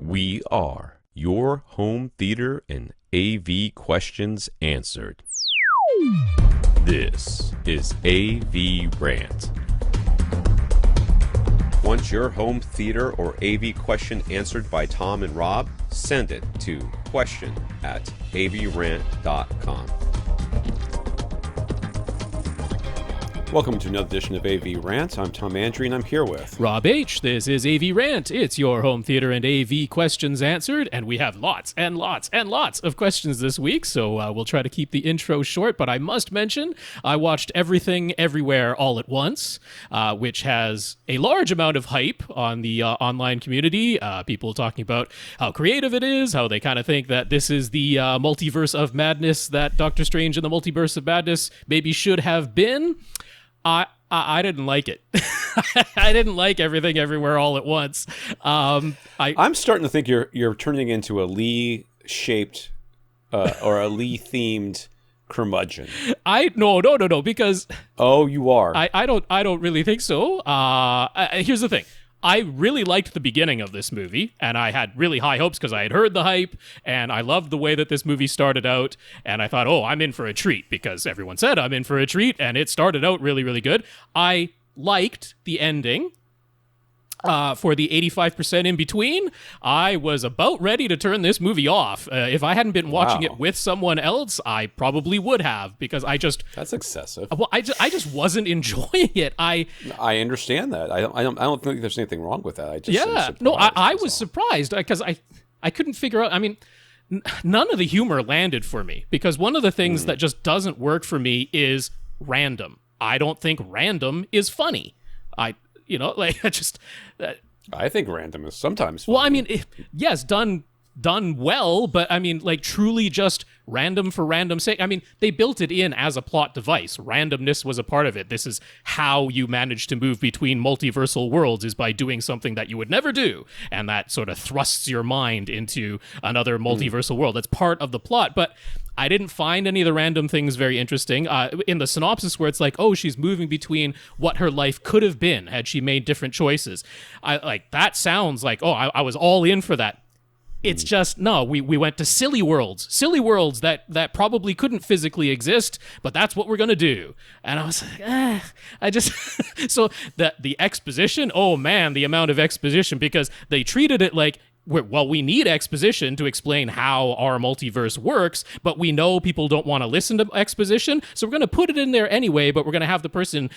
We are your home theater and AV questions answered. This is AVRant. Want your home theater or AV question answered by Tom and Rob? Send it to question@avrant.com. Welcome to another edition of AV Rant. I'm Tom Andrew, and I'm here with Rob H. This is AV Rant. It's your home theater and AV questions answered, and we have lots and lots and lots of questions this week, so we'll try to keep the intro short, but I must mention I watched Everything Everywhere All at Once, which has a large amount of hype on the online community, people talking about how creative it is, how they kind of think that this is the multiverse of madness that Doctor Strange and the Multiverse of Madness maybe should have been. I didn't like it. I didn't like Everything Everywhere All at Once. I'm starting to think you're turning into a Lee-shaped or a Lee-themed curmudgeon. No, because you are. I don't really think so. Here's the thing. I really liked the beginning of this movie, and I had really high hopes because I had heard the hype, and I loved the way that this movie started out, and I thought, I'm in for a treat, because everyone said I'm in for a treat, and it started out really, really good. I liked the ending. For the 85% in between, I was about ready to turn this movie off. If I hadn't been watching it with someone else, I probably would have, because That's excessive. Well, I just wasn't enjoying it. I understand that. I don't think there's anything wrong with that. I was surprised because I couldn't figure out. I mean, none of the humor landed for me, because one of the things that just doesn't work for me is random. I don't think random is funny. I think random is sometimes funny. Well, I mean, yes, done well, but I mean, like, truly just random for random's sake. I mean, they built it in as a plot device. Randomness was a part of it. This is how you manage to move between multiversal worlds, is by doing something that you would never do, and that sort of thrusts your mind into another multiversal world. That's part of the plot, but I didn't find any of the random things very interesting. In the synopsis where it's like, she's moving between what her life could have been had she made different choices. That sounds like, I was all in for that. It's just, no, we went to silly worlds that probably couldn't physically exist, but that's what we're going to do. And I was like, so the exposition, the amount of exposition, because they treated it like, we need exposition to explain how our multiverse works, but we know people don't want to listen to exposition, so we're going to put it in there anyway, but we're going to have the person,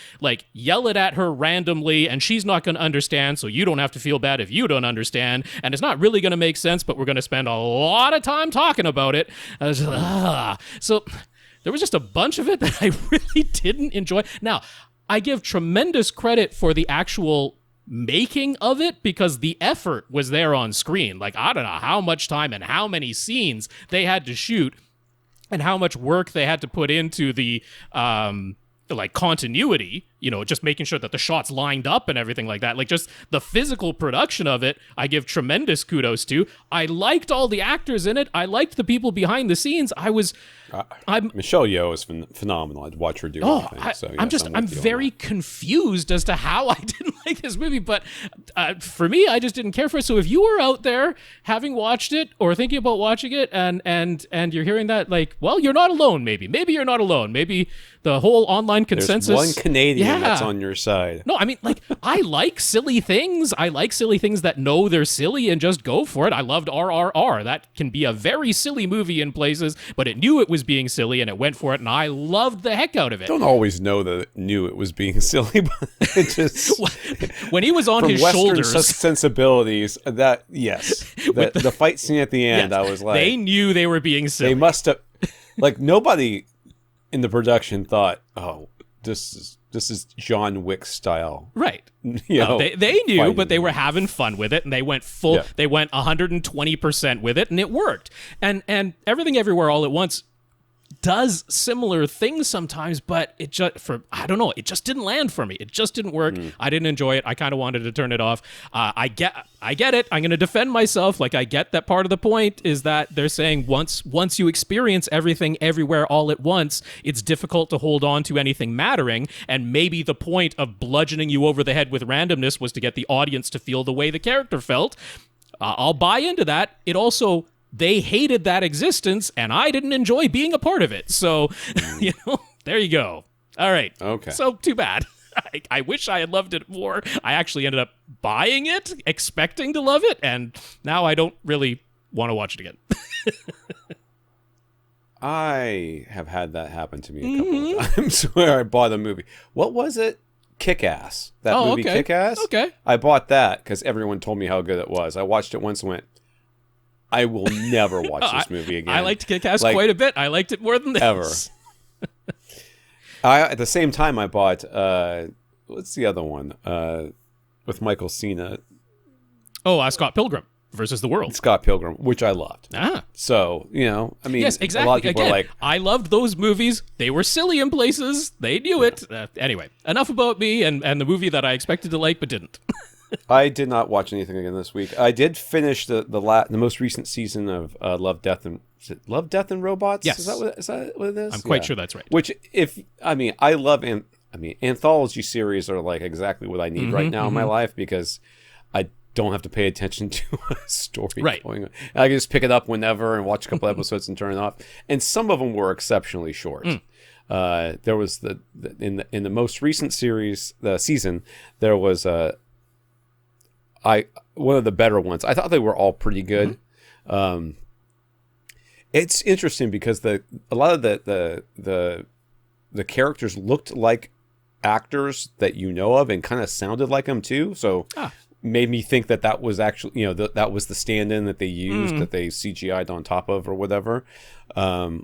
yell it at her randomly, and she's not going to understand, so you don't have to feel bad if you don't understand, and it's not really going to make sense, but we're going to spend a lot of time talking about it. I was just, So there was just a bunch of it that I really didn't enjoy. Now, I give tremendous credit for the actual making of it, because the effort was there on screen. I don't know how much time and how many scenes they had to shoot and how much work they had to put into the continuity, just making sure that the shots lined up and everything like that. Just the physical production of it, I give tremendous kudos to. I liked all the actors in it. I liked the people behind the scenes. Michelle Yeoh is phenomenal. I'd watch her do anything. I'm very confused as to how I didn't like this movie, but for me, I just didn't care for it. So if you were out there having watched it or thinking about watching it, and you're hearing that, you're not alone. Maybe you're not alone. Maybe the whole online consensus. There's one Canadian that's on your side. No, I mean, I like silly things. I like silly things that know they're silly and just go for it. I loved RRR. That can be a very silly movie in places, but it knew it was being silly and it went for it, and I loved the heck out of it. Don't always know that it knew it was being silly, but it just when he was on his shoulders, sensibilities. The fight scene at the end, yes, I was like, they knew they were being silly. They must have, nobody in the production thought, this is John Wick style. Right. They knew, but they were having fun with it, and they went full. Yeah. They went 120% with it, and it worked. And Everything Everywhere All at Once does similar things sometimes, but it just didn't land for me. It just didn't work. I didn't enjoy it. I kind of wanted to turn it off. I get it. I'm going to defend myself. I get that part of the point is that they're saying once you experience everything everywhere all at once, it's difficult to hold on to anything mattering, and maybe the point of bludgeoning you over the head with randomness was to get the audience to feel the way the character felt. I'll buy into that. It also, they hated that existence, and I didn't enjoy being a part of it. So, there you go. All right. Okay. So, too bad. I wish I had loved it more. I actually ended up buying it, expecting to love it, and now I don't really want to watch it again. I have had that happen to me a couple of times where I bought a movie. What was it? Kick-Ass. That movie okay. Kick-Ass? Okay. I bought that because everyone told me how good it was. I watched it once and went, I will never watch this movie again. I liked Kick-Ass quite a bit. I liked it more than this. Ever. At the same time, I bought, what's the other one? With Michael Cena. Oh, Scott Pilgrim versus the World. Scott Pilgrim, which I loved. Ah. So, I mean, yes, exactly. A lot of people Again, are like, I loved those movies. They were silly in places. They knew it. Anyway, enough about me and the movie that I expected to like but didn't. I did not watch anything again this week. I did finish the most recent season of Love, Death, and Robots? Yes. Is that what it is? I'm quite sure that's right. Which, I love, anthology series are like exactly what I need right now in my life because I don't have to pay attention to a story going on. I can just pick it up whenever and watch a couple episodes and turn it off. And some of them were exceptionally short. There was in the most recent season, there was one of the better ones. I thought they were all pretty good. It's interesting because a lot of the characters looked like actors that you know of and kind of sounded like them too. So made me think that was actually that was the stand-in that they used that they CGI'd on top of or whatever. I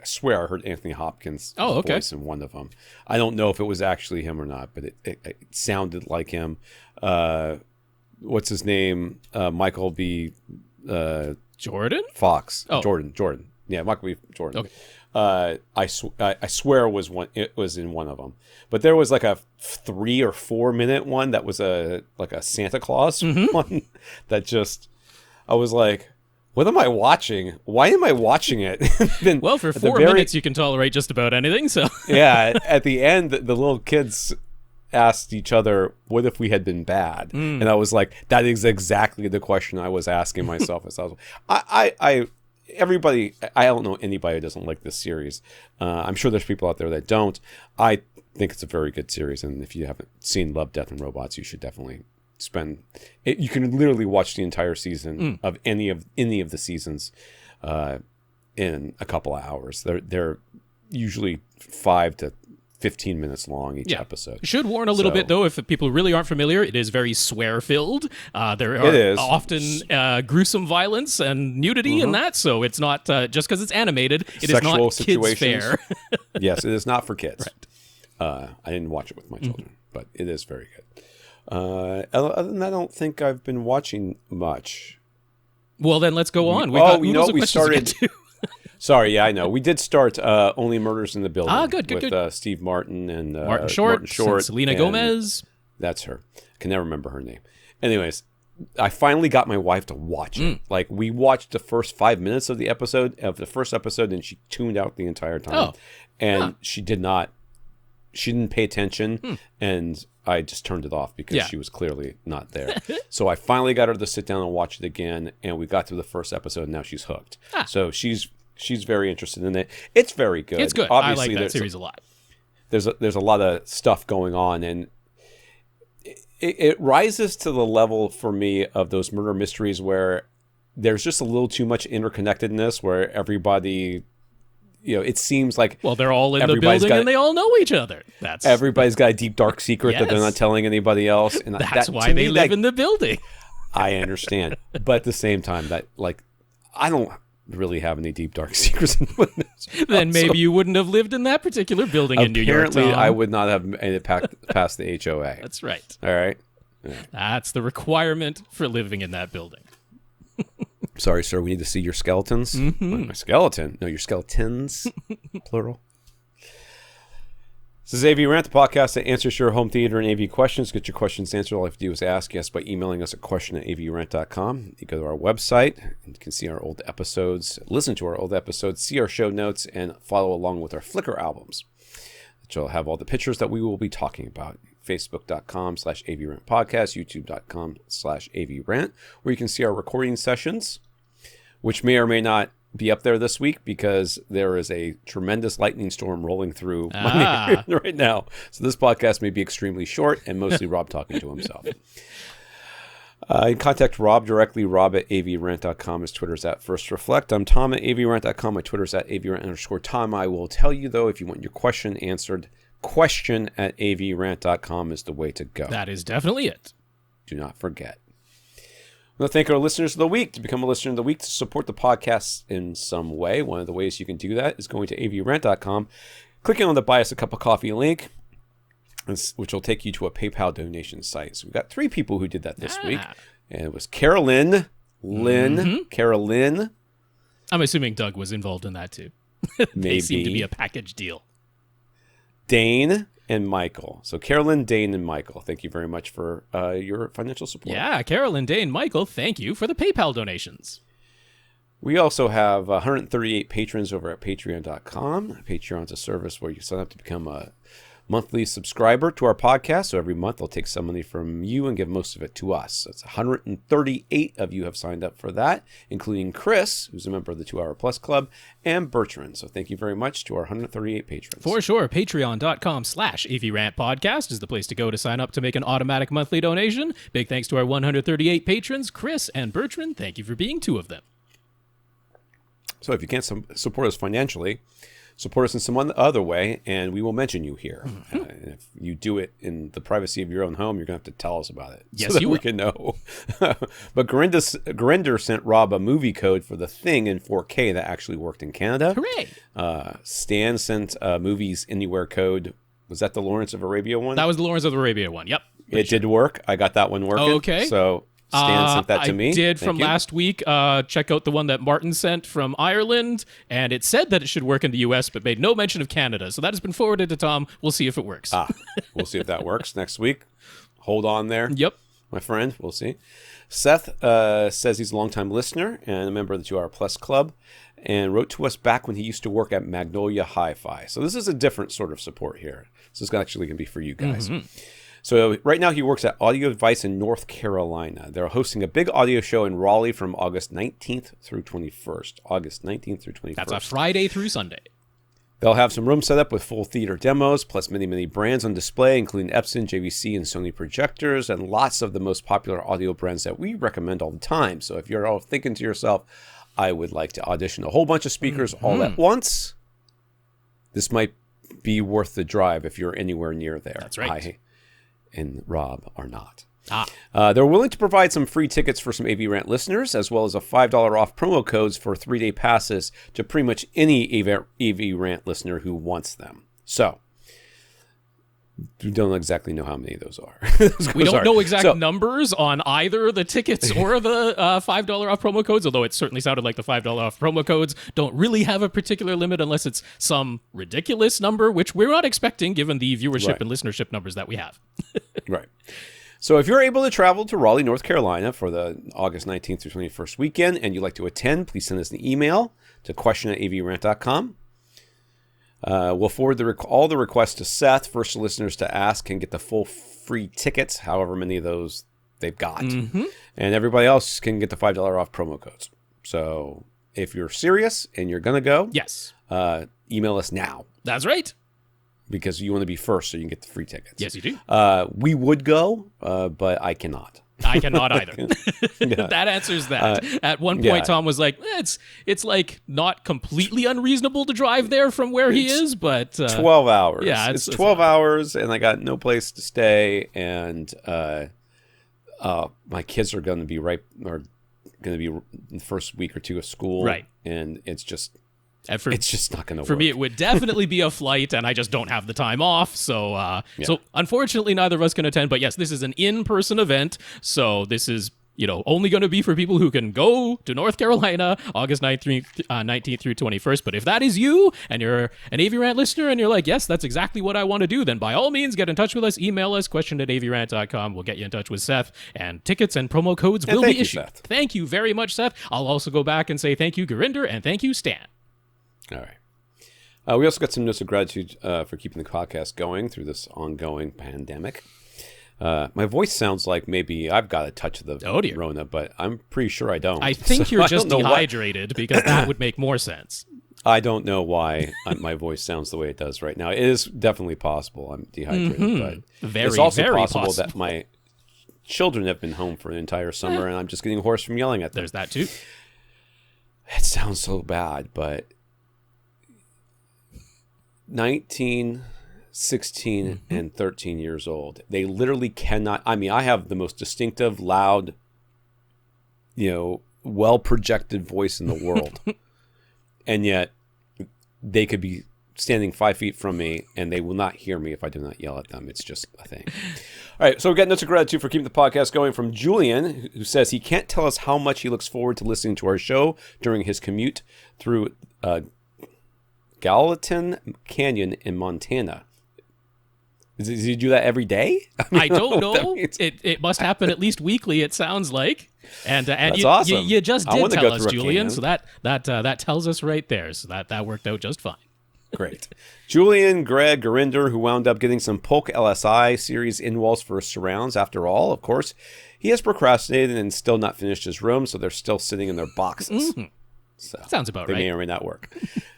swear I heard Anthony Hopkins' voice in one of them. I don't know if it was actually him or not, but it sounded like him. What's his name? Michael B. Jordan? Fox. Oh. Jordan. Yeah, Michael B. Jordan. Okay. I swear it was in one of them. But there was like a 3 or 4 minute one that was like a Santa Claus one that just, I was like, what am I watching? Why am I watching it? Then well, for 4 minutes you can tolerate just about anything. So yeah, at the end, the little kids asked each other, "What if we had been bad?" And I was like, that is exactly the question I was asking myself. As I don't know anybody who doesn't like this series. I'm sure there's people out there that don't. I think it's a very good series, and if you haven't seen Love, Death, and Robots, you should definitely spend it. You can literally watch the entire season of any of the seasons in a couple of hours. They're usually 5 to 15 minutes long each episode. Should warn a little bit though, if people really aren't familiar, it is very swear filled. There are often gruesome violence and nudity in that, so it's not just because it's animated, it Sexual is not kids fair. Yes, it is not for kids. Right. I didn't watch it with my children, but it is very good. Other than that, I don't think I've been watching much. Well, then let's go on. We started. Sorry, yeah, I know. We did start Only Murders in the Building with Steve Martin and Martin Short and Selena Gomez. That's her. I can never remember her name. Anyways, I finally got my wife to watch it. Like, we watched the first 5 minutes of the first episode, and she tuned out the entire time. She didn't pay attention, and I just turned it off because she was clearly not there. So I finally got her to sit down and watch it again, and we got through the first episode, and now she's hooked. So she's very interested in it. It's very good. It's good. Obviously, I like that series a lot. There's a lot of stuff going on, and it rises to the level for me of those murder mysteries where there's just a little too much interconnectedness, where everybody, it seems like they're all in the building and they all know each other. Everybody's got a deep dark secret that they're not telling anybody else, and that's why they live in the building. I understand, but at the same time, I don't really have any deep dark secrets. Then maybe you wouldn't have lived in that particular building in New York. Apparently, I would not have made it past the HOA. That's right. All right. That's the requirement for living in that building. Sorry, sir. We need to see your skeletons. My skeleton? No, your skeletons, plural. This is AVRant, the podcast that answers your home theater and AV questions. Get your questions answered. All you have to do is ask us by emailing us at question@avrant.com. You go to our website, and you can see our old episodes, listen to our old episodes, see our show notes, and follow along with our Flickr albums, which will have all the pictures that we will be talking about. Facebook.com/AVRant podcast, YouTube.com/AVRant, where you can see our recording sessions, which may or may not be up there this week because there is a tremendous lightning storm rolling through my neighborhood right now. So this podcast may be extremely short and mostly Rob talking to himself. You can contact Rob directly, rob@avrant.com. His Twitter's @FirstReflect. I'm Tom at avrant.com. My Twitter's @avrant_Tom. I will tell you, though, if you want your question answered, question@avrant.com is the way to go. That is definitely it. Do not forget. I want to thank our listeners of the week. To become a listener of the week, to support the podcast in some way, one of the ways you can do that is going to avrant.com, clicking on the Buy Us a Cup of Coffee link, which will take you to a PayPal donation site. So we've got 3 people who did that this week. And it was Carolyn, Carolyn. I'm assuming Doug was involved in that too. They seem to be a package deal. Dane and Michael. So Carolyn, Dane, and Michael, thank you very much for your financial support. Yeah, Carolyn, Dane, Michael, thank you for the PayPal donations. We also have 138 patrons over at patreon.com. Patreon's a service where you sign up to become a monthly subscriber to our podcast. So every month I'll take some money from you and give most of it to us. So it's 138 of you have signed up for that, including Kris, who's a member of the 2 Hour Plus Club, and Bertrand. So thank you very much to our 138 patrons. For sure. Patreon.com/AVRant podcast is the place to go to sign up to make an automatic monthly donation. Big thanks to our 138 patrons, Kris and Bertrand. Thank you for being 2 of them. So if you can't support us financially, support us in some other way, and we will mention you here. And if you do it in the privacy of your own home, you're going to have to tell us about it. Yes, so that you we will. can know. But Gurinder sent Rob a movie code for The Thing in 4K that actually worked in Canada. Hooray! Stan sent a Movies Anywhere code. Was that the Lawrence of Arabia one? That was the Lawrence of Arabia one. Yep. It did work. I got that one working. Okay. So Stan sent that to me. I did Thank from you. last week. Check out the one that Martin sent from Ireland, and it said that it should work in the U.S., but made no mention of Canada. So that has been forwarded to Tom. We'll see if it works. We'll see if that works next week. Hold on there. Yep. My friend. We'll see. Seth says he's a longtime listener and a member of the 2 Hour Plus Club, and wrote to us back when he used to work at Magnolia Hi-Fi. So this is a different sort of support here. This is actually going to be for you guys. So right now he works at Audio Advice in North Carolina. They're hosting a big audio show in Raleigh from August 19th through 21st. August 19th through 21st. That's a Friday through Sunday. They'll have some room set up with full theater demos, plus many, many brands on display, including Epson, JVC, and Sony projectors, and lots of the most popular audio brands that we recommend all the time. So if you're all thinking to yourself, I would like to audition a whole bunch of speakers all at once, this might be worth the drive if you're anywhere near there. That's right. I and Rob are not. They're willing to provide some free tickets for some AVRant listeners, as well as a $5 off promo codes for 3-day passes to pretty much any AVRant listener who wants them. So, we don't exactly know how many of those are. We don't know exact numbers on either the tickets or the $5 off promo codes, although it certainly sounded like the $5 off promo codes don't really have a particular limit unless it's some ridiculous number, which we're not expecting given the viewership and listenership numbers that we have. Right. So if you're able to travel to Raleigh, North Carolina for the August 19th through 21st weekend and you'd like to attend, please send us an email to question@avrant.com. We'll forward all the requests to Seth. First listeners to ask can get the full free tickets, however many of those they've got. And everybody else can get the $5 off promo codes. So if you're serious and you're going to go, Yes. Email us now. That's right. Because you want to be first so you can get the free tickets. Yes, you do. We would go, but I cannot. I cannot either. That answers that. At one point, Tom was like, it's like not completely unreasonable to drive there from where he is, but 12 hours. Yeah, it's 12 hours, and I got no place to stay, and my kids are going to be in the first week or two of school, right? And it's just not going to work. For me, it would definitely be a flight, and I just don't have the time off. So, so unfortunately, neither of us can attend. But yes, this is an in-person event, so this is only going to be for people who can go to North Carolina August 19th through 21st. But if that is you, and you're an AVRant listener, and you're like, yes, that's exactly what I want to do, then by all means, get in touch with us. Email us, question@avrant.com. We'll get you in touch with Seth, and tickets and promo codes will be issued. Seth. Thank you very much, Seth. I'll also go back and say thank you, Gurinder, and thank you, Stan. All right. We also got some notes of gratitude for keeping the podcast going through this ongoing pandemic. My voice sounds like maybe I've got a touch of the Rona, but I'm pretty sure I don't. I think you're just don't know dehydrated because that would make more sense. I don't know why my voice sounds the way it does right now. It is definitely possible I'm dehydrated, but it's also possible that my children have been home for an entire summer and I'm just getting hoarse from yelling at them. There's that too. It sounds so bad, but 19, 16, and 13 years old, they literally cannot. I mean, I have the most distinctive, loud, well-projected voice in the world. And yet they could be standing 5 feet from me and they will not hear me if I do not yell at them. It's just a thing. All right, so we've got notes of gratitude for keeping the podcast going from Julian, who says he can't tell us how much he looks forward to listening to our show during his commute through Gallatin Canyon in Montana. Does he do that every day? I don't know. It must happen at least weekly, it sounds like. And that's awesome. You just did tell us, Julian, so that tells us right there. So that worked out just fine. Great. Julian, Greg, Gurinder, who wound up getting some Polk LSI series in-walls for surrounds. After all, of course, he has procrastinated and still not finished his room, so they're still sitting in their boxes. Mm-hmm. So sounds about right. They may or may not work.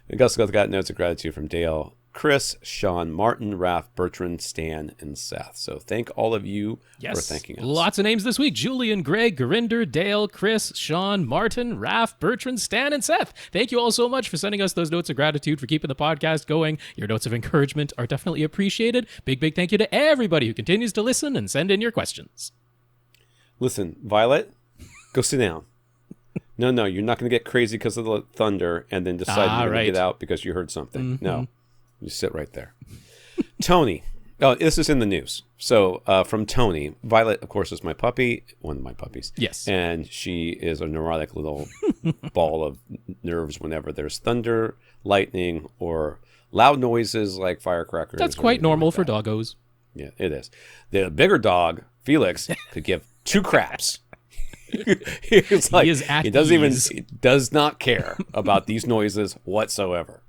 We also got notes of gratitude from Dale, Kris, Shawn, Martin, Raph, Bertrand, Stan, and Seth. So thank all of you for thanking us. Lots of names this week. Julian, Greg, Gurinder, Dale, Kris, Shawn, Martin, Raph, Bertrand, Stan, and Seth. Thank you all so much for sending us those notes of gratitude, for keeping the podcast going. Your notes of encouragement are definitely appreciated. Big, big thank you to everybody who continues to listen and send in your questions. Listen, Violet, go sit down. No, you're not going to get crazy because of the thunder and then decide you're going to get out because you heard something. Mm-hmm. No. You sit right there. Tony. Oh, this is in the news. So from Tony, Violet, of course, is my puppy, one of my puppies. Yes. And she is a neurotic little ball of nerves whenever there's thunder, lightning, or loud noises like firecrackers. That's quite normal for doggos. Yeah, it is. The bigger dog, Felix, could give two craps. He's like, he does not care about these noises whatsoever.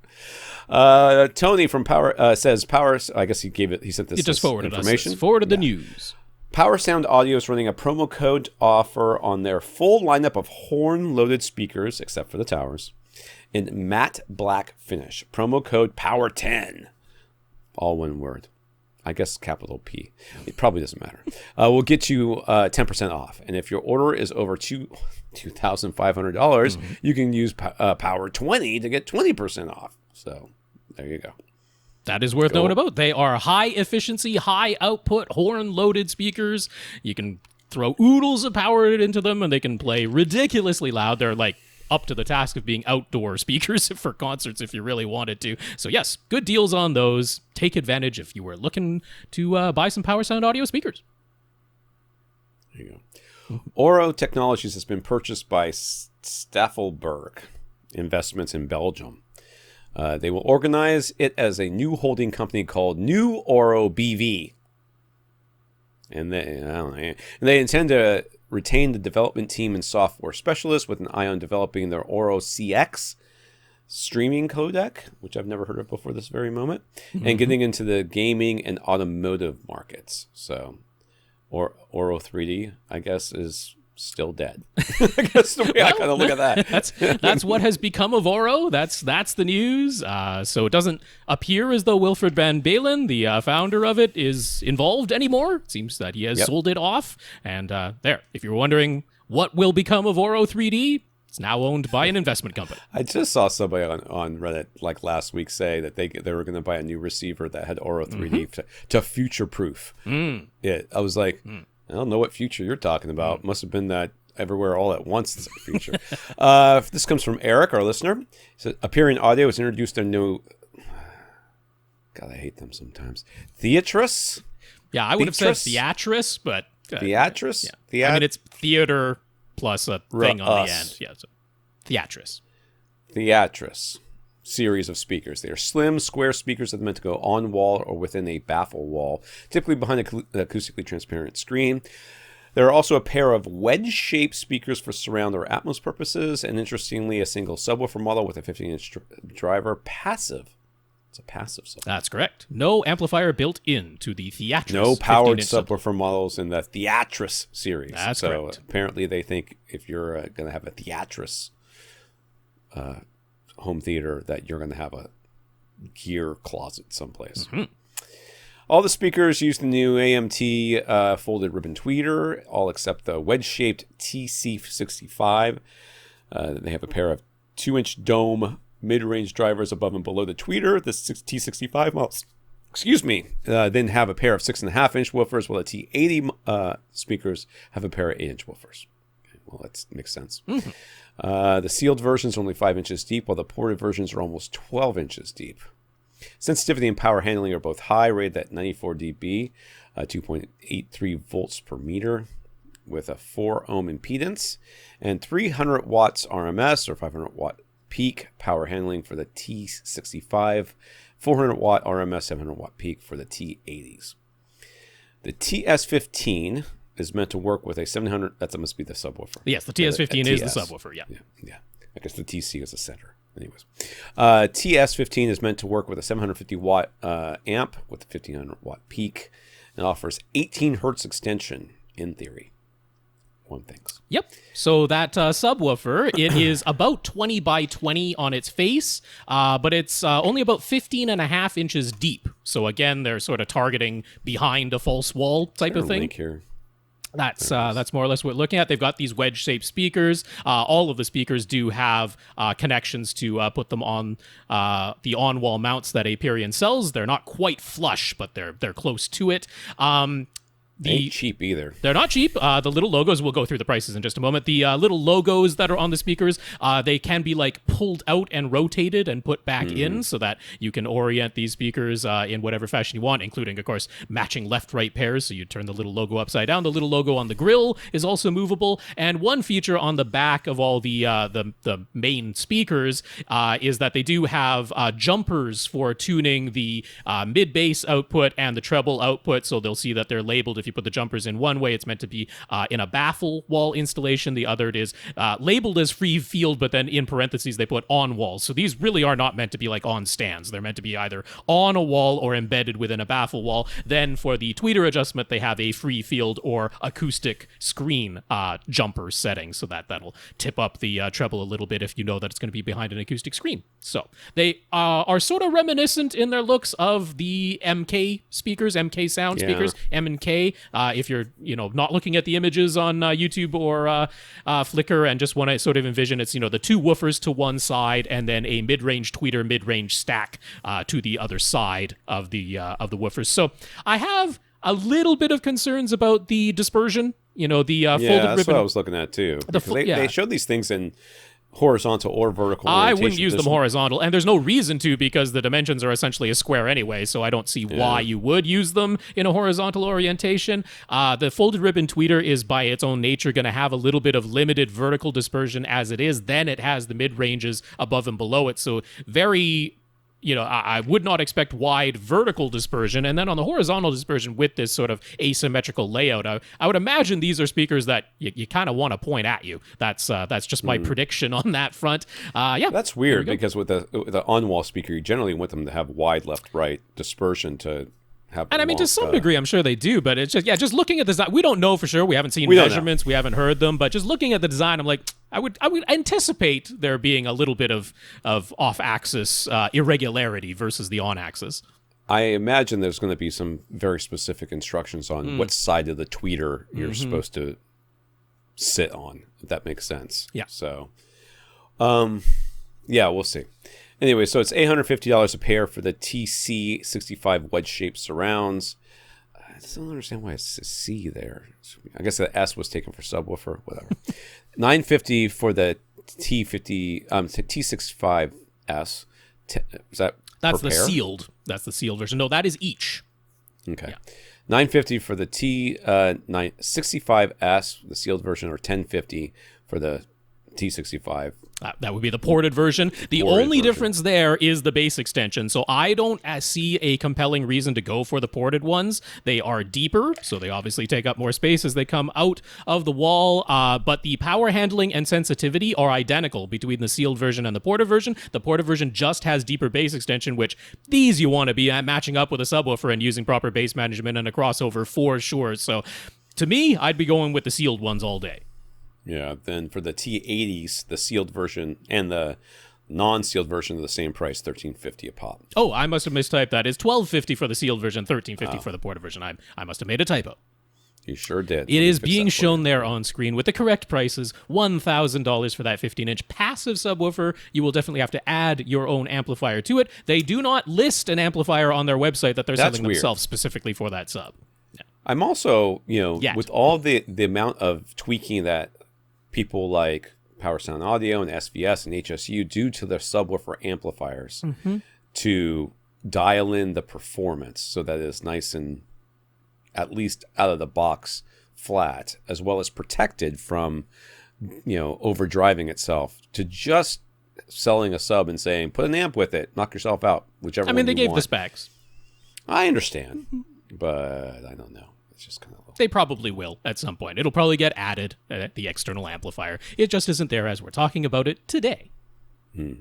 Tony from Power says Power. I guess he sent this. He just forwarded information. Forwarded the news. Power Sound Audio is running a promo code offer on their full lineup of horn-loaded speakers, except for the towers, in matte black finish. Promo code Power10, all one word. I guess capital P. It probably doesn't matter. Will get you 10% off, and if your order is over $2,500, you can use Power 20 to get 20% off. So there you go. That is worth knowing about. They are high efficiency, high output, horn loaded speakers. You can throw oodles of power into them and they can play ridiculously loud. They're like up to the task of being outdoor speakers for concerts if you really wanted to. So yes, good deals on those. Take advantage if you were looking to buy some Power Sound Audio speakers. There you go. Oro Technologies has been purchased by Staffelberg Investments in Belgium. They will organize it as a new holding company called New Oro BV. And they intend to retain the development team and software specialists with an eye on developing their Oro CX streaming codec, which I've never heard of before this very moment, and getting into the gaming and automotive markets. So Oro 3D, I guess, is still dead. I guess the way I kind of look at that. That's what has become of Oro. That's the news. So it doesn't appear as though Wilfred Van Balen, the founder of it, is involved anymore. It seems that he has sold it off. And there, if you're wondering what will become of Oro 3D, it's now owned by an investment company. I just saw somebody on Reddit like last week say that they were going to buy a new receiver that had Oro 3D to future-proof it. I was like, I don't know what future you're talking about. Must have been that everywhere all at once is a future. This comes from Eric, our listener. He said, Aperion Audio has introduced their new... God, I hate them sometimes. Theatrus? Yeah, I would have said Theatrus, but... Theatrus? Yeah. I mean, it's theater plus a thing on the end. Yeah, so Theatrus. Theatrus series of speakers. They are slim, square speakers that are meant to go on wall or within a baffle wall, typically behind an acoustically transparent screen. There are also a pair of wedge-shaped speakers for surround or Atmos purposes, and interestingly, a single subwoofer model with a 15-inch driver, passive It's a passive subwoofer. That's correct. No amplifier built into the Theatrus. No powered 15-inch subwoofer models in the Theatrus series. That's so correct. Apparently they think if you're going to have a Theatrus home theater that you're going to have a gear closet someplace. Mm-hmm. All the speakers use the new AMT folded ribbon tweeter, all except the wedge-shaped TC65. They have a pair of 2-inch dome mid-range drivers above and below the tweeter. The T65 models, then have a pair of 6.5-inch woofers, while the T80 speakers have a pair of 8-inch woofers. Okay, well, that makes sense. Mm-hmm. The sealed versions are only 5 inches deep, while the ported versions are almost 12 inches deep. Sensitivity and power handling are both high, rated at 94 dB, 2.83 volts per meter, with a 4 ohm impedance, and 300 watts RMS, or 500 watt peak power handling for the T65, 400 watt RMS, 700 watt peak for the T80s. The TS15 is meant to work with a 700, that must be the subwoofer. Yes, the TS15 is the subwoofer, yeah. Yeah. I guess the TC is the center. Anyways, TS15 is meant to work with a 750 watt amp with a 1500 watt peak and offers 18 hertz extension in theory. One thinks. Yep. So that subwoofer, it is about 20 by 20 on its face, but it's only about 15.5 inches deep. So again, they're sort of targeting behind a false wall type of thing. Link here. That's more or less what we're looking at. They've got these wedge-shaped speakers. All of the speakers do have connections to put them on the on-wall mounts that Aperion sells. They're not quite flush, but they're close to it. Ain't cheap either. They're not cheap. The little logos, we'll go through the prices in just a moment. The little logos that are on the speakers, they can be like pulled out and rotated and put back in so that you can orient these speakers in whatever fashion you want, including, of course, matching left-right pairs. So you turn the little logo upside down. The little logo on the grill is also movable. And one feature on the back of all the main speakers is that they do have jumpers for tuning the mid-bass output and the treble output. So they'll see that they're labeled. If you put the jumpers in one way, it's meant to be in a baffle wall installation. The other, it is labeled as free field, but then in parentheses they put on walls. So these really are not meant to be like on stands. They're meant to be either on a wall or embedded within a baffle wall. Then for the tweeter adjustment, they have a free field or acoustic screen jumper setting, so that'll tip up the treble a little bit if you know that it's going to be behind an acoustic screen. So they are sort of reminiscent in their looks of the MK speakers, MK sound speakers, M&K. If you're, not looking at the images on YouTube or Flickr and just want to sort of envision, it's, the two woofers to one side and then a mid-range tweeter, mid-range stack to the other side of the woofers. So I have a little bit of concerns about the dispersion. The folded ribbon. That's what I was looking at too. They showed these things in horizontal or vertical I orientation. wouldn't use them horizontal, and there's no reason to because the dimensions are essentially a square anyway, so I don't see why you would use them in a horizontal orientation. The folded ribbon tweeter is by its own nature going to have a little bit of limited vertical dispersion as it is. Then it has the mid-ranges above and below it, so very... I would not expect wide vertical dispersion. And then on the horizontal dispersion with this sort of asymmetrical layout, I would imagine these are speakers that you kind of want to point at you. That's just my prediction on that front. That's weird because with the on-wall speaker, you generally want them to have wide left-right dispersion to have. And I mean, to some degree, I'm sure they do, but it's just looking at the design. We don't know for sure. We haven't seen measurements. We haven't heard them, but just looking at the design, I'm like, I would anticipate there being a little bit of off-axis irregularity versus the on-axis. I imagine there's going to be some very specific instructions on what side of the tweeter you're supposed to sit on, if that makes sense. Yeah. So, we'll see. Anyway, so it's $850 a pair for the TC65 wedge-shaped surrounds. I still don't understand why it's a C there. I guess the S was taken for subwoofer, whatever. $950 for the T65S. Is that That's per the pair? sealed. That's the sealed version. No, that is each. Okay. Yeah. $950 for the T65S, the sealed version, or $1050 for the T65. That would be the ported version. The only difference there is the bass extension. So I don't see a compelling reason to go for the ported ones. They are deeper, so they obviously take up more space as they come out of the wall. But the power handling and sensitivity are identical between the sealed version and the ported version. The ported version just has deeper bass extension, which these you want to be matching up with a subwoofer and using proper bass management and a crossover for sure. So to me, I'd be going with the sealed ones all day. Yeah, then for the T80s, the sealed version and the non-sealed version are the same price, $13.50 a pop. Oh, I must have mistyped that. It's $12.50 for the sealed version, $13.50 for the ported version. I must have made a typo. You sure did. It is being shown there on screen with the correct prices. $1,000 for that 15-inch passive subwoofer. You will definitely have to add your own amplifier to it. They do not list an amplifier on their website that they're selling themselves specifically for that sub. Yeah. I'm also, with all the amount of tweaking that people like Power Sound Audio and SVS and HSU do to their subwoofer amplifiers to dial in the performance so that it's nice and at least out of the box flat, as well as protected from, overdriving itself, to just selling a sub and saying, put an amp with it, knock yourself out, whichever one you want. They gave the specs. I understand, but I don't know. It's just kind of low. They probably will at some point. It'll probably get added at the external amplifier. It just isn't there as we're talking about it today. Let's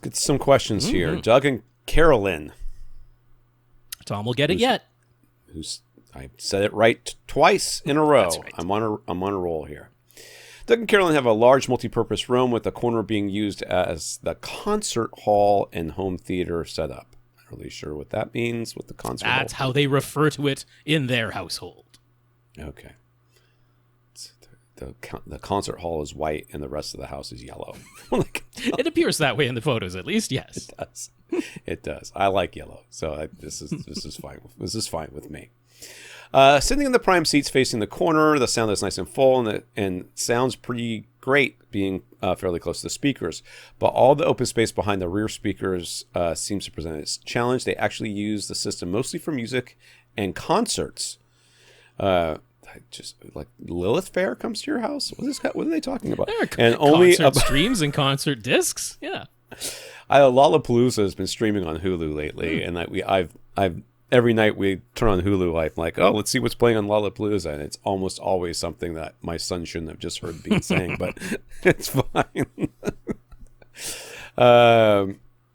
get some questions here. Doug and Carolyn. Tom will get it yet. I said it right twice in a row. That's right. I'm on a roll here. Doug and Carolyn have a large multi-purpose room with the corner being used as the concert hall and home theater setup. Not really sure what that means with the concert hall. That's how they refer to it in their household. Okay. The concert hall is white and the rest of the house is yellow. It appears that way in the photos, at least. Yes, it does. It does. I like yellow, so this is fine. This is fine with me. Sitting in the prime seats facing the corner, the sound is nice and full, and sounds pretty great being fairly close to the speakers. But all the open space behind the rear speakers seems to present its challenge. They actually use the system mostly for music and concerts. Just like Lilith Fair comes to your house. What are they talking about? And only concert streams and concert discs. Yeah, Lollapalooza has been streaming on Hulu lately, and I've every night we turn on Hulu. I'm like, oh, let's see what's playing on Lollapalooza, and it's almost always something that my son shouldn't have just heard being sang, but it's fine.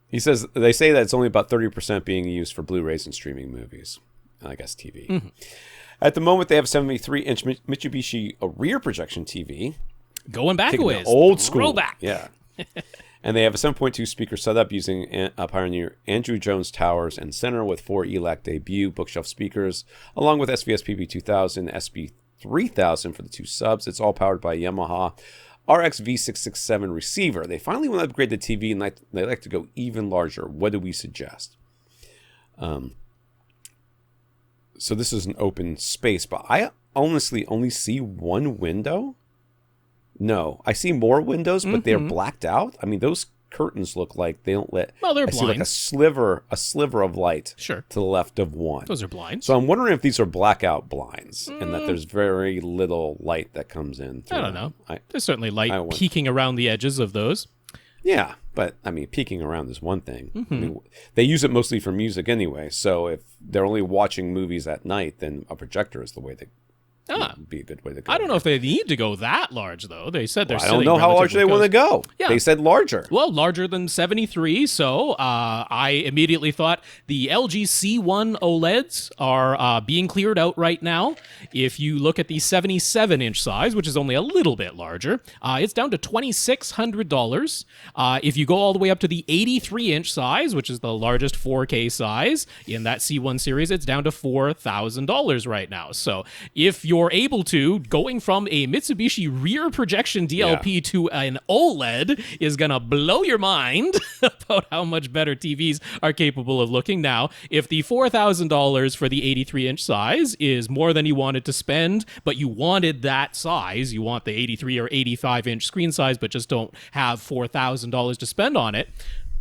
He says they say that it's only about 30% being used for Blu-rays and streaming movies. I guess TV. At the moment, they have a 73-inch Mitsubishi rear projection TV. Going back a ways. Old school. Throwback. Yeah. And they have a 7.2 speaker setup using Pioneer Andrew Jones towers and center with 4 ELAC debut bookshelf speakers, along with SVS PB2000, SB3000 for the 2 subs. It's all powered by Yamaha RX V667 receiver. They finally want to upgrade the TV, and they like to go even larger. What do we suggest? So this is an open space, but I honestly only see one window. No, I see more windows, but they're blacked out. I mean, those curtains look like they don't let. Well, they're I blinds. see like a sliver of light. Sure. To the left of one. Those are blinds. So I'm wondering if these are blackout blinds and that there's very little light that comes in. I don't know. There's certainly light peeking around the edges of those. Yeah, but I mean, peeking around is one thing. I mean, they use it mostly for music anyway. So if they're only watching movies at night, then a projector is the way to be a good way to go. I don't know if they need to go that large, though. They said they're I don't know how large they want to go. Yeah. They said larger. Well, larger than 73, so I immediately thought the LG C1 OLEDs are being cleared out right now. If you look at the 77-inch size, which is only a little bit larger, it's down to $2,600. If you go all the way up to the 83-inch size, which is the largest 4K size in that C1 series, it's down to $4,000 right now. So if you're able to, going from a Mitsubishi rear projection DLP to an OLED is going to blow your mind about how much better TVs are capable of looking. Now, if the $4,000 for the 83-inch size is more than you wanted to spend, but you wanted that size, you want the 83 or 85-inch screen size, but just don't have $4,000 to spend on it,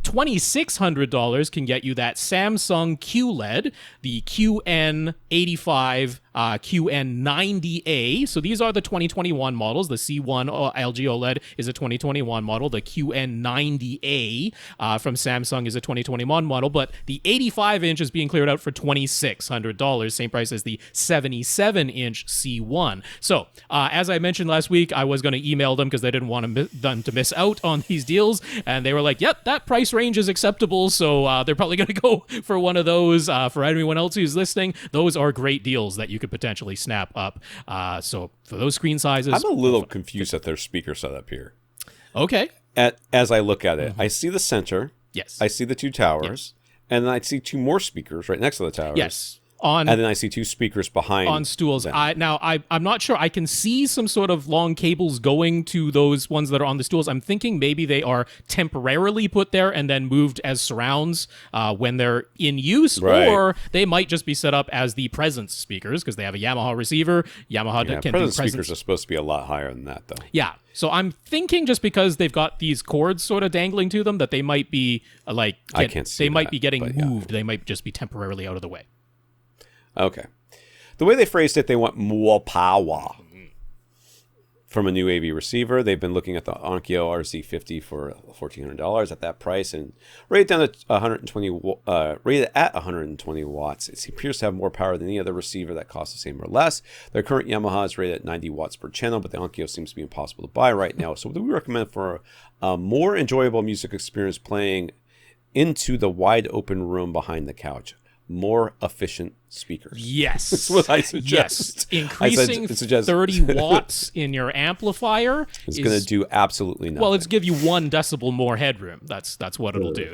$2,600 can get you that Samsung QLED, the QN85 QN90A. So these are the 2021 models. The C1 LG OLED is a 2021 model. The QN90A from Samsung is a 2021 model, but the 85-inch is being cleared out for $2,600, same price as the 77-inch C1. So, as I mentioned last week, I was going to email them because they didn't want them to miss out on these deals, and they were like, yep, that price range is acceptable, so they're probably going to go for one of those. For anyone else who's listening, those are great deals that you could potentially snap up. So, for those screen sizes... I'm a little confused at their speaker setup here. Okay. As I look at it, I see the center. Yes. I see the two towers, and then I see two more speakers right next to the towers. Yes. And then I see two speakers behind on stools. them. I'm not sure. I can see some sort of long cables going to those ones that are on the stools. I'm thinking maybe they are temporarily put there and then moved as surrounds when they're in use, right. Or they might just be set up as the presence speakers because they have a Yamaha receiver. Yamaha can do presence speakers are supposed to be a lot higher than that, though. Yeah. So I'm thinking just because they've got these cords sort of dangling to them that they might be I can't see they might that, be getting moved. Yeah. They might just be temporarily out of the way. Okay. The way they phrased it, they want more power from a new AV receiver. They've been looking at the Onkyo RZ50 for $1,400 at that price and rated down to 120. Rated at 120 watts. It appears to have more power than any other receiver that costs the same or less. Their current Yamaha is rated at 90 watts per channel, but the Onkyo seems to be impossible to buy right now. So what do we recommend for a more enjoyable music experience playing into the wide open room behind the couch? More efficient speakers. Yes. That's what I suggest. Yes. Increasing 30 watts in your amplifier is going to do absolutely nothing. Well, it's give you 1 decibel more headroom. That's what it'll do.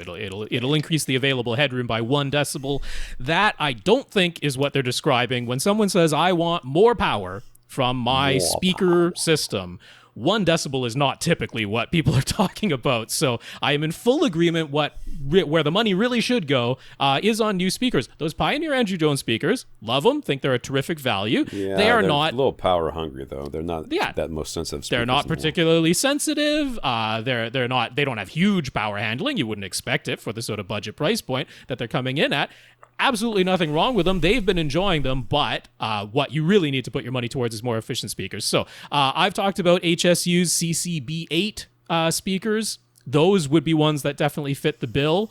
It'll increase the available headroom by 1 decibel. That I don't think is what they're describing when someone says I want more power from my speaker system. 1 decibel is not typically what people are talking about. So I am in full agreement where the money really should go is on new speakers. Those Pioneer Andrew Jones speakers, love them, think they're a terrific value. Yeah, they're not a little power hungry though. They're not that most sensitive speakers. They're not particularly sensitive. They don't have huge power handling. You wouldn't expect it for the sort of budget price point that they're coming in at. Absolutely nothing wrong with them. They've been enjoying them, but what you really need to put your money towards is more efficient speakers. So I've talked about HSU's CCB8 speakers. Those would be ones that definitely fit the bill.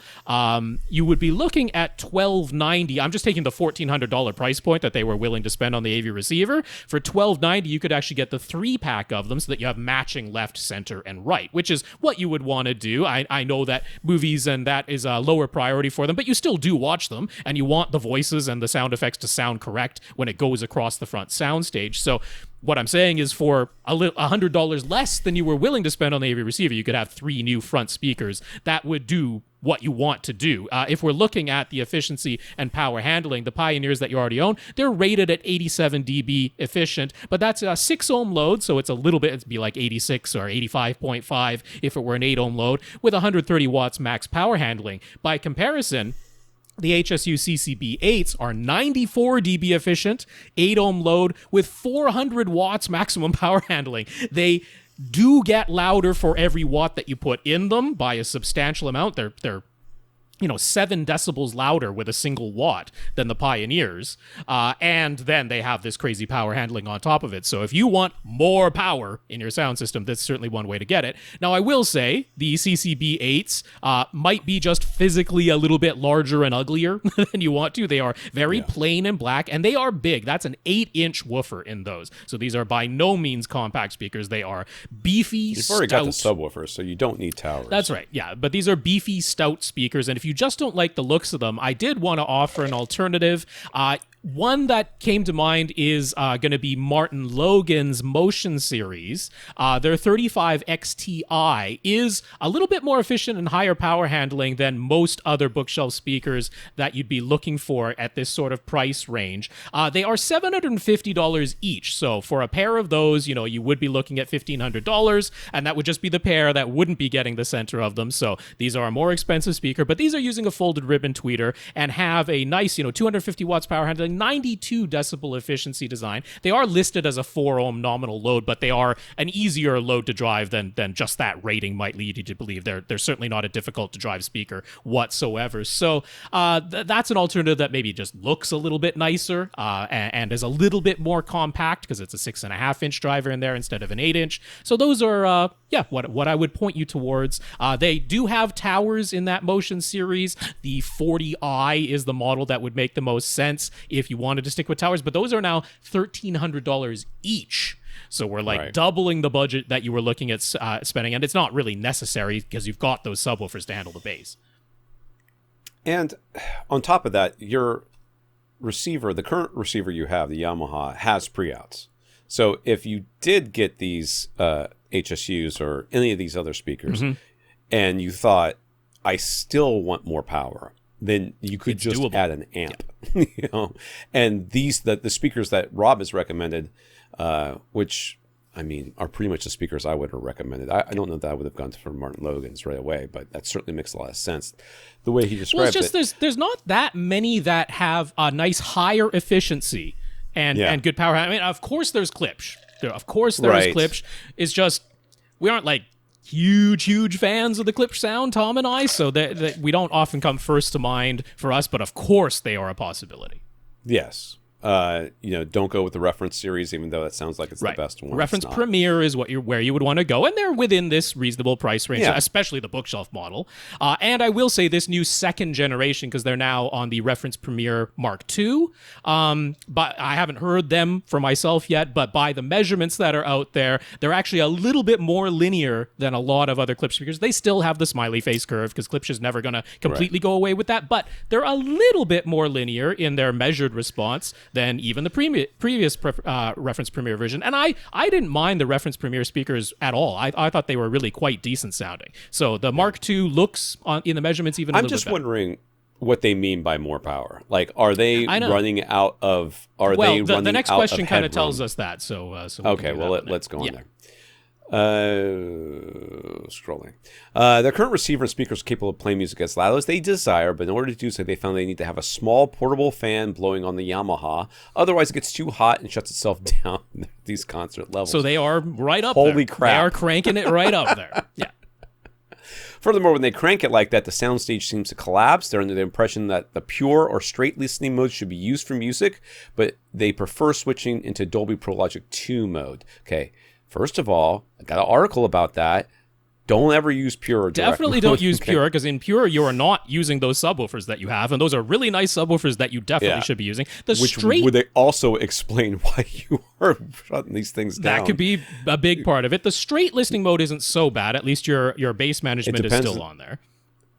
You would be looking at $1,290. I'm just taking the $1,400 price point that they were willing to spend on the AV receiver. For $1,290, you could actually get the 3-pack of them so that you have matching left, center, and right, which is what you would want to do. I know that movies and that is a lower priority for them, but you still do watch them, and you want the voices and the sound effects to sound correct when it goes across the front soundstage. So what I'm saying is for $100 less than you were willing to spend on the AV receiver, you could have 3 new front speakers. That would do what you want to do. If we're looking at the efficiency and power handling, the Pioneers that you already own, they're rated at 87 dB efficient, but that's a 6 ohm load, so it's a little bit, it'd be like 86 or 85.5 if it were an 8 ohm load, with 130 watts max power handling. By comparison, the HSU CCB8s are 94 dB efficient, 8 ohm load with 400 watts maximum power handling. They do get louder for every watt that you put in them by a substantial amount. They're 7 decibels louder with a single watt than the Pioneers. And then they have this crazy power handling on top of it. So if you want more power in your sound system, that's certainly one way to get it. Now, I will say the CCB8s might be just physically a little bit larger and uglier than you want to. They are very plain and black, and they are big. That's an 8-inch woofer in those. So these are by no means compact speakers. They are beefy, You've already got the subwoofer, so you don't need towers. That's right, yeah. But these are beefy, stout speakers, and if you just don't like the looks of them, I did want to offer an alternative. One that came to mind is going to be Martin Logan's Motion Series. Their 35XTI is a little bit more efficient and higher power handling than most other bookshelf speakers that you'd be looking for at this sort of price range. They are $750 each. So for a pair of those, you would be looking at $1,500, and that would just be the pair that wouldn't be getting the center of them. So these are a more expensive speaker, but these are using a folded ribbon tweeter and have a nice, 250 watts power handling. 92 decibel efficiency design. They are listed as a 4 ohm nominal load, but they are an easier load to drive than just that rating might lead you to believe. They're certainly not a difficult to drive speaker whatsoever. So that's an alternative that maybe just looks a little bit nicer and is a little bit more compact because it's a 6.5-inch driver in there instead of an 8-inch. So those are what I would point you towards. They do have towers in that Motion series. The 40i is the model that would make the most sense if you wanted to stick with towers, but those are now $1,300 each. So we're like doubling the budget that you were looking at spending, and it's not really necessary because you've got those subwoofers to handle the bass. And on top of that, your receiver, the current receiver you have, the Yamaha, has pre-outs. So if you did get these HSUs or any of these other speakers, and you thought, I still want more power, then you could just doable. Add an amp. You know? And these the speakers that Rob has recommended, which I mean are pretty much the speakers I would have recommended. I don't know that I would have gone for Martin Logan's right away, but that certainly makes a lot of sense. The way he described it's just there's not that many that have a nice higher efficiency and good power. I mean, of course there's Klipsch. Of course there is Klipsch. It's just we aren't like huge fans of the Klipsch sound, Tom and I, so that we don't often come first to mind for us, but of course they are a possibility. Yes. Don't go with the reference series, even though that sounds like it's the best one. Reference Premier is where you would want to go, and they're within this reasonable price range, especially the bookshelf model. And I will say this new second generation, because they're now on the Reference Premier Mark II, but I haven't heard them for myself yet, but by the measurements that are out there, they're actually a little bit more linear than a lot of other Klipsch speakers. They still have the smiley face curve, because Klipsch is never going to completely go away with that, but they're a little bit more linear in their measured response than even the previous Reference Premier version. And I didn't mind the Reference Premier speakers at all. I thought they were really quite decent sounding. So the Mark II looks in the measurements even a little bit better. I'm just wondering what they mean by more power. Like, are they running out of... The next question kind of tells us that. So okay, let's go on there. Scrolling. Their current receiver and speakers are capable of playing music as loud as they desire, but in order to do so, they found they need to have a small portable fan blowing on the Yamaha. Otherwise, it gets too hot and shuts itself down at these concert levels. So they are right up there. Holy crap. They are cranking it right up there. Yeah. Furthermore, when they crank it like that, the soundstage seems to collapse. They're under the impression that the pure or straight listening mode should be used for music, but they prefer switching into Dolby Pro Logic 2 mode. Okay. First of all, I got an article about that. Don't ever use Pure or Direct Definitely mode. Don't use Pure, because in Pure, you are not using those subwoofers that you have, and those are really nice subwoofers that you definitely should be using. Would they also explain why you are shutting these things down? That could be a big part of it. The straight listening mode isn't so bad. At least your bass management is still on there.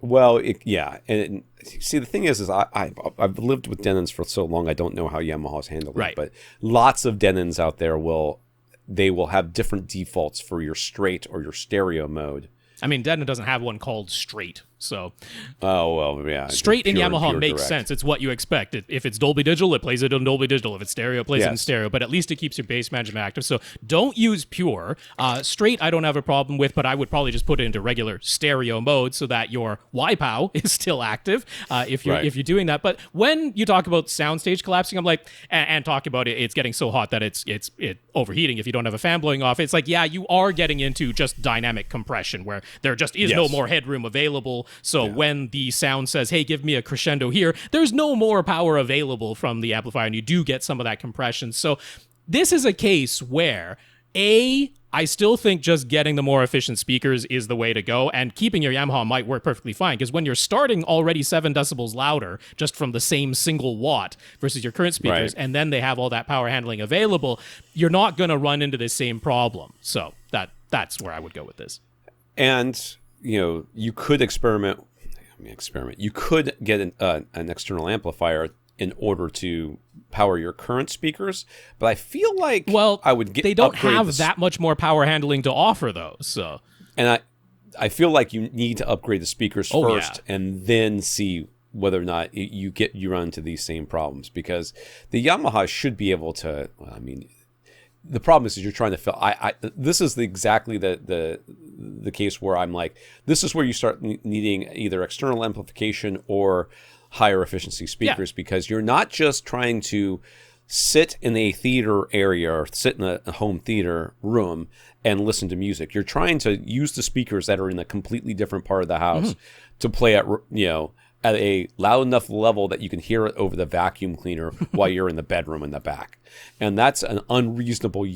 Well, and see, the thing is I've lived with Denons for so long, I don't know how Yamaha's handled it, but lots of Denons out there will have different defaults for your straight or your stereo mode. I mean, Denon doesn't have one called straight, so... Oh, well, yeah. Straight in Yamaha makes sense. It's what you expect. If it's Dolby Digital, it plays it in Dolby Digital. If it's stereo, it plays it in stereo. But at least it keeps your bass management active. So don't use Pure. Straight, I don't have a problem with, but I would probably just put it into regular stereo mode so that your YPOW is still active if you're doing that. But when you talk about soundstage collapsing, I'm like, and talk about it's getting so hot that it's overheating if you don't have a fan blowing off. It's like, yeah, you are getting into just dynamic compression where there just is no more headroom available. So when the sound says, hey, give me a crescendo here, there's no more power available from the amplifier, and you do get some of that compression. So this is a case where, I still think just getting the more efficient speakers is the way to go, and keeping your Yamaha might work perfectly fine, because when you're starting already 7 decibels louder just from the same single watt versus your current speakers, and then they have all that power handling available, you're not going to run into the same problem. So that's where I would go with this. And, you could experiment. You could get an external amplifier in order to power your current speakers, but I feel like they don't have that much more power handling to offer, though. So, and I feel like you need to upgrade the speakers first, and then see whether or not you run into these same problems, because the Yamaha should be able to. Well, I mean, the problem is you're trying to fill. This is exactly the case where I'm like, this is where you start needing either external amplification or higher efficiency speakers because you're not just trying to sit in a theater area or sit in a home theater room and listen to music. You're trying to use the speakers that are in a completely different part of the house to play at, at a loud enough level that you can hear it over the vacuum cleaner while you're in the bedroom in the back. And that's an unreasonable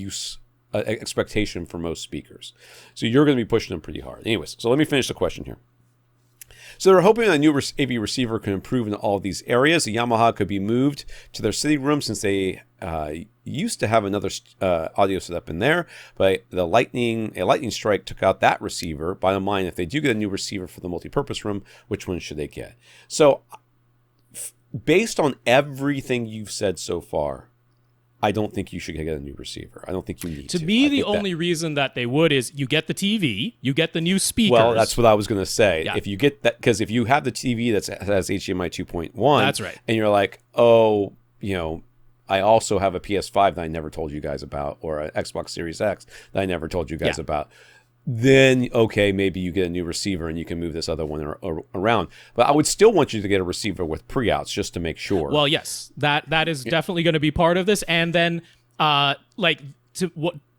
expectation for most speakers. So you're going to be pushing them pretty hard. Anyways, so let me finish the question here. So they're hoping a new AV receiver can improve in all of these areas. The Yamaha could be moved to their city room since they used to have another audio setup in there, but a lightning strike took out that receiver. Bottom line, if they do get a new receiver for the multi-purpose room, which one should they get? So based on everything you've said so far, I don't think you should get a new receiver. I don't think you need to. To me, the only reason that they would is you get the TV, you get the new speakers. Well, that's what I was going to say. Yeah. If you get that, because if you have the TV that has HDMI 2.1, that's right, and you're like, oh, I also have a PS5 that I never told you guys about, or an Xbox Series X that I never told you guys about. Then, okay, maybe you get a new receiver and you can move this other one around. But I would still want you to get a receiver with pre-outs just to make sure. Well, yes, that is definitely going to be part of this. And then,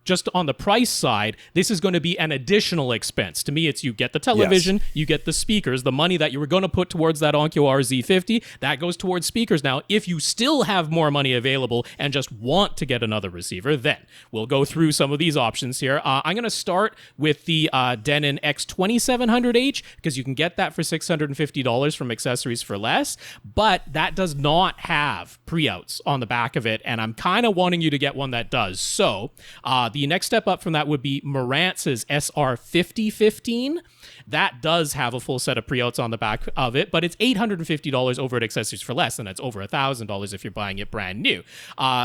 just on the price side, this is going to be an additional expense. To me, it's you get the television, you get the speakers, the money that you were going to put towards that Onkyo RZ50, that goes towards speakers. Now, if you still have more money available and just want to get another receiver, then we'll go through some of these options here. I'm going to start with the Denon X2700H because you can get that for $650 from Accessories for Less, but that does not have pre-outs on the back of it, and I'm kind of wanting you to get one that does. So, the next step up from that would be Marant's SR5015. That does have a full set of pre-outs on the back of it, but it's $850 over at Accessories for Less, and that's over $1,000 if you're buying it brand new.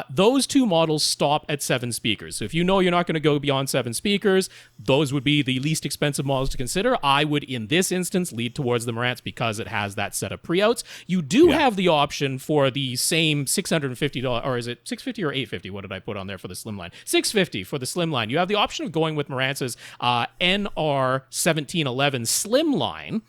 Those two models stop at 7 speakers. So if you know you're not going to go beyond 7 speakers, those would be the least expensive models to consider. I would, in this instance, lead towards the Marant's because it has that set of pre-outs. You do have the option for the same $650, or is it $650 or $850? What did I put on there for the Slimline? $650 for the Slimline. You have the option of going with Marant's NR1711 Slimline.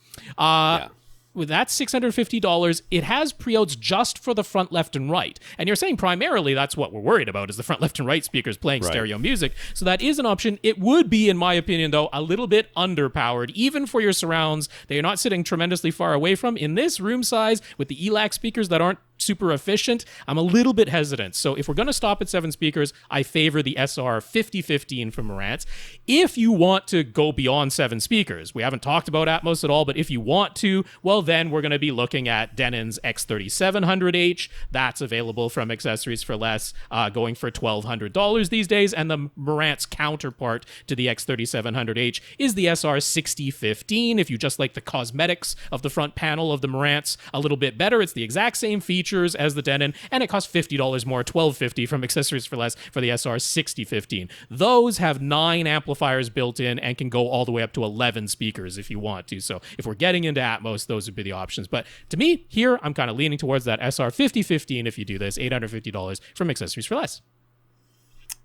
With that $650, it has pre-outs just for the front, left, and right. And you're saying primarily that's what we're worried about is the front, left, and right speakers playing stereo music. So that is an option. It would be, in my opinion, though, a little bit underpowered, even for your surrounds that you're not sitting tremendously far away from. In this room size, with the ELAC speakers that aren't super efficient, I'm a little bit hesitant. So if we're going to stop at 7 speakers, I favor the SR5015 from Marant's. If you want to go beyond 7 speakers, we haven't talked about Atmos at all, but if you want to, well, then we're going to be looking at Denon's X3700H. That's available from Accessories for Less, going for $1,200 these days. And the Marant's counterpart to the X3700H is the SR6015. If you just like the cosmetics of the front panel of the Marant's a little bit better, it's the exact same features as the Denon, and it costs $50 more, $1,250 from Accessories for Less for the SR6015. Those have 9 amplifiers built in and can go all the way up to 11 speakers if you want to. So if we're getting into Atmos, those would be the options. But to me, here, I'm kind of leaning towards that SR5015 if you do this, $850 from Accessories for Less.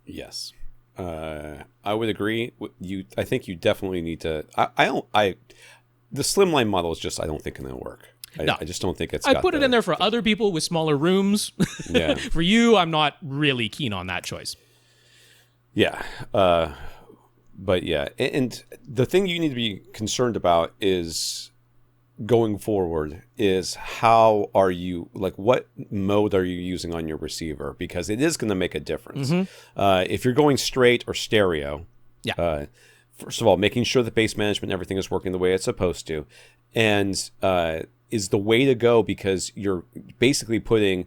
Yes. I would agree. I think you definitely need to... The Slimline model is just, I don't think, going to work. I just don't think it's... I put it in there for other people with smaller rooms. Yeah. For you, I'm not really keen on that choice. Yeah. But yeah. And the thing you need to be concerned about is going forward is how are you... what mode are you using on your receiver? Because it is going to make a difference. If you're going straight or stereo... Yeah. First of all, making sure the bass management and everything is working the way it's supposed to. And... is the way to go because you're basically putting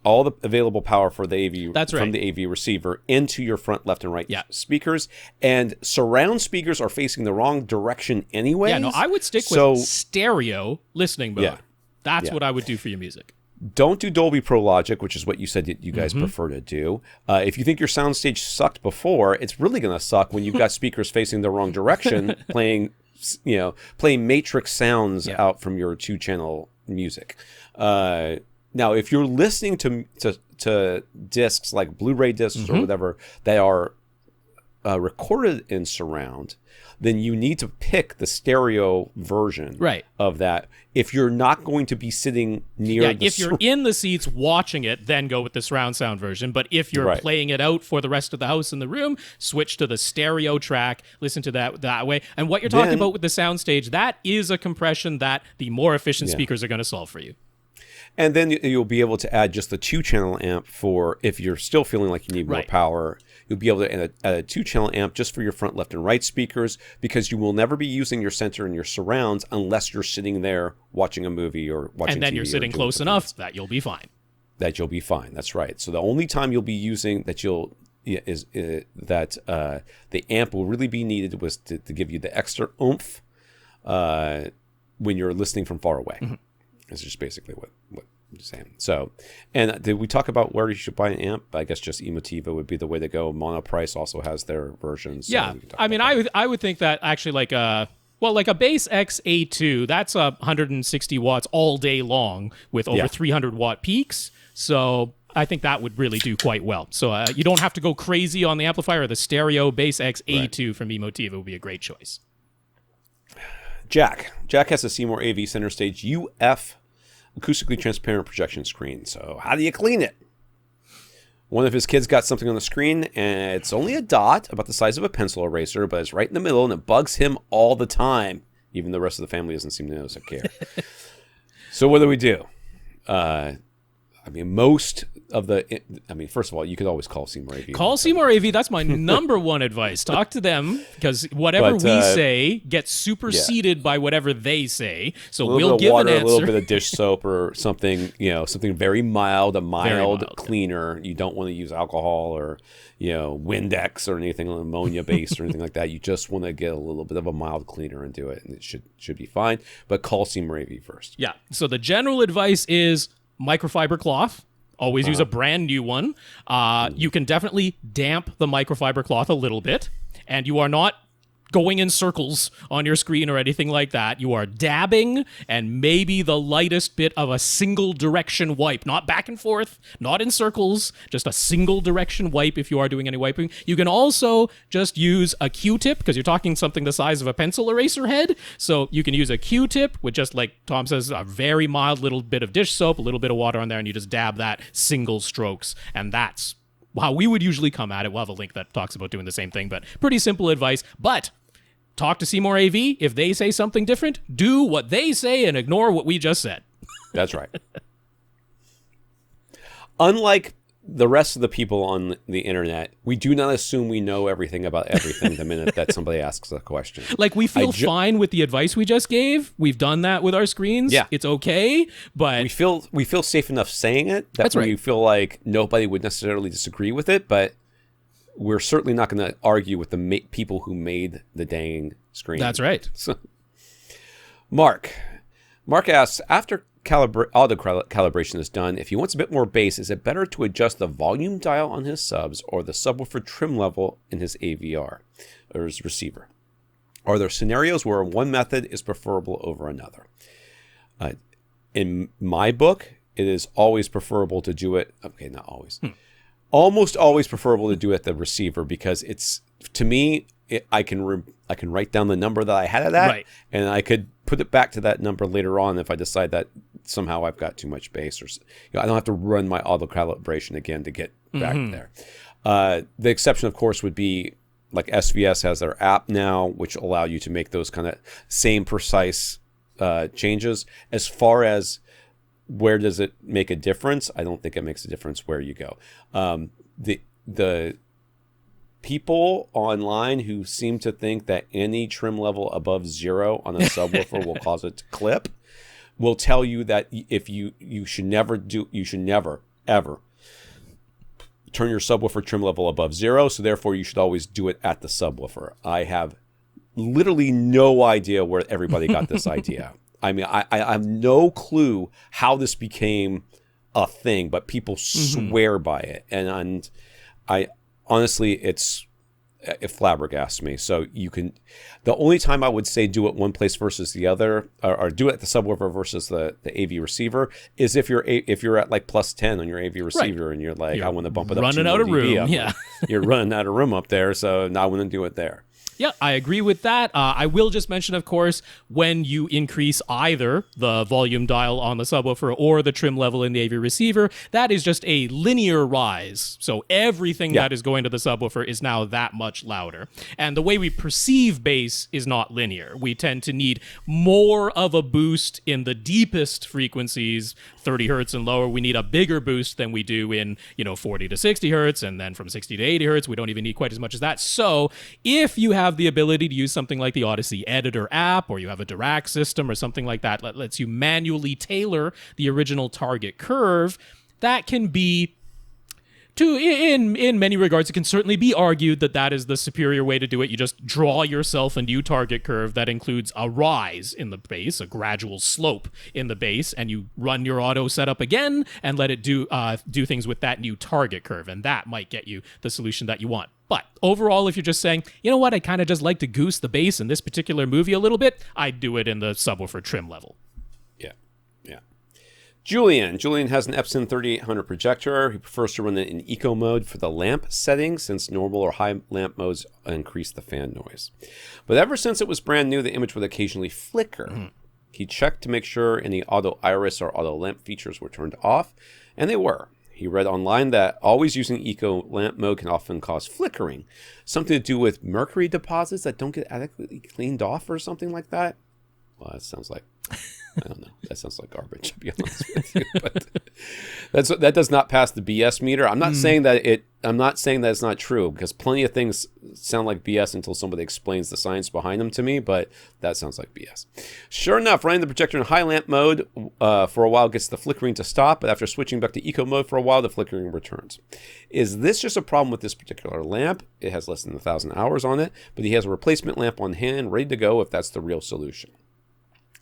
all the available power for the AV from the AV receiver into your front, left, and right speakers. And surround speakers are facing the wrong direction anyway. Yeah, no, I would stick with stereo listening mode. Yeah. That's what I would do for your music. Don't do Dolby Pro Logic, which is what you said you guys prefer to do. If you think your soundstage sucked before, it's really going to suck when you've got speakers facing the wrong direction playing matrix sounds out from your 2-channel music. Now, if you're listening to discs like Blu-ray discs or whatever that are recorded in surround, then you need to pick the stereo version of that. If you're not going to be sitting near if you're in the seats watching it, then go with the surround sound version. But if you're playing it out for the rest of the house in the room, switch to the stereo track, listen to that way. And what you're talking about with the soundstage, that is a compression that the more efficient speakers are going to solve for you. And then you'll be able to add just the 2-channel amp for if you're still feeling like you need more power. You'll be able to add a 2-channel amp just for your front, left, and right speakers, because you will never be using your center and your surrounds unless you're sitting there watching a movie or watching TV. And then you're sitting close enough that you'll be fine. That's right. So the only time you'll be using that the amp will really be needed was to give you the extra oomph when you're listening from far away. Mm-hmm. It's just basically what I'm saying. So, and did we talk about where you should buy an amp? I guess just Emotiva would be the way to go. Monoprice also has their versions. So yeah, I mean, I would think that actually like a Bass X A2, that's 160 watts all day long with over 300 watt peaks. So I think that would really do quite well. So you don't have to go crazy on the amplifier. The stereo Bass X A2 from Emotiva would be a great choice. Jack has a Seymour AV Center Stage UF acoustically transparent projection screen. So how do you clean it? One of his kids got something on the screen, and it's only a dot about the size of a pencil eraser, but it's right in the middle, and it bugs him all the time. Even the rest of the family doesn't seem to notice or care. So what do we do? Most of first of all, you could always call Seymour AV. Call Seymour AV. That's my number one advice. Talk to them, because whatever we say gets superseded by whatever they say. So we'll give an answer. A little bit of dish soap or something, something very mild, a mild cleaner. You don't want to use alcohol or, Windex or anything ammonia based or anything like that. You just want to get a little bit of a mild cleaner and do it, and it should be fine. But call Seymour AV first. Yeah. So the general advice is microfiber cloth. Always use a brand new one. You can definitely damp the microfiber cloth a little bit, and you are not going in circles on your screen or anything like that. You are dabbing, and maybe the lightest bit of a single direction wipe, not back and forth, not in circles, just a single direction wipe if you are doing any wiping. You can also just use a Q-tip, because you're talking something the size of a pencil eraser head. So you can use a Q-tip with, just like Tom says, a very mild little bit of dish soap, a little bit of water on there, and you just dab that single strokes. And that's how we would usually come at it. We'll have a link that talks about doing the same thing, but pretty simple advice. But talk to Seymour AV. If they say something different, do what they say and ignore what we just said. That's right. Unlike the rest of the people on the internet, we do not assume we know everything about everything the minute that somebody asks a question. Like, we feel fine with the advice we just gave. We've done that with our screens. Yeah. It's okay, but we feel safe enough saying it that we feel like nobody would necessarily disagree with it, but we're certainly not going to argue with the people who made the dang screen. That's right. So, Mark asks, after auto calibration is done, if he wants a bit more bass, is it better to adjust the volume dial on his subs or the subwoofer trim level in his AVR or his receiver? Are there scenarios where one method is preferable over another? In my book, it is always preferable to do it. Okay, not always. Almost always preferable to do it at the receiver, because it's, to me, I can write down the number that I had it at, and I could put it back to that number later on if I decide that somehow I've got too much bass, or I don't have to run my auto calibration again to get back there. The exception, of course, would be like SVS has their app now, which allow you to make those kind of same precise changes. As far as where does it make a difference, I don't think it makes a difference where you go. The people online who seem to think that any trim level above 0 on a subwoofer will cause it to clip will tell you that if you should never ever turn your subwoofer trim level above 0, so therefore you should always do it at the subwoofer. I have literally no idea where everybody got this idea. I mean, I have no clue how this became a thing, but people swear by it, and I honestly, it's it flabbergasts me. So the only time I would say do it one place versus the other, or do it at the subwoofer versus the AV receiver, is if you're at like plus 10 on your AV receiver, and you're like, I want to bump it up. Running out of room, yeah. You're running out of room up there, so now I want to do it there. Yeah, I agree with that. I will just mention, of course, when you increase either the volume dial on the subwoofer or the trim level in the AV receiver, that is just a linear rise. So everything that is going to the subwoofer is now that much louder. And the way we perceive bass is not linear. We tend to need more of a boost in the deepest frequencies, 30 hertz and lower. We need a bigger boost than we do in, 40 to 60 hertz, and then from 60 to 80 hertz, we don't even need quite as much as that. So if you have the ability to use something like the Audyssey editor app, or you have a Dirac system or something like that lets you manually tailor the original target curve, that can be in many regards, it can certainly be argued that is the superior way to do it. You just draw yourself a new target curve that includes a rise in the bass, a gradual slope in the bass, and you run your auto setup again and let it do things with that new target curve, and that might get you the solution that you want. But overall, if you're just saying, you know what, I kind of just like to goose the bass in this particular movie a little bit, I'd do it in the subwoofer trim level. Yeah. Julian has an Epson 3800 projector. He prefers to run it in eco mode for the lamp settings, since normal or high lamp modes increase the fan noise. But ever since it was brand new, the image would occasionally flicker. He checked to make sure any auto iris or auto lamp features were turned off, and they were. He read online that always using eco lamp mode can often cause flickering, something to do with mercury deposits that don't get adequately cleaned off or something like that. Well, that sounds like, I don't know. That sounds like garbage, to be honest with you. But that does not pass the BS meter. I'm not saying that it's not true, because plenty of things sound like BS until somebody explains the science behind them to me, but that sounds like BS. Sure enough, running the projector in high lamp mode for a while gets the flickering to stop, but after switching back to eco mode for a while, the flickering returns. Is this just a problem with this particular lamp? It has less than 1,000 hours on it, but he has a replacement lamp on hand, ready to go if that's the real solution.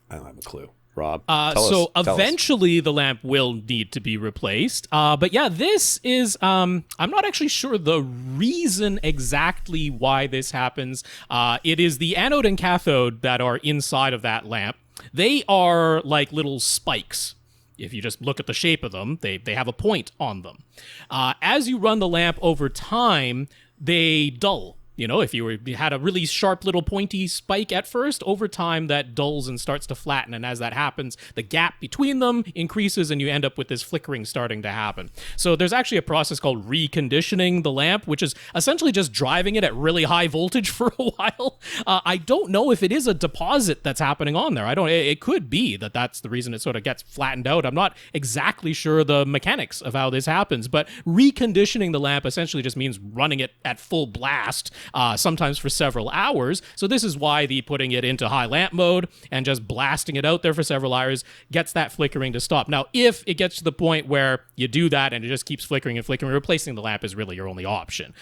I don't have a clue. Rob, tell us. Eventually the lamp will need to be replaced. But yeah, this is, I'm not actually sure the reason exactly why this happens. It is the anode and cathode that are inside of that lamp. They are like little spikes. If you just look at the shape of them, they have a point on them. As you run the lamp over time, they dull. If you had a really sharp little pointy spike at first, over time that dulls and starts to flatten, and as that happens, the gap between them increases and you end up with this flickering starting to happen. So there's actually a process called reconditioning the lamp, which is essentially just driving it at really high voltage for a while. I don't know if it is a deposit that's happening on there. It could be that's the reason it sort of gets flattened out. I'm not exactly sure the mechanics of how this happens, but reconditioning the lamp essentially just means running it at full blast, sometimes for several hours. So this is why the putting it into high lamp mode and just blasting it out there for several hours gets that flickering to stop. Now, if it gets to the point where you do that and it just keeps flickering and flickering, replacing the lamp is really your only option.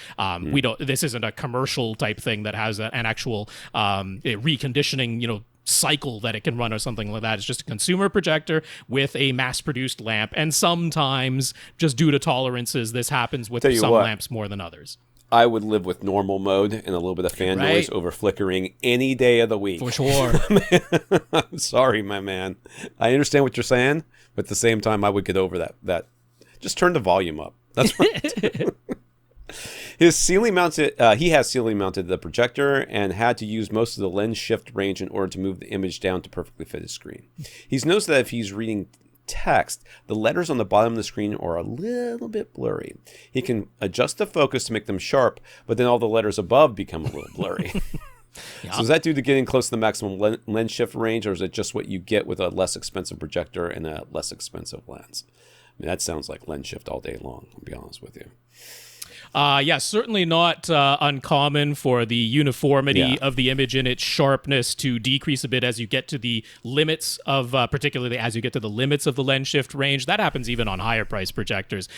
This isn't a commercial type thing that has an actual reconditioning, cycle that it can run or something like that. It's just a consumer projector with a mass-produced lamp, and sometimes, just due to tolerances, this happens with some lamps more than others. I would live with normal mode and a little bit of fan noise over flickering any day of the week. For sure. I'm sorry, my man. I understand what you're saying, but at the same time, I would get over that. Just turn the volume up. That's right. He has ceiling mounted the projector and had to use most of the lens shift range in order to move the image down to perfectly fit his screen. He's noticed that if he's reading text, the letters on the bottom of the screen are a little bit blurry. He can adjust the focus to make them sharp, but then all the letters above become a little blurry. Yeah. So is that due to getting close to the maximum lens shift range, or is it just what you get with a less expensive projector and a less expensive lens? I mean, that sounds like lens shift all day long, I'll be honest with you. Certainly not uncommon for the uniformity of the image and its sharpness to decrease a bit as you get to the limits of, particularly as you get to the limits of the lens shift range. That happens even on higher price projectors.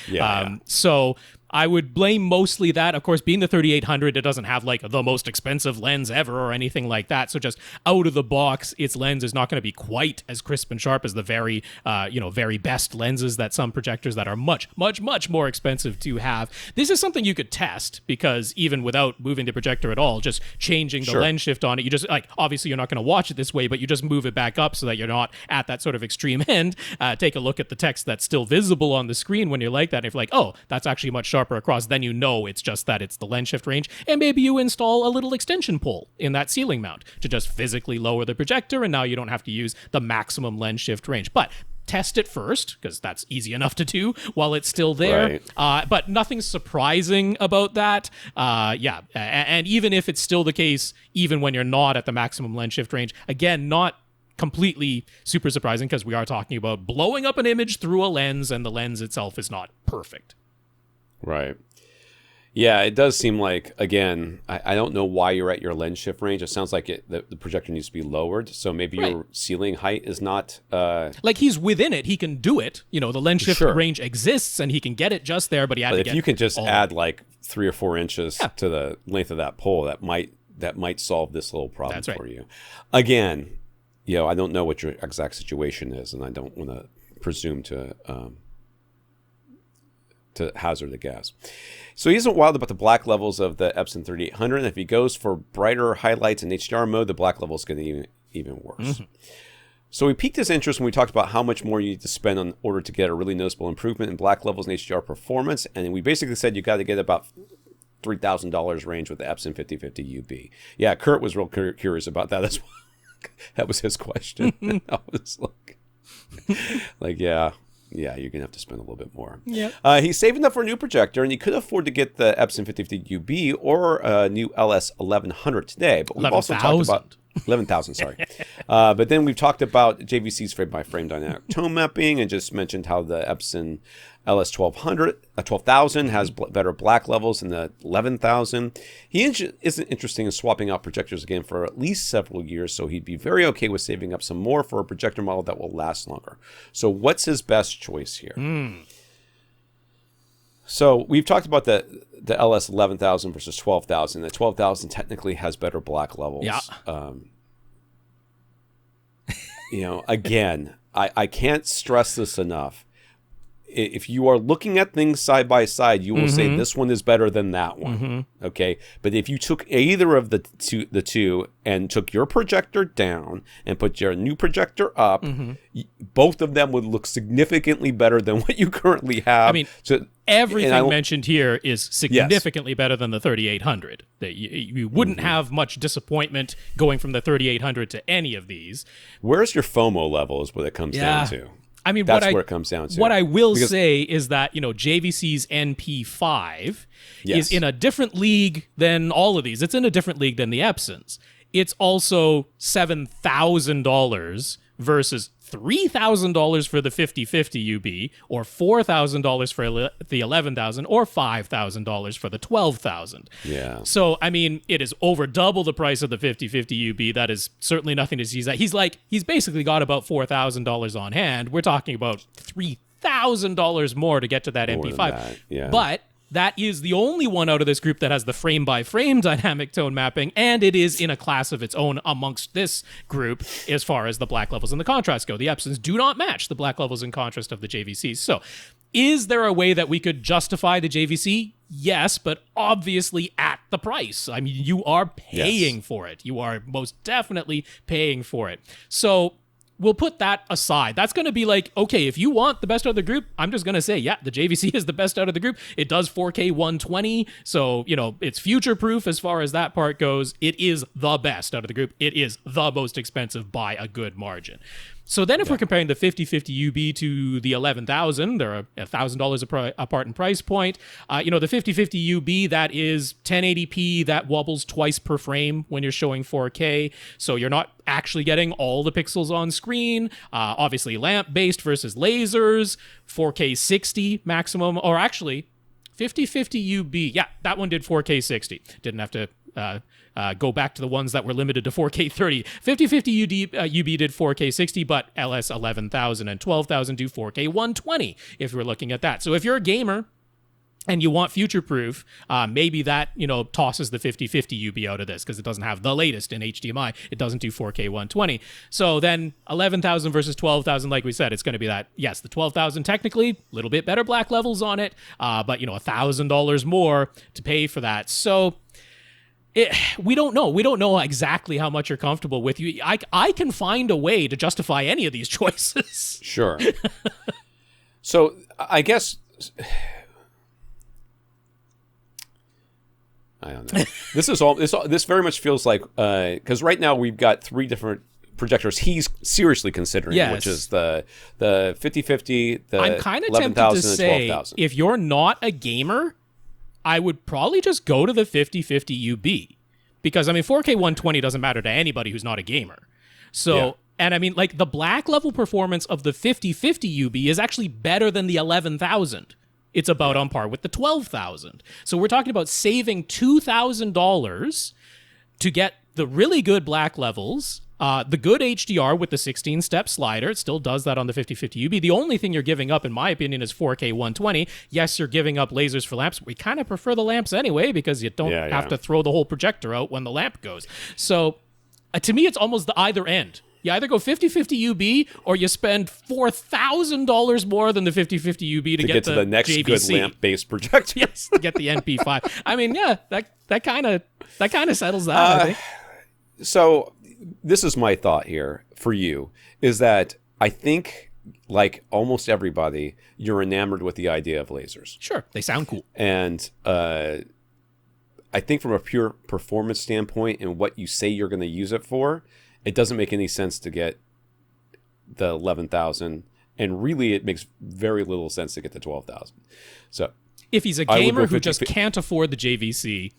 So I would blame mostly that. Of course, being the 3800, it doesn't have like the most expensive lens ever or anything like that. So just out of the box, its lens is not going to be quite as crisp and sharp as the very, very best lenses that some projectors that are much, much, much more expensive to have. This is something you could test because even without moving the projector at all, just changing the lens shift on it, you just like, obviously you're not going to watch it this way, but you just move it back up so that you're not at that sort of extreme end. Take a look at the text that's still visible on the screen when you're like that. And if you're like, oh, that's actually much sharper across, then you know it's just that it's the lens shift range, and maybe you install a little extension pole in that ceiling mount to just physically lower the projector, and now you don't have to use the maximum lens shift range. But test it first, because that's easy enough to do while it's still there. Right. But nothing surprising about that. And even if it's still the case, even when you're not at the maximum lens shift range, again, not completely super surprising, because we are talking about blowing up an image through a lens, and the lens itself is not perfect. Right. Yeah, it does seem like, again, I don't know why you're at your lens shift range. It sounds like the projector needs to be lowered, so maybe your ceiling height is not... Like, he's within it, he can do it. You know, the lens shift range exists, and he can get it just there, but he had to get... If you can just add, like, 3 or 4 inches to the length of that pole, that might solve this little problem for you. Again, I don't know what your exact situation is, and I don't want to presume to hazard a guess. So he isn't wild about the black levels of the Epson 3800, and if he goes for brighter highlights in HDR mode, the black level is going to be even worse. So we piqued his interest when we talked about how much more you need to spend in order to get a really noticeable improvement in black levels and HDR performance, and we basically said you got to get about $3,000 range with the Epson 5050 UB. Yeah, Kurt was real curious about that as well. That was his question. I was like, yeah, you're going to have to spend a little bit more. Yeah. He's saving up for a new projector, and he could afford to get the Epson 5050 UB or a new LS 1100 today. But we've also talked about 11,000, sorry. But then we've talked about JVC's frame-by-frame dynamic tone mapping, and just mentioned how the Epson LS 12,000 has better black levels than the 11,000. He isn't interested in swapping out projectors again for at least several years, so he'd be very okay with saving up some more for a projector model that will last longer. So what's his best choice here? So we've talked about the LS 11,000 versus 12,000. The 12,000 technically has better black levels. Yeah. Again, I can't stress this enough. If you are looking at things side by side, you will say this one is better than that one. Okay, but if you took either of the two and took your projector down and put your new projector up, both of them would look significantly better than what you currently have. I mean, everything mentioned here is significantly better than the 3800. You wouldn't have much disappointment going from the 3800 to any of these. Where's your FOMO level is what it comes down to. I mean, that's where it comes down to. What I will say is that, JVC's NP5 is in a different league than all of these. It's in a different league than the Epsons. It's also $7,000 versus $3,000 for the 5050 UB, or $4,000 for the 11,000, or $5,000 for the 12,000. Yeah. So, I mean, it is over double the price of the 5050 UB. That is certainly nothing to seize at. He's basically got about $4,000 on hand. We're talking about $3,000 more to get to that MP5. Yeah. But that is the only one out of this group that has the frame-by-frame dynamic tone mapping, and it is in a class of its own amongst this group as far as the black levels and the contrast go. The Epsons do not match the black levels and contrast of the JVCs. So, is there a way that we could justify the JVC? Yes, but obviously at the price. I mean, you are paying for it. You are most definitely paying for it. So, we'll put that aside. That's going to be like, okay, if you want the best out of the group, I'm just going to say, the JVC is the best out of the group. It does 4K 120, so, it's future-proof as far as that part goes. It is the best out of the group. It is the most expensive by a good margin. So then if we're comparing the 5050 UB to the 11,000, they're $1,000 apart in price point. The 5050 UB, that is 1080p, that wobbles twice per frame when you're showing 4K. So you're not actually getting all the pixels on screen. Obviously lamp-based versus lasers, 4K 60 maximum, or actually 5050 UB. Yeah, that one did 4K 60. Didn't have to go back to the ones that were limited to 4K 30. 5050 UB did 4K 60, but LS 11,000 and 12,000 do 4K 120 if we're looking at that. So if you're a gamer and you want future proof, maybe that, tosses the 5050 UB out of this because it doesn't have the latest in HDMI. It doesn't do 4K 120. So then 11,000 versus 12,000, like we said, it's going to be that, yes, the 12,000 technically, a little bit better black levels on it, but $1,000 more to pay for that. So we don't know. We don't know exactly how much you're comfortable with. I can find a way to justify any of these choices. Sure. So I guess... I don't know. This very much feels like, because right now we've got 3 different projectors he's seriously considering, yes. which is the 5050, the I'm kind of 11,000, tempted to and say, 12,000. if you're not a gamer, I would probably just go to the 5050 UB, because 4K 120 doesn't matter to anybody who's not a gamer. So. Yeah. And the black level performance of the 5050 UB is actually better than the 11,000. It's about on par with the 12,000. So we're talking about saving $2,000 to get the really good black levels, the good HDR with the 16-step slider. It still does that on the 5050 UB. The only thing you're giving up, in my opinion, is 4K 120. Yes, you're giving up lasers for lamps. We kind of prefer the lamps anyway because you don't have to throw the whole projector out when the lamp goes. So to me, it's almost the either end. You either go 5050 UB or you spend $4,000 more than the 5050 UB to get to the next JVC. Good lamp-based projector. Yes, to get the NP5. That kind of settles that. I think. So this is my thought here for you, is that I think, like almost everybody, you're enamored with the idea of lasers. Sure, they sound cool. And I think from a pure performance standpoint and what you say you're going to use it for, it doesn't make any sense to get the 11,000, and really it makes very little sense to get the 12,000. So if he's a gamer who just can't afford the JVC,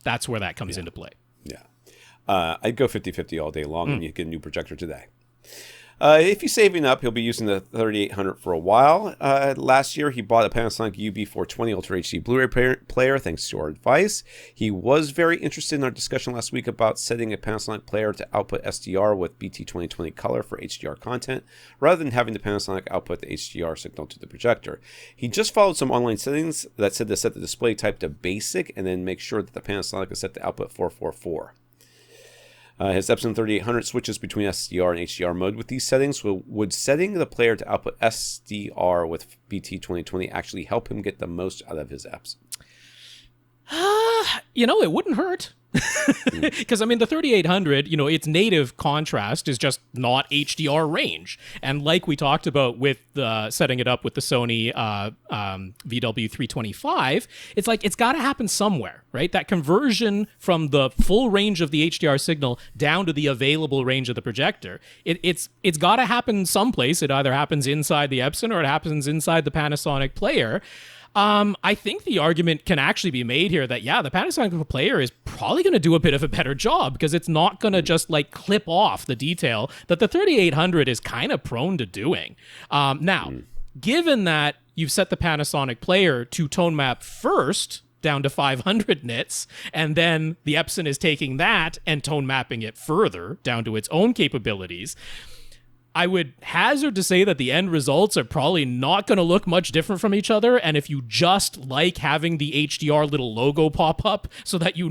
that's where that comes into play. Yeah. I'd go 50-50 all day long, and you get a new projector today. If he's saving up, he'll be using the 3800 for a while. Last year, he bought a Panasonic UB420 Ultra HD Blu-ray player, thanks to our advice. He was very interested in our discussion last week about setting a Panasonic player to output SDR with BT 2020 color for HDR content, rather than having the Panasonic output the HDR signal to the projector. He just followed some online settings that said to set the display type to basic, and then make sure that the Panasonic is set to output 444. His Epson 3800 switches between SDR and HDR mode with these settings. Would setting the player to output SDR with BT 2020 actually help him get the most out of his Epson? It wouldn't hurt. Because, the 3800, its native contrast is just not HDR range. And like we talked about with setting it up with the Sony VW325, it's like it's got to happen somewhere, right? That conversion from the full range of the HDR signal down to the available range of the projector, it's got to happen someplace. It either happens inside the Epson or it happens inside the Panasonic player. I think the argument can actually be made here that, the Panasonic player is probably going to do a bit of a better job because it's not going to just clip off the detail that the 3800 is kind of prone to doing. Now, given that you've set the Panasonic player to tone map first down to 500 nits, and then the Epson is taking that and tone mapping it further down to its own capabilities, I would hazard to say that the end results are probably not going to look much different from each other. And if you just like having the HDR little logo pop up so that you're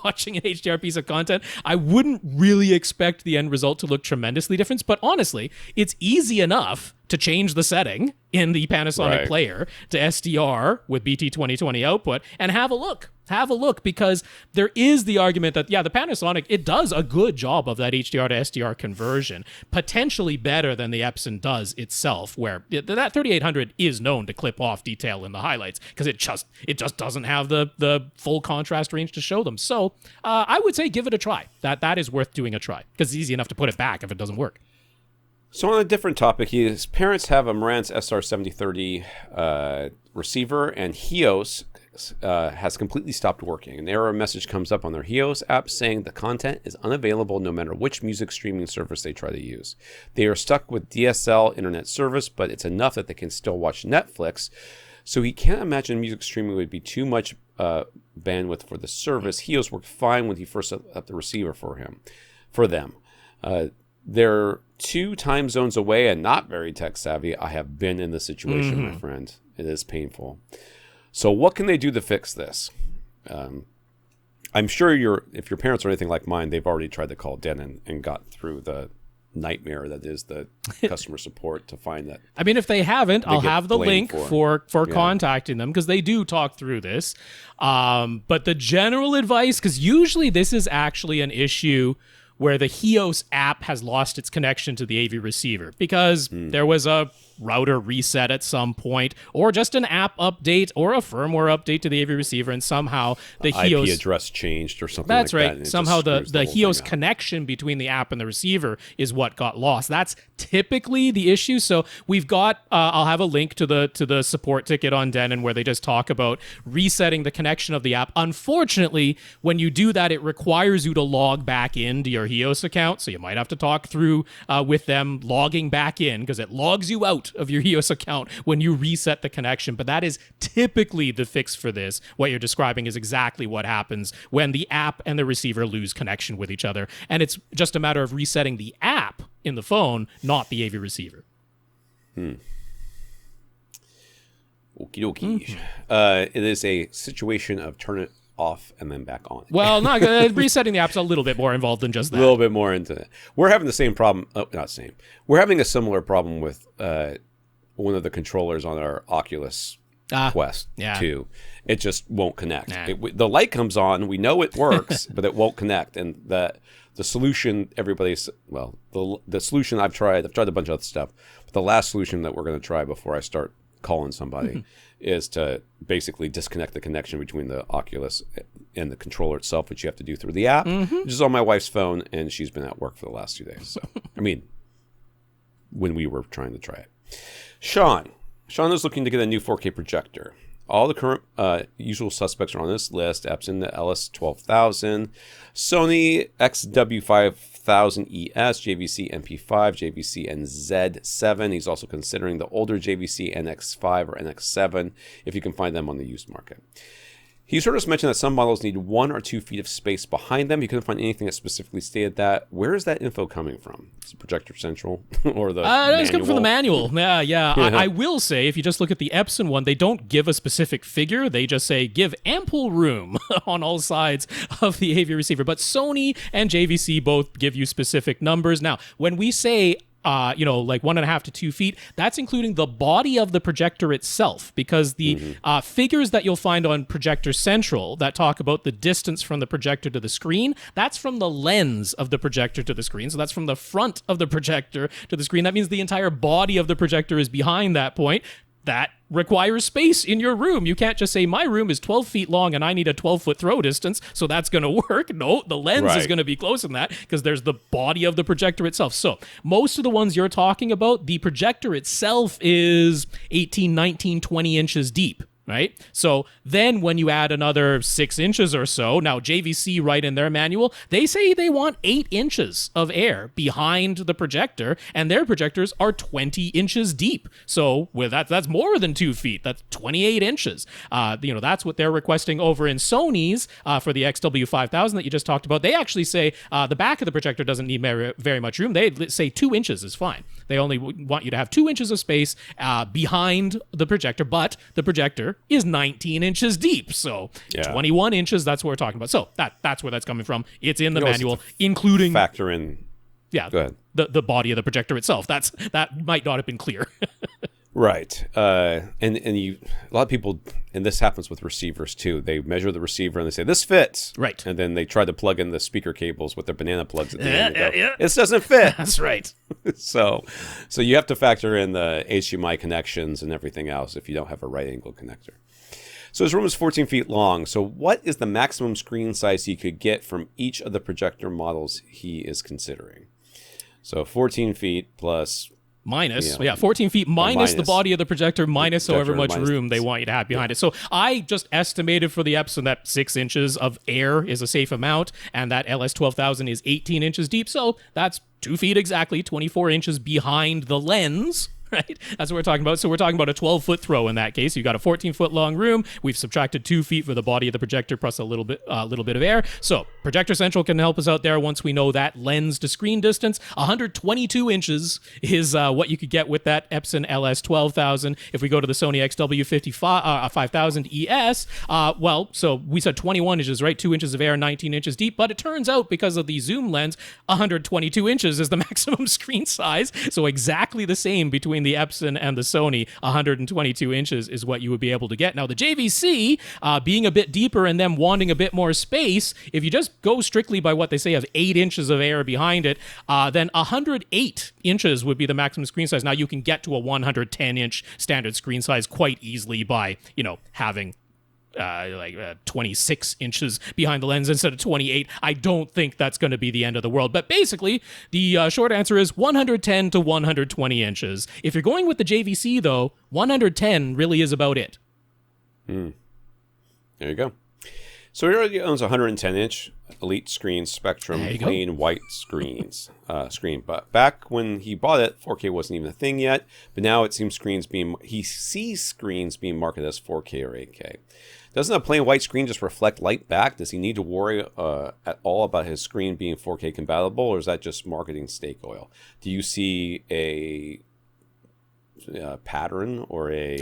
watching an HDR piece of content, I wouldn't really expect the end result to look tremendously different. But honestly, it's easy enough to change the setting in the Panasonic player to SDR with BT 2020 output and have a look. Have a look, because there is the argument that, the Panasonic, it does a good job of that HDR to SDR conversion, potentially better than the Epson does itself, where that 3800 is known to clip off detail in the highlights because it just doesn't have the full contrast range to show them. So I would say give it a try. That is worth doing a try because it's easy enough to put it back if it doesn't work. So on a different topic, his parents have a Marantz SR7030 receiver, and HEOS has completely stopped working. An error message comes up on their HEOS app saying the content is unavailable no matter which music streaming service they try to use. They are stuck with DSL internet service, but it's enough that they can still watch Netflix. So he can't imagine music streaming would be too much bandwidth for the service. HEOS worked fine when he first set up the receiver for them. They're 2 time zones away and not very tech savvy. I have been in this situation, my friend. It is painful. So what can they do to fix this? I'm sure if your parents are anything like mine, they've already tried to call Denon and got through the nightmare that is the customer support to find that. I mean, if they haven't, I'll have the link for Yeah. contacting them, because they do talk through this. But the general advice, because usually this is actually an issue where the HEOS app has lost its connection to the AV receiver because there was a router reset at some point, or just an app update or a firmware update to the AV receiver, and somehow the HEOS IP address changed or something that's like right. that. And Somehow the whole HEOS thing out. connection between the app and the receiver is what got lost. That's typically the issue. So we've got, I'll have a link to the support ticket on Denon where they just talk about resetting the connection of the app. Unfortunately, when you do that, it requires you to log back into your HEOS account. So you might have to talk through with them logging back in, because it logs you out of your HEOS account when you reset the connection. But that is typically the fix for this. What you're describing is exactly what happens when the app and the receiver lose connection with each other. And it's just a matter of resetting the app in the phone, not the AV receiver. Okie dokie. It is a situation of turn it off and then back on. Well, not resetting the app's a little bit more involved than just that. A little bit more into it. We're having the same problem. Oh, not same. We're having a similar problem with one of the controllers on our Oculus Quest 2. It just won't connect. Nah. The light comes on. We know it works, but it won't connect. And the solution, the solution I've tried a bunch of other stuff, but the last solution that we're going to try before I start calling somebody is to basically disconnect the connection between the Oculus and the controller itself, which you have to do through the app, which is on my wife's phone, and she's been at work for the last 2 days. So, I mean, when we were trying to try it. Shawn is looking to get a new 4K projector. All the current usual suspects are on this list. Epson, the LS12000, Sony XW5000ES, JVC MP5, JVC NZ7. He's also considering the older JVC NX5 or NX7 if you can find them on the used market. He's heard us mention that some models need 1 or 2 feet of space behind them. He couldn't find anything that specifically stated that. Where is that info coming from? Is it Projector Central or the manual? It's coming from the manual. Yeah. I will say, if you just look at the Epson one, they don't give a specific figure. They just say, give ample room on all sides of the AV receiver. But Sony and JVC both give you specific numbers. Now, when we say like 1.5 to 2 feet, that's including the body of the projector itself, because the figures that you'll find on Projector Central that talk about the distance from the projector to the screen, that's from the lens of the projector to the screen. So that's from the front of the projector to the screen. That means the entire body of the projector is behind that point. That requires space in your room. You can't just say, my room is 12 feet long and I need a 12-foot throw distance, so that's going to work. No, the lens is going to be closer than that because there's the body of the projector itself. So most of the ones you're talking about, the projector itself is 18, 19, 20 inches deep. Right? So then when you add another 6 inches or so, now JVC right in their manual, they say they want 8 inches of air behind the projector, and their projectors are 20 inches deep. So with that's more than 2 feet. That's 28 inches. That's what they're requesting over in Sony's for the XW5000 that you just talked about. They actually say the back of the projector doesn't need very much room. They say 2 inches is fine. They only want you to have 2 inches of space behind the projector, but the projector is 19 inches deep. So 21 inches, that's what we're talking about. So that's where that's coming from. It's in the manual, including... Factor in... Yeah, go ahead. The body of the projector itself. That might not have been clear. Right. And a lot of people, and this happens with receivers too, they measure the receiver and they say, this fits. Right. And then they try to plug in the speaker cables with their banana plugs at the end and go, this doesn't fit. That's right. So you have to factor in the HDMI connections and everything else if you don't have a right angle connector. So his room is 14 feet long. So what is the maximum screen size he could get from each of the projector models he is considering? So 14 feet plus... Minus 14 feet minus the body of the projector, minus however much room they want you to have behind it. So I just estimated for the Epson that 6 inches of air is a safe amount, and that LS12000 is 18 inches deep. So that's 2 feet exactly, 24 inches behind the lens right? That's what we're talking about. So we're talking about a 12-foot throw in that case. You've got a 14-foot long room. We've subtracted 2 feet for the body of the projector plus a little bit of air. So Projector Central can help us out there once we know that lens to screen distance. 122 inches is what you could get with that Epson LS 12000. If we go to the Sony XW5000 ES, so we said 21 inches, right? 2 inches of air, 19 inches deep. But it turns out because of the zoom lens, 122 inches is the maximum screen size. So exactly the same between the Epson and the Sony. 122 inches is what you would be able to get. Now the JVC, being a bit deeper and them wanting a bit more space, if you just go strictly by what they say of 8 inches of air behind it, then 108 inches would be the maximum screen size. Now you can get to a 110-inch standard screen size quite easily by, having 26 inches behind the lens instead of 28. I don't think that's going to be the end of the world. But basically, the short answer is 110 to 120 inches. If you're going with the JVC, though, 110 really is about it. There you go. So he already owns a 110-inch Elite Screen Spectrum plain white screen. But back when he bought it, 4K wasn't even a thing yet. But now it seems he sees screens being marketed as 4K or 8K. Doesn't a plain white screen just reflect light back? Does he need to worry at all about his screen being 4K compatible, or is that just marketing stake oil? Do you see a pattern or a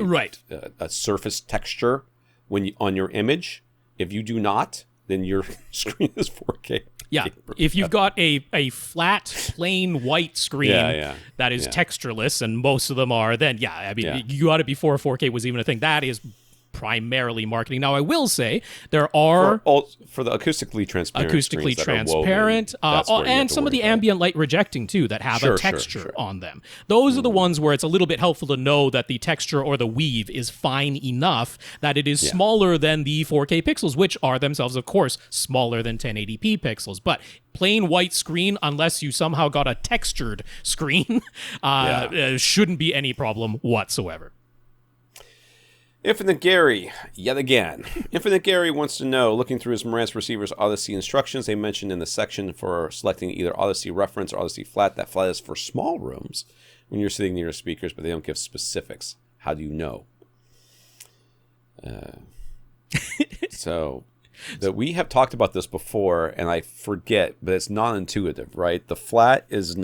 surface texture on your image? If you do not, then your screen is 4K. Yeah, if you've got a flat, plain white screen that is textureless, and most of them are, then you got it before 4K was even a thing. That is primarily marketing. Now, I will say there are for the acoustically transparent, and some of the ambient light rejecting too that have a texture on them. Those are the ones where it's a little bit helpful to know that the texture or the weave is fine enough that it is smaller than the 4K pixels, which are themselves, of course, smaller than 1080p pixels. But plain white screen, unless you somehow got a textured screen, shouldn't be any problem whatsoever. Infinite Gary, yet again. Infinite Gary wants to know, looking through his Marantz receiver's Audyssey instructions, they mentioned in the section for selecting either Audyssey reference or Audyssey flat, that flat is for small rooms when you're sitting near speakers, but they don't give specifics. How do you know? So we have talked about this before, and I forget, but it's non-intuitive, right? The flat is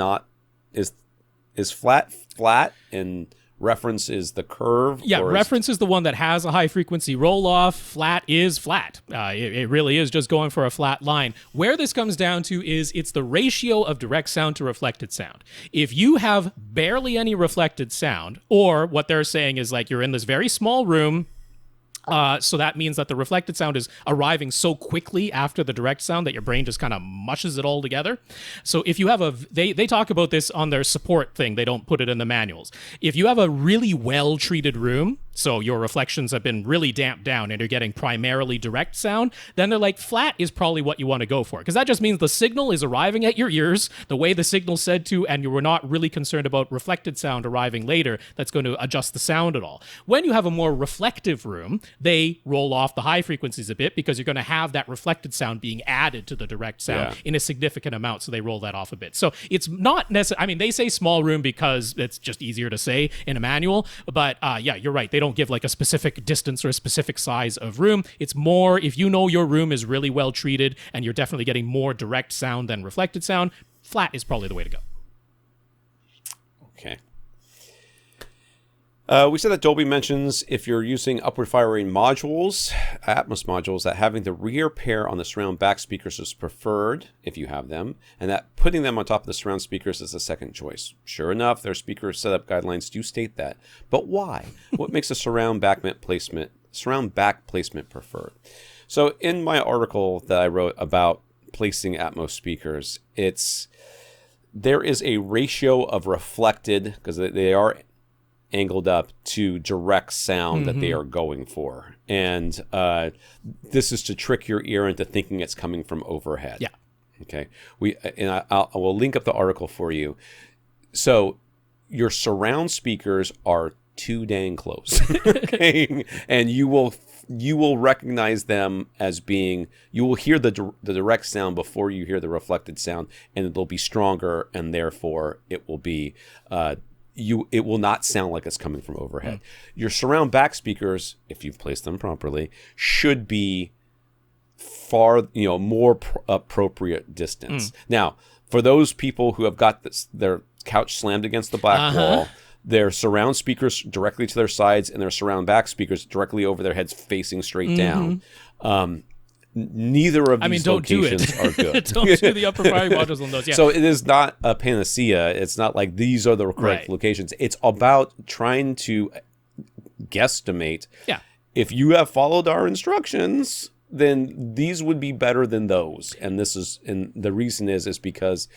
flat, and reference is the curve? Yeah, reference is the one that has a high frequency roll-off. Flat is flat. It really is just going for a flat line. Where this comes down to is it's the ratio of direct sound to reflected sound. If you have barely any reflected sound, or what they're saying is like you're in this very small room, so that means that the reflected sound is arriving so quickly after the direct sound that your brain just kind of mushes it all together. So if you have they talk about this on their support thing, they don't put it in the manuals. If you have a really well-treated room, so your reflections have been really damped down and you're getting primarily direct sound, then they're like, flat is probably what you want to go for. Because that just means the signal is arriving at your ears the way the signal's said to, and you were not really concerned about reflected sound arriving later that's going to adjust the sound at all. When you have a more reflective room, they roll off the high frequencies a bit because you're going to have that reflected sound being added to the direct sound in a significant amount, so they roll that off a bit. So it's not necessarily, I mean, they say small room because it's just easier to say in a manual, but you're right. They don't give like a specific distance or a specific size of room. It's more, if you know your room is really well treated and you're definitely getting more direct sound than reflected sound, flat is probably the way to go. Okay. We said that Dolby mentions if you're using upward firing modules, Atmos modules, that having the rear pair on the surround back speakers is preferred if you have them, and that putting them on top of the surround speakers is a second choice. Sure enough, their speaker setup guidelines do state that. But why? What makes a surround back placement preferred? So in my article that I wrote about placing Atmos speakers, there is a ratio of reflected, because they are angled up, to direct sound that they are going for, and this is to trick your ear into thinking it's coming from overhead. Yeah. Okay. I will link up the article for you. So your surround speakers are too dang close, okay? And you will recognize them as being. You will hear the direct sound before you hear the reflected sound, and it'll be stronger, and therefore it will be it will not sound like it's coming from overhead. Your surround back speakers, if you've placed them properly, should be far, more appropriate distance. Now, for those people who have got their couch slammed against the back wall, their surround speakers directly to their sides and their surround back speakers directly over their heads facing straight down. Neither of these locations are good. Don't do the upper firing modules on those. Yeah. So it is not a panacea. It's not like these are the correct locations. It's about trying to guesstimate. Yeah. If you have followed our instructions, then these would be better than those. And the reason is because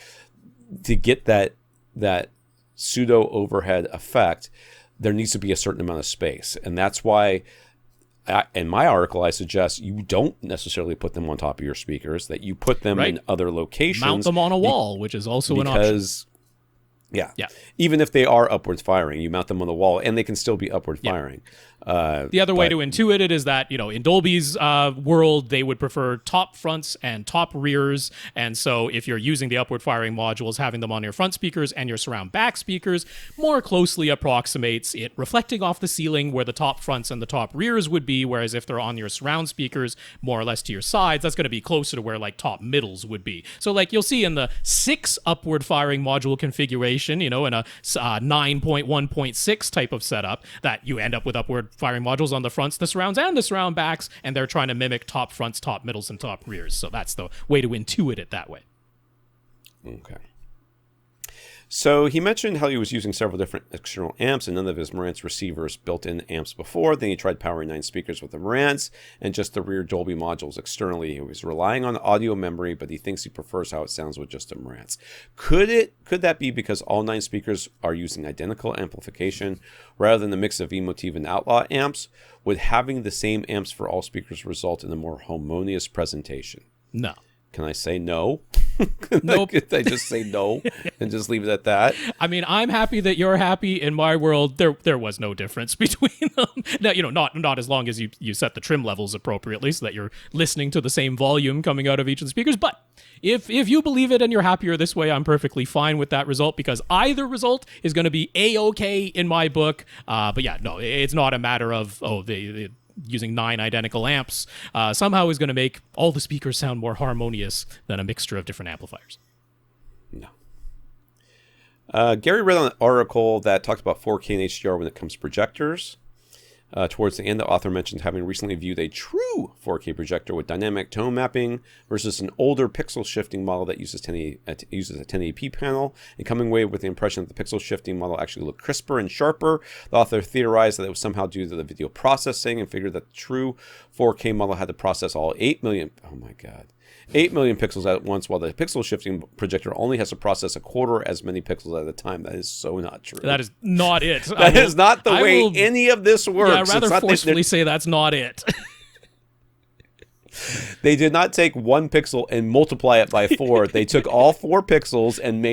to get that pseudo overhead effect, there needs to be a certain amount of space. And that's why in my article, I suggest you don't necessarily put them on top of your speakers, that you put them in other locations. Mount them on a wall, which is also an option. Yeah. Even if they are upwards firing, you mount them on the wall, and they can still be upward firing. The other way to intuit it is that, in Dolby's world, they would prefer top fronts and top rears. And so if you're using the upward firing modules, having them on your front speakers and your surround back speakers more closely approximates it reflecting off the ceiling where the top fronts and the top rears would be. Whereas if they're on your surround speakers, more or less to your sides, that's going to be closer to where like top middles would be. So like you'll see in the 6 upward firing module configuration, in a 9.1.6 type of setup, that you end up with upward firing modules on the fronts, the surrounds, and the surround backs, and they're trying to mimic top fronts, top middles, and top rears. So that's the way to intuit it that way. Okay. So he mentioned how he was using several different external amps and none of his Marantz receivers built-in amps before. Then he tried powering 9 speakers with the Marantz and just the rear Dolby modules externally. He was relying on audio memory, but he thinks he prefers how it sounds with just a Marantz. Could that be because all 9 speakers are using identical amplification rather than the mix of Emotive and Outlaw amps? Would having the same amps for all speakers result in a more harmonious presentation? No. Can I say no? Nope. Could I just say no and just leave it at that? I mean, I'm happy that you're happy. In my world, there was no difference between them. Now, not as long as you set the trim levels appropriately so that you're listening to the same volume coming out of each of the speakers. But if you believe it and you're happier this way, I'm perfectly fine with that result, because either result is going to be A-okay in my book. But yeah, no, it's not a matter of, the using 9 identical amps somehow is going to make all the speakers sound more harmonious than a mixture of different amplifiers. No. Gary read an article that talked about 4K and HDR when it comes to projectors. Towards the end, the author mentioned having recently viewed a true 4K projector with dynamic tone mapping versus an older pixel shifting model that uses a 1080p panel, and coming away with the impression that the pixel shifting model actually looked crisper and sharper. The author theorized that it was somehow due to the video processing and figured that the true 4K model had to process all 8 million pixels at once, while the pixel shifting projector only has to process a quarter as many pixels at a time. That is so not true. That is not it. That is not the way any of this works. Yeah, rather forcefully say that's not it. They did not take 1 pixel and multiply it by 4. They took all 4 pixels and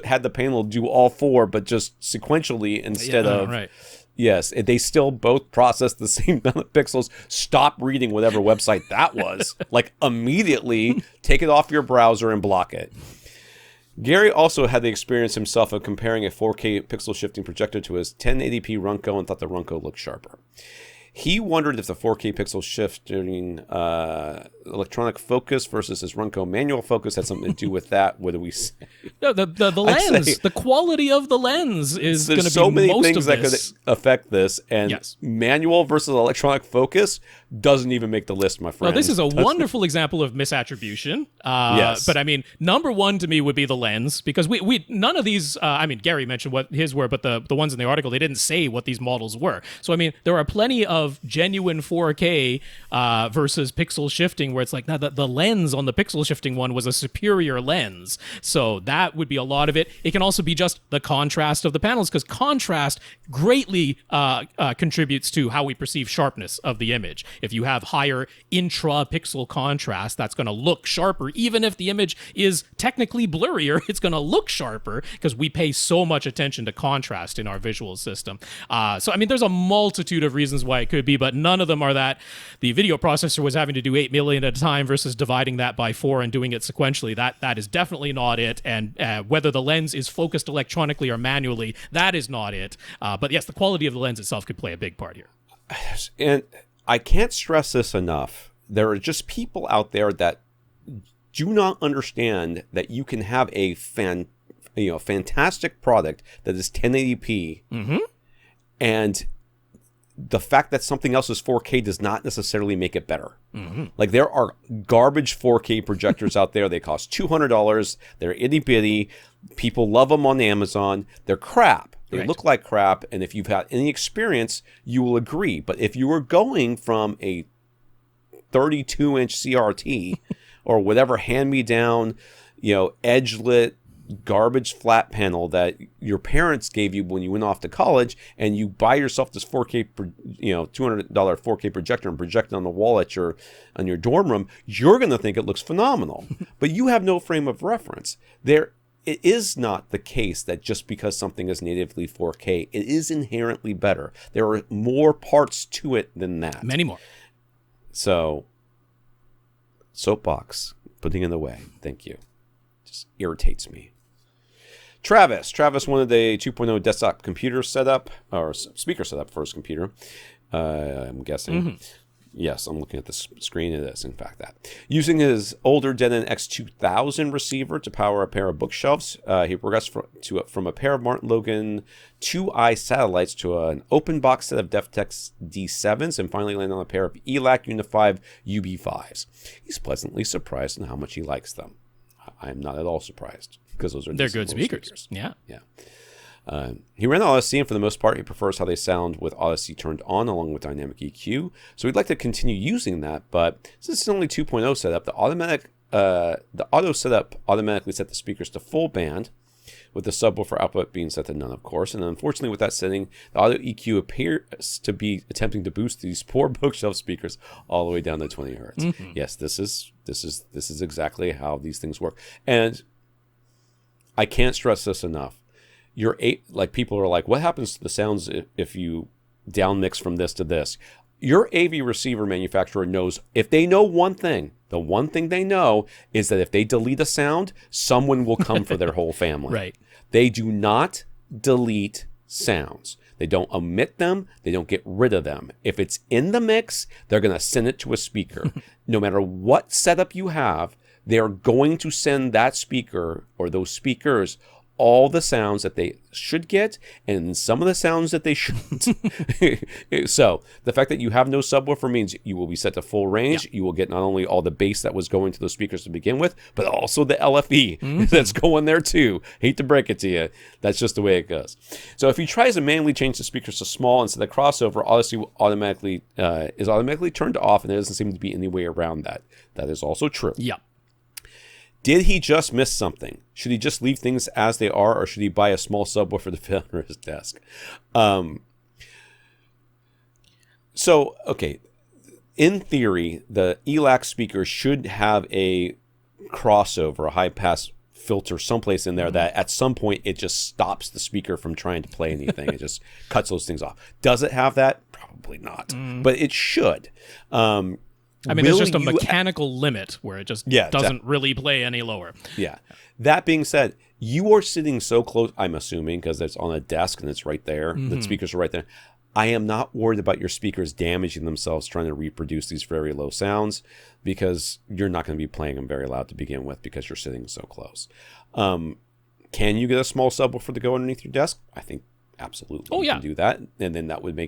had the panel do all 4, but just sequentially instead of... Right. Yes, they still both processed the same amount of pixels. Stop reading whatever website that was. Like, immediately take it off your browser and block it. Gary also had the experience himself of comparing a 4K pixel shifting projector to his 1080p Runco and thought the Runco looked sharper. He wondered if the 4K pixel shifting electronic focus versus his Runco manual focus had something to do with that. What do we say? No, the lens, the quality of the lens is going to be so many most things of that this. could affect this, and Yes. manual versus electronic focus doesn't even make the list, my friend. Well, this is a wonderful example of misattribution. Yes. But I mean, number one to me would be the lens, because we none of these, Gary mentioned what his were, but the ones in the article, they didn't say what these models were. So, I mean, there are plenty of genuine 4K versus pixel shifting where it's like, now the lens on the pixel shifting one was a superior lens. So that would be a lot of it. It can also be just the contrast of the panels, because contrast greatly contributes to how we perceive sharpness of the image. If you have higher intra-pixel contrast, that's going to look sharper. Even if the image is technically blurrier, it's going to look sharper because we pay so much attention to contrast in our visual system. So, I mean, there's a multitude of reasons why it could be, but none of them are that the video processor was having to do 8 million at a time versus dividing that by 4 and doing it sequentially. That is definitely not it. And whether the lens is focused electronically or manually, that is not it. But yes, the quality of the lens itself could play a big part here. And I can't stress this enough. There are just people out there that do not understand that you can have a fantastic product that is 1080p, and the fact that something else is 4K does not necessarily make it better. Like, there are garbage 4K projectors out there. They cost $200. They're itty bitty. People love them on Amazon. They're crap. They look like crap. And if you've had any experience, you will agree. But if you were going from a 32-inch CRT or whatever hand-me-down, edge-lit garbage flat panel that your parents gave you when you went off to college, and you buy yourself this 4K, $200 4K projector and project it on the wall on your dorm room, you're going to think it looks phenomenal. But you have no frame of reference. It is not the case that just because something is natively 4K, it is inherently better. There are more parts to it than that. Many more. So, soapbox, putting in the way. Thank you. Just irritates me. Travis wanted a 2.0 desktop computer setup, or speaker setup for his computer. I'm guessing. Yes, I'm looking at the screen. It is, in fact, that. Using his older Denon X2000 receiver to power a pair of bookshelves, he progressed from a pair of Martin Logan 2i satellites to an open box set of DefTex D7s, and finally landed on a pair of ELAC Uni5 UB5s. He's pleasantly surprised in how much he likes them. I'm not at all surprised, because they're good speakers. Yeah. He ran Audyssey, and for the most part, he prefers how they sound with Audyssey turned on along with dynamic EQ. So he'd like to continue using that, but since it's only 2.0 setup, the auto setup automatically set the speakers to full band, with the subwoofer output being set to none, of course. And unfortunately, with that setting, the auto EQ appears to be attempting to boost these poor bookshelf speakers all the way down to 20 hertz. Yes, this is exactly how these things work, and I can't stress this enough. People are like, what happens to the sounds if you down mix from this to this? Your AV receiver manufacturer knows, if they know one thing, the one thing they know is that if they delete a sound, someone will come for their whole family. Right. They do not delete sounds. They don't omit them. They don't get rid of them. If it's in the mix, they're going to send it to a speaker. No matter what setup you have, they're going to send that speaker or those speakers all the sounds that they should get and some of the sounds that they shouldn't. So the fact that you have no subwoofer means you will be set to full range. You will get not only all the bass that was going to those speakers to begin with, but also the LFE that's going there too. Hate to break it to you. That's just the way it goes. So if he tries to manually change the speakers to small instead of crossover, Audyssey is automatically turned off, and there doesn't seem to be any way around that. That is also true. Yeah. Did he just miss something? Should he just leave things as they are, or should he buy a small subwoofer to fit under his desk? Okay. In theory, the ELAC speaker should have a crossover, a high-pass filter someplace in there that at some point it just stops the speaker from trying to play anything. It just cuts those things off. Does it have that? Probably not. But it should. There's just a mechanical limit where it just doesn't really play any lower. Yeah. That being said, you are sitting so close, I'm assuming, because it's on a desk and it's right there. The speakers are right there. I am not worried about your speakers damaging themselves trying to reproduce these very low sounds, because you're not going to be playing them very loud to begin with because you're sitting so close. Can you get a small subwoofer to go underneath your desk? I think absolutely you can do that. And then that would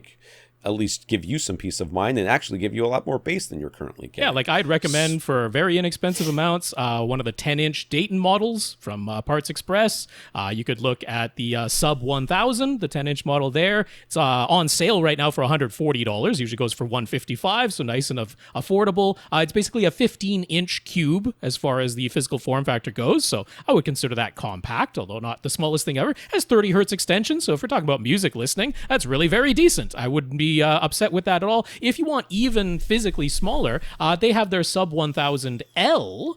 at least give you some peace of mind and actually give you a lot more bass than you're currently getting. Yeah, like I'd recommend for very inexpensive amounts, one of the 10-inch Dayton models from Parts Express. You could look at the Sub 1000, the 10-inch model there. It's on sale right now for $140. Usually goes for $155, so nice and affordable. It's basically a 15-inch cube as far as the physical form factor goes, so I would consider that compact, although not the smallest thing ever. It has 30 hertz extension, so if we're talking about music listening, that's really very decent. I wouldn't be be upset with that at all. If you want even physically smaller, they have their Sub 1000L,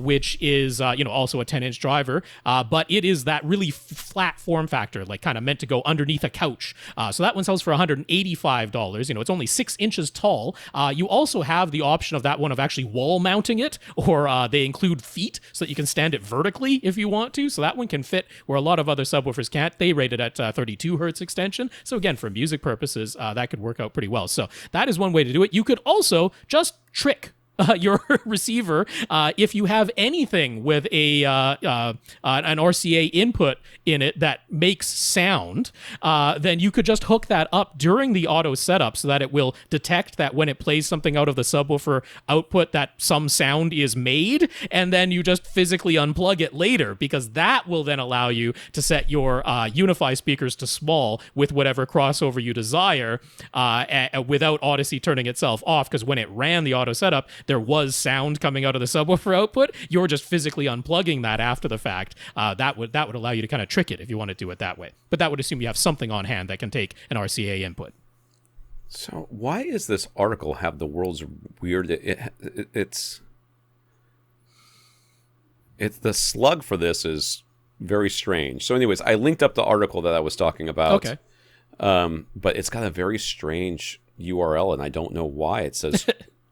which is also a 10-inch driver, but it is that really flat form factor, like kind of meant to go underneath a couch. So that one sells for $185. It's only 6 inches tall. You also have the option of that one of actually wall mounting it, or they include feet so that you can stand it vertically if you want to. So that one can fit where a lot of other subwoofers can't. They rate it at 32 hertz extension. So again, for music purposes, that could work out pretty well. So that is one way to do it. You could also just trick your receiver. If you have anything with an RCA input in it that makes sound, then you could just hook that up during the auto setup so that it will detect that when it plays something out of the subwoofer output that some sound is made, and then you just physically unplug it later, because that will then allow you to set your Unify speakers to small with whatever crossover you desire without Audyssey turning itself off, because when it ran the auto setup, there was sound coming out of the subwoofer output. You're just physically unplugging that after the fact. That would allow you to kind of trick it if you want to do it that way. But that would assume you have something on hand that can take an RCA input. So why does this article have the world's weird? It's the slug for this is very strange. So anyways, I linked up the article that I was talking about. Okay. But it's got a very strange URL, and I don't know why. It says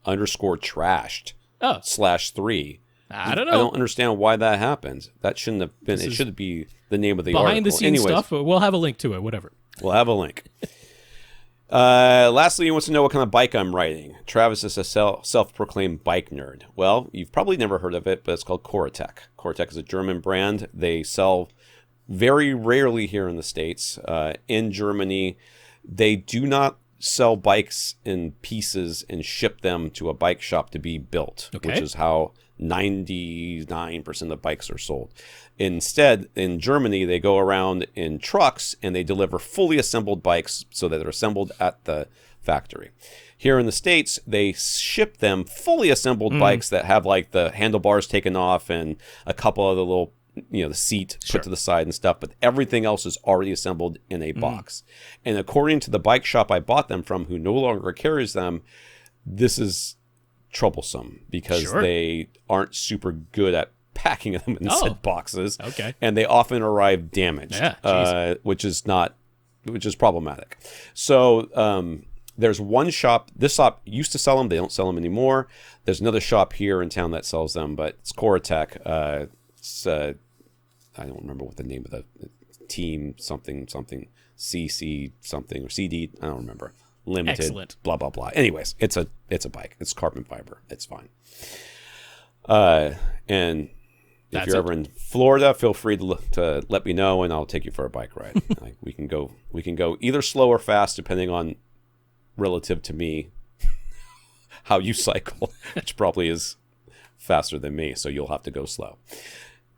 _trashed /3. I don't know. I don't understand why that happened. That shouldn't have been. It should be the name of the article. Behind the scenes stuff. We'll have a link to it. Whatever. We'll have a link. Lastly, he wants to know what kind of bike I'm riding. Travis is a self-proclaimed bike nerd. Well, you've probably never heard of it, but it's called Coratec. Coratec is a German brand. They sell very rarely here in the States. In Germany, they do not sell bikes in pieces and ship them to a bike shop to be built, which is how 99% of bikes are sold. Instead, in Germany, they go around in trucks and they deliver fully assembled bikes so that they're assembled at the factory. Here in the States, they ship them fully assembled bikes that have like the handlebars taken off and a couple of the little, the seat put to the side and stuff, but everything else is already assembled in a box. And according to the bike shop I bought them from, who no longer carries them, this is troublesome because they aren't super good at packing them in said boxes. Okay. And they often arrive damaged, which is problematic. So there's one shop. This shop used to sell them. They don't sell them anymore. There's another shop here in town that sells them, but it's Coratec. I don't remember what the name of the team something CC something or CD. I don't remember. Limited. Excellent. Blah blah blah. Anyways, it's a bike. It's carbon fiber. It's fine. And if you're ever in Florida, feel free to let me know, and I'll take you for a bike ride. Like, we can go either slow or fast, depending on relative to me how you cycle, which probably is faster than me. So you'll have to go slow.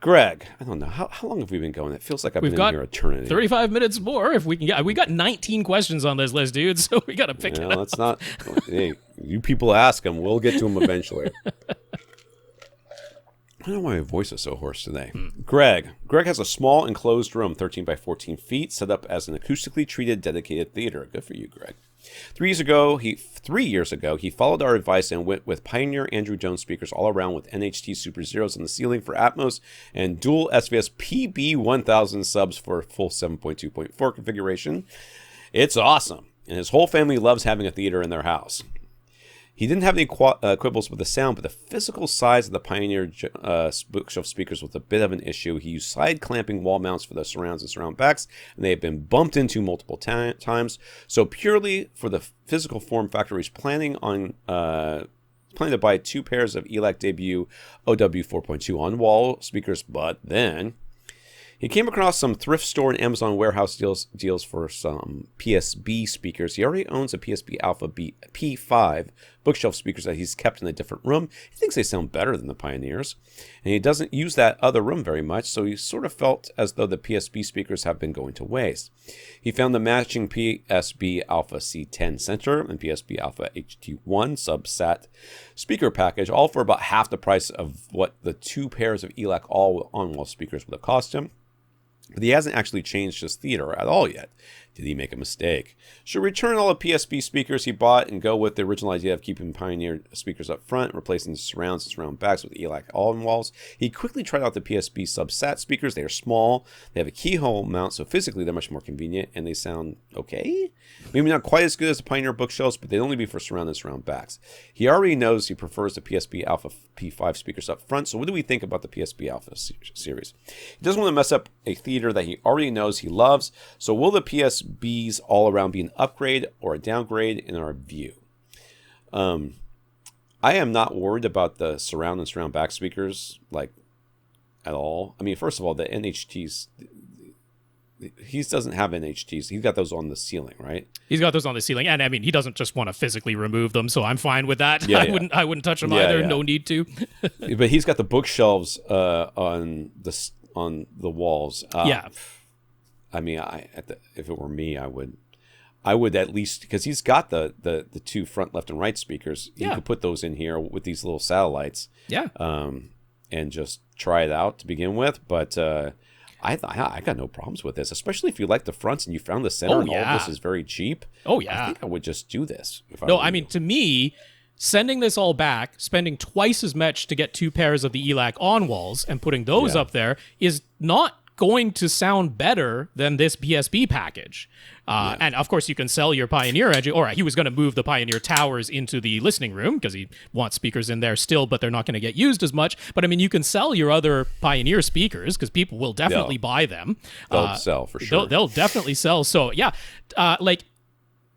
Greg, I don't know. How long have we been going? It feels like I've been in here eternity. 35 minutes more if we can get. We got 19 questions on this list, dude, so we got to pick it up. That's not... Hey, you people ask them. We'll get to them eventually. I don't know why my voice is so hoarse today. Greg has a small enclosed room, 13 by 14 feet, set up as an acoustically treated dedicated theater. Good for you, Greg. 3 years ago, he followed our advice and went with Pioneer Andrew Jones speakers all around with NHT Super Zeros on the ceiling for Atmos and dual SVS PB1000 subs for full 7.2.4 configuration. It's awesome, and his whole family loves having a theater in their house. He didn't have any quibbles with the sound, but the physical size of the Pioneer bookshelf speakers was a bit of an issue. He used side clamping wall mounts for the surrounds and surround backs, and they have been bumped into multiple times. So purely for the physical form factor, he's planning to buy 2 pairs of ELAC debut OW 4.2 on-wall speakers, but then he came across some thrift store and Amazon warehouse deals for some PSB speakers. He already owns a PSB Alpha P5 bookshelf speakers that he's kept in a different room. He thinks they sound better than the Pioneers, and he doesn't use that other room very much, so he sort of felt as though the PSB speakers have been going to waste. He found the matching PSB Alpha C10 center and PSB Alpha HT1 subsat speaker package, all for about half the price of what the 2 pairs of ELAC all on-wall speakers would have cost him. But he hasn't actually changed his theater at all yet. Did he make a mistake? Should return all the PSP speakers he bought and go with the original idea of keeping Pioneer speakers up front, replacing the surrounds and surround backs with ELAC all-in walls. He quickly tried out the PSP subsat speakers. They are small, they have a keyhole mount, so physically they're much more convenient, and they sound okay? Maybe not quite as good as the Pioneer bookshelves, but they'd only be for surround and surround backs. He already knows he prefers the PSP Alpha P5 speakers up front, so what do we think about the PSP Alpha series? He doesn't want to mess up a theater that he already knows he loves, so will the PSBs all around be an upgrade or a downgrade in our view? I am not worried about the surround and surround back speakers, like, at all. I mean, first of all, the NHTs, he doesn't have NHTs. He's got those on the ceiling, right? He's got those on the ceiling, and I mean, he doesn't just want to physically remove them, so I'm fine with that. Yeah, I wouldn't touch them either. Yeah. No need to. But he's got the bookshelves on the walls. Yeah. I mean, if it were me, I would at least, because he's got the two front, left, and right speakers. You could put those in here with these little satellites. Yeah. And just try it out to begin with. But I got no problems with this, especially if you like the fronts and you found the center and all of this is very cheap. Oh, yeah. I think I would just do this. I mean, to me, sending this all back, spending twice as much to get 2 pairs of the ELAC on walls and putting those up there is not going to sound better than this PSP package. And of course, you can sell your Pioneer engine. Or he was going to move the Pioneer towers into the listening room because he wants speakers in there still, but they're not going to get used as much. But I mean, you can sell your other Pioneer speakers because people will definitely buy them. They'll sell for sure. They'll definitely sell. So yeah,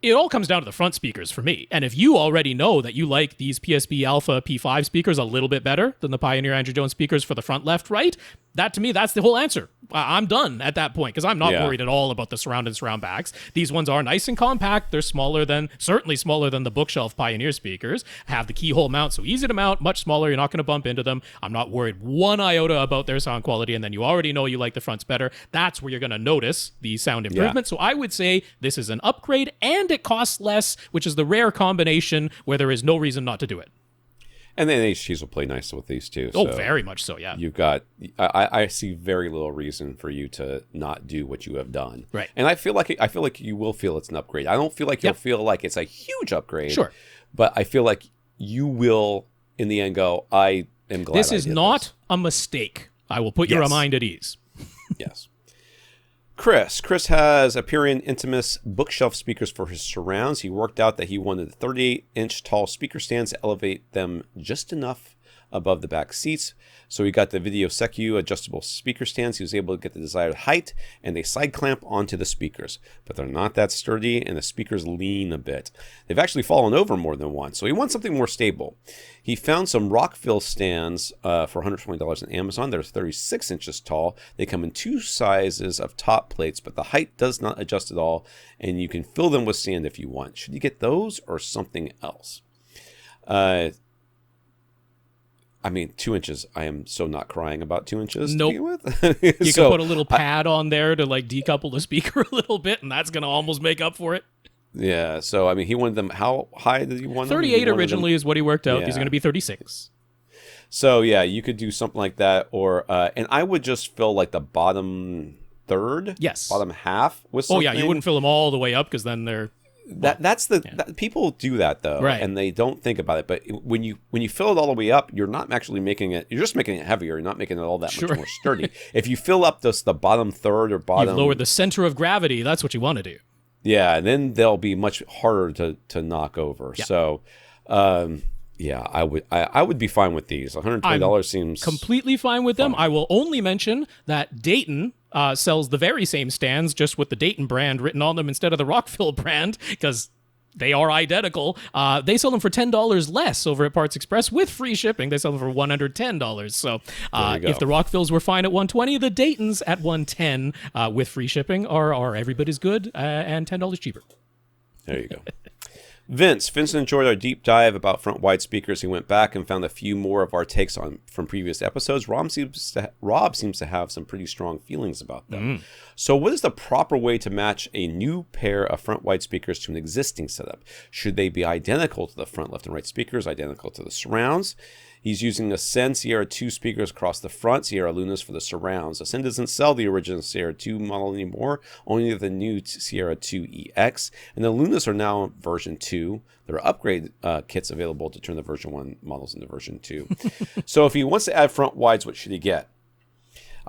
it all comes down to the front speakers for me. And if you already know that you like these PSP Alpha P5 speakers a little bit better than the Pioneer Andrew Jones speakers for the front, left, right, that to me, that's the whole answer. I'm done at that point because I'm not worried at all about the surround and surround backs. These ones are nice and compact. They're certainly smaller than the bookshelf Pioneer speakers. Have the keyhole mount, so easy to mount, much smaller. You're not going to bump into them. I'm not worried one iota about their sound quality. And then you already know you like the fronts better. That's where you're going to notice the sound improvement. So I would say this is an upgrade and it costs less, which is the rare combination where there is no reason not to do it. And the NHTs will play nice with these too. Oh, very much so, yeah. You've got, I see very little reason for you to not do what you have done. Right. And I feel like you will feel it's an upgrade. I don't feel like you'll feel like it's a huge upgrade. Sure. But I feel like you will, in the end, go, I am glad this is not a mistake. I will put your mind at ease. Yes. Kris has Aperion Intimus bookshelf speakers for his surrounds. He worked out that he wanted 38-inch tall speaker stands to elevate them just enough above the back seats. So he got the Video Secu adjustable speaker stands. He was able to get the desired height and they side clamp onto the speakers, but they're not that sturdy and the speakers lean a bit. They've actually fallen over more than once, so he wants something more stable. He found some Rockville stands for $120 on Amazon. They're 36 inches tall. They come in 2 sizes of top plates, but the height does not adjust at all, and you can fill them with sand if you want. Should you get those or something else? I mean, 2 inches. I am so not crying about 2 inches. Nope. To begin with. You can put a little pad on there to like decouple the speaker a little bit, and that's going to almost make up for it. Yeah. So, I mean, he wanted them. How high did he want them? 38 originally is what he worked out. These are going to be 36. So, yeah, you could do something like that. Or, and I would just fill like the bottom third. Yes. Bottom half with something. Oh, yeah. You wouldn't fill them all the way up because then they're... People do that though, right? And they don't think about it. But when you fill it all the way up, you're not actually making it. You're just making it heavier. You're not making it all that much more sturdy. If you fill up the bottom third or bottom, you've lowered the center of gravity. That's what you want to do. Yeah, and then they'll be much harder to knock over. Yeah. So, I would be fine with these. $120 seems completely fine with them. I will only mention that Dayton sells the very same stands, just with the Dayton brand written on them instead of the Rockville brand, because they are identical. They sell them for $10 less over at Parts Express with free shipping. They sell them for $110. So if the Rockvilles were fine at $120, the Daytons at $110 with free shipping are every bit as good and $10 cheaper. There you go. Vincent enjoyed our deep dive about front wide speakers. He went back and found a few more of our takes from previous episodes. Rob seems to have some pretty strong feelings about them. So what is the proper way to match a new pair of front wide speakers to an existing setup? Should they be identical to the front, left, and right speakers, identical to the surrounds? He's using Ascend Sierra 2 speakers across the front, Sierra Lunas for the surrounds. Ascend doesn't sell the original Sierra 2 model anymore, only the new Sierra 2 EX. And the Lunas are now version 2. There are upgrade kits available to turn the version 1 models into version 2. So if he wants to add front wides, what should he get?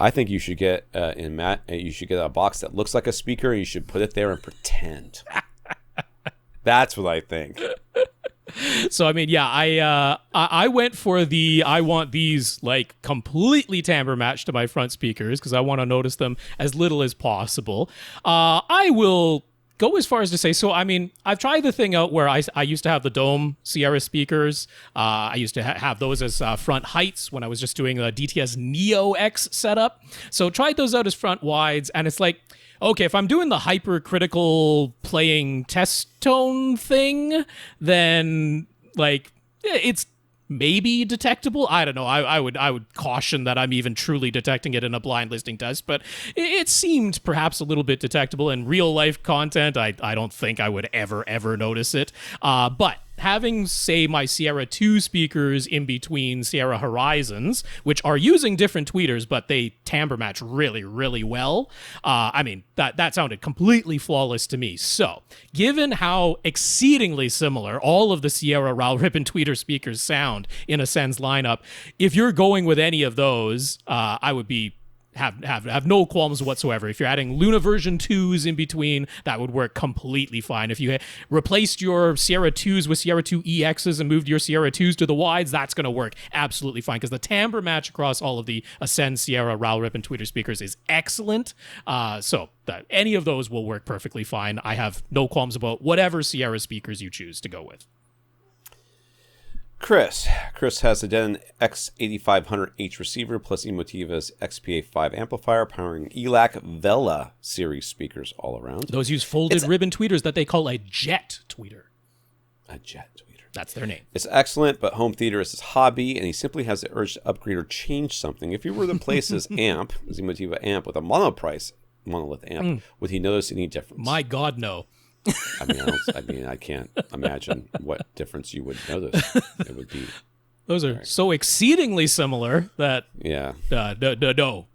I think you should get you should get a box that looks like a speaker, and you should put it there and pretend. That's what I think. So I mean, yeah, I went for I want these like completely timbre matched to my front speakers because I want to notice them as little as possible. I will go as far as to say, so I mean, I've tried the thing out where I used to have the Dome Sierra speakers. I used to have those as front heights when I was just doing a DTS Neo X setup. So tried those out as front wides, and it's like, okay, if I'm doing the hypercritical playing test tone thing, then like it's maybe detectable. I don't know. I would caution that I'm even truly detecting it in a blind listing test, but it seemed perhaps a little bit detectable in real life content. I don't think I would ever notice it. But having, say, my Sierra 2 speakers in between Sierra Horizons, which are using different tweeters, but they timbre match really, really well. I mean, that sounded completely flawless to me. So, given how exceedingly similar all of the Sierra Raul Ribbon tweeter speakers sound in Ascend's lineup, if you're going with any of those, I would be have no qualms whatsoever. If you're adding Luna version 2s in between, that would work completely fine. If you replaced your Sierra 2s with Sierra 2 EXs and moved your Sierra 2s to the wides, that's going to work absolutely fine because the timbre match across all of the Ascend Sierra Raul Ribbon tweeter speakers is excellent. So any of those will work perfectly fine. I have no qualms about whatever Sierra speakers you choose to go with. Kris has the Denon X8500H receiver plus Emotiva's XPA5 amplifier powering ELAC Vela series speakers all around. Those use folded ribbon tweeters that they call a jet tweeter. A jet tweeter. That's their name. It's excellent, but home theater is his hobby, and he simply has the urge to upgrade or change something. If he were to replace his amp, his Emotiva amp, with a monolith amp, would he notice any difference? My God, no. I can't imagine what difference you would notice. It would be. Those are so exceedingly similar that no,